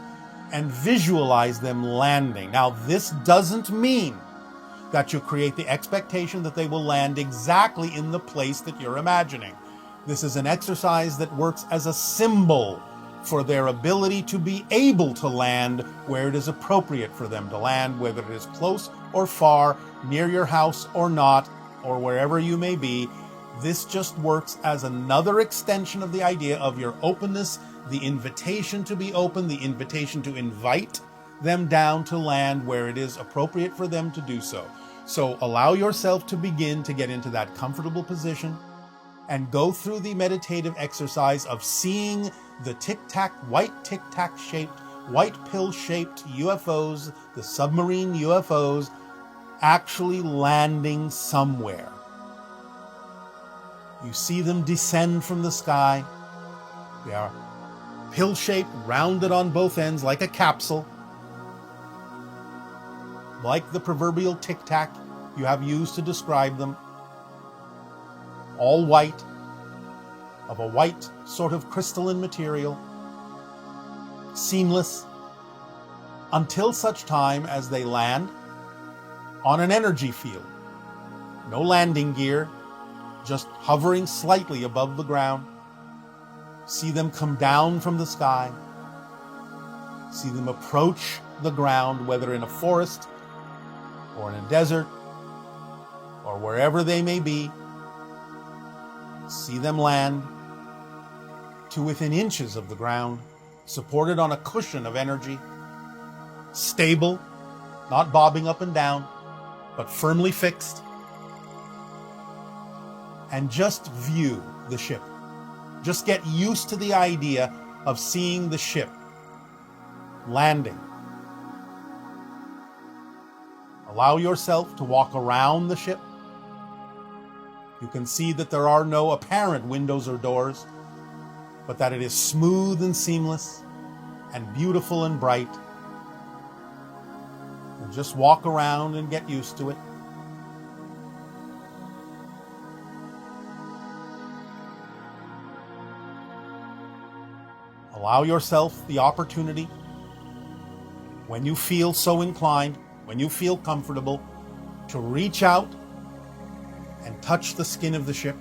and visualize them landing. Now, this doesn't mean that you create the expectation that they will land exactly in the place that you're imagining. This is an exercise that works as a symbol for their ability to be able to land where it is appropriate for them to land, whether it is close or far, near your house or not, or wherever you may be. This just works as another extension of the idea of your openness, the invitation to be open, the invitation to invite them down to land where it is appropriate for them to do so. So allow yourself to begin to get into that comfortable position and go through the meditative exercise of seeing the white tic-tac shaped, white pill shaped UFOs, the submarine UFOs, actually landing somewhere. You see them descend from the sky. They are pill-shaped, rounded on both ends like a capsule, like the proverbial tic-tac you have used to describe them. All white, of a white sort of crystalline material, seamless, until such time as they land on an energy field. No landing gear, just hovering slightly above the ground. See them come down from the sky. See them approach the ground, whether in a forest or in a desert or wherever they may be. See them land to within inches of the ground, supported on a cushion of energy, stable, not bobbing up and down, but firmly fixed. And just view the ship. Just get used to the idea of seeing the ship landing. Allow yourself to walk around the ship. You can see that there are no apparent windows or doors, but that it is smooth and seamless and beautiful and bright. And just walk around and get used to it. Allow yourself the opportunity, when you feel so inclined, when you feel comfortable, to reach out and touch the skin of the ship.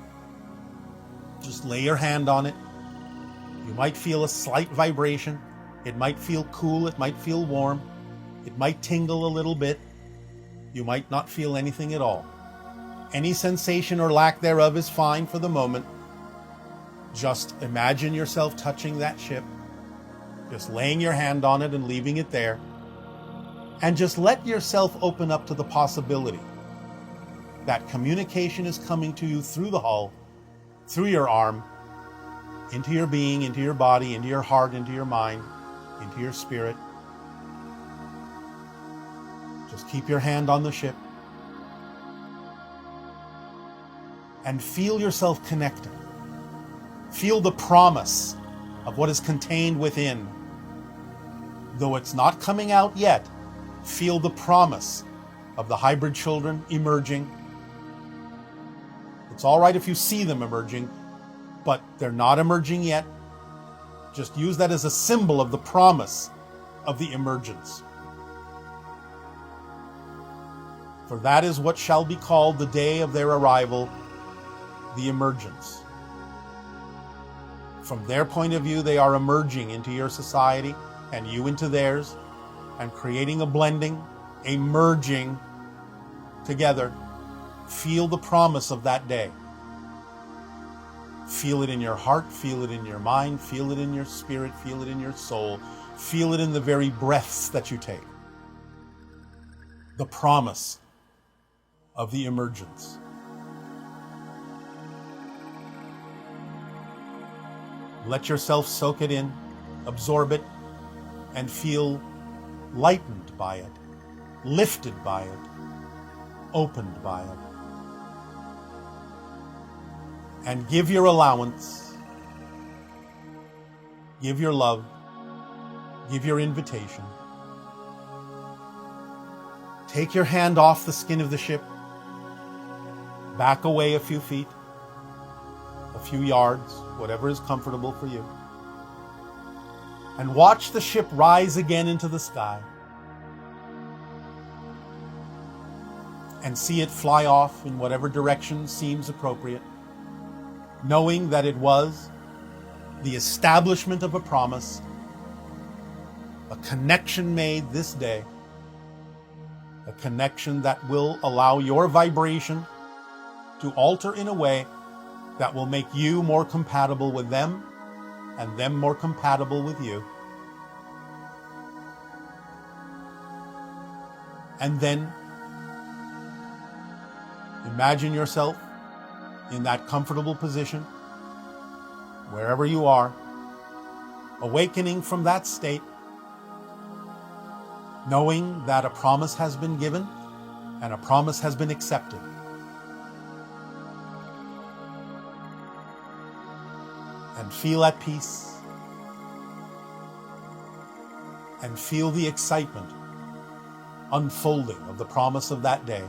Just lay your hand on it. You might feel a slight vibration. It might feel cool. It might feel warm. It might tingle a little bit. You might not feel anything at all. Any sensation or lack thereof is fine for the moment. Just imagine yourself touching that ship, just laying your hand on it and leaving it there. And just let yourself open up to the possibility that communication is coming to you through the hull, through your arm, into your being, into your body, into your heart, into your mind, into your spirit. Just keep your hand on the ship and feel yourself connecting. Feel the promise of what is contained within. Though it's not coming out yet, feel the promise of the hybrid children emerging. It's all right if you see them emerging, but they're not emerging yet. Just use that as a symbol of the promise of the emergence. For that is what shall be called the day of their arrival, the emergence. From their point of view, they are emerging into your society and you into theirs, and creating a blending, a merging together. Feel the promise of that day. Feel it in your heart, feel it in your mind, feel it in your spirit, feel it in your soul. Feel it in the very breaths that you take. The promise of the emergence. Let yourself soak it in, absorb it, and feel lightened by it, lifted by it, opened by it. And give your allowance, give your love, give your invitation. Take your hand off the skin of the ship, back away a few feet, a few yards, whatever is comfortable for you, and watch the ship rise again into the sky, and see it fly off in whatever direction seems appropriate, knowing that it was the establishment of a promise, a connection made this day, a connection that will allow your vibration to alter in a way that will make you more compatible with them and them more compatible with you. And then imagine yourself in that comfortable position, wherever you are, awakening from that state, knowing that a promise has been given and a promise has been accepted. And feel at peace, and feel the excitement unfolding of the promise of that day.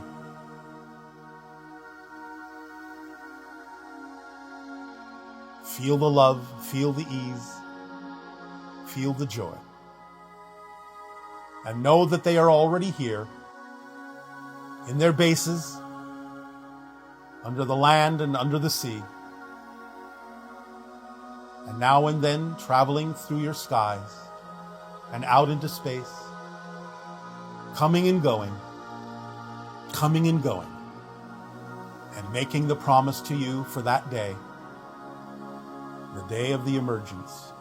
Feel the love, feel the ease, feel the joy. And know that they are already here, in their bases, under the land and under the sea, and now and then traveling through your skies and out into space, coming and going, and making the promise to you for that day, the day of the emergence,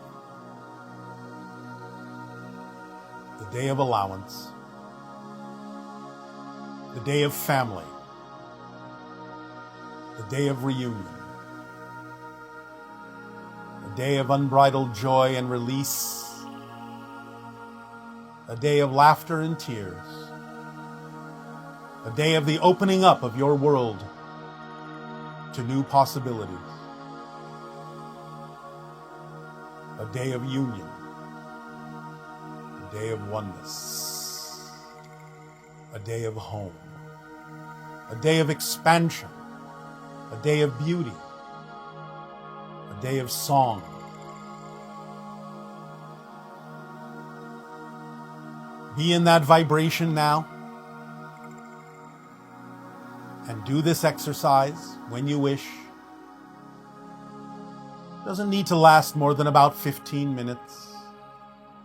the day of allowance, the day of family, the day of reunion, a day of unbridled joy and release, a day of laughter and tears, a day of the opening up of your world to new possibilities, a day of union, a day of oneness, a day of home, a day of expansion, a day of beauty, a day of song. Be in that vibration now, and do this exercise when you wish. Doesn't need to last more than about 15 minutes.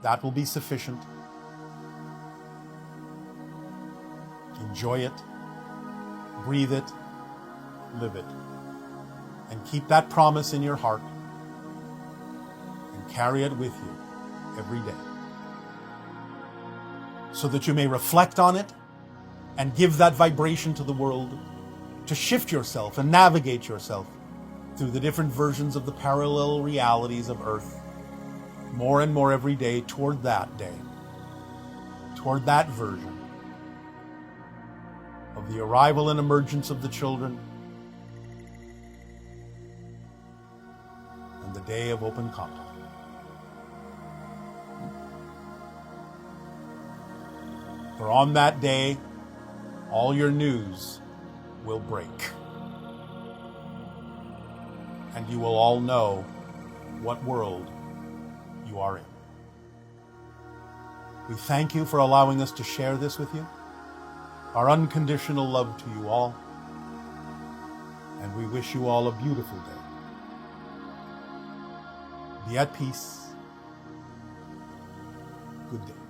That will be sufficient. Enjoy it, breathe it, live it, and keep that promise in your heart and carry it with you every day, so that you may reflect on it and give that vibration to the world to shift yourself and navigate yourself through the different versions of the parallel realities of Earth, more and more every day toward that day, toward that version of the arrival and emergence of the children and the day of open contact. For on that day, all your news will break. And you will all know what world you are in. We thank you for allowing us to share this with you. Our unconditional love to you all. And we wish you all a beautiful day. Be at peace. Good day.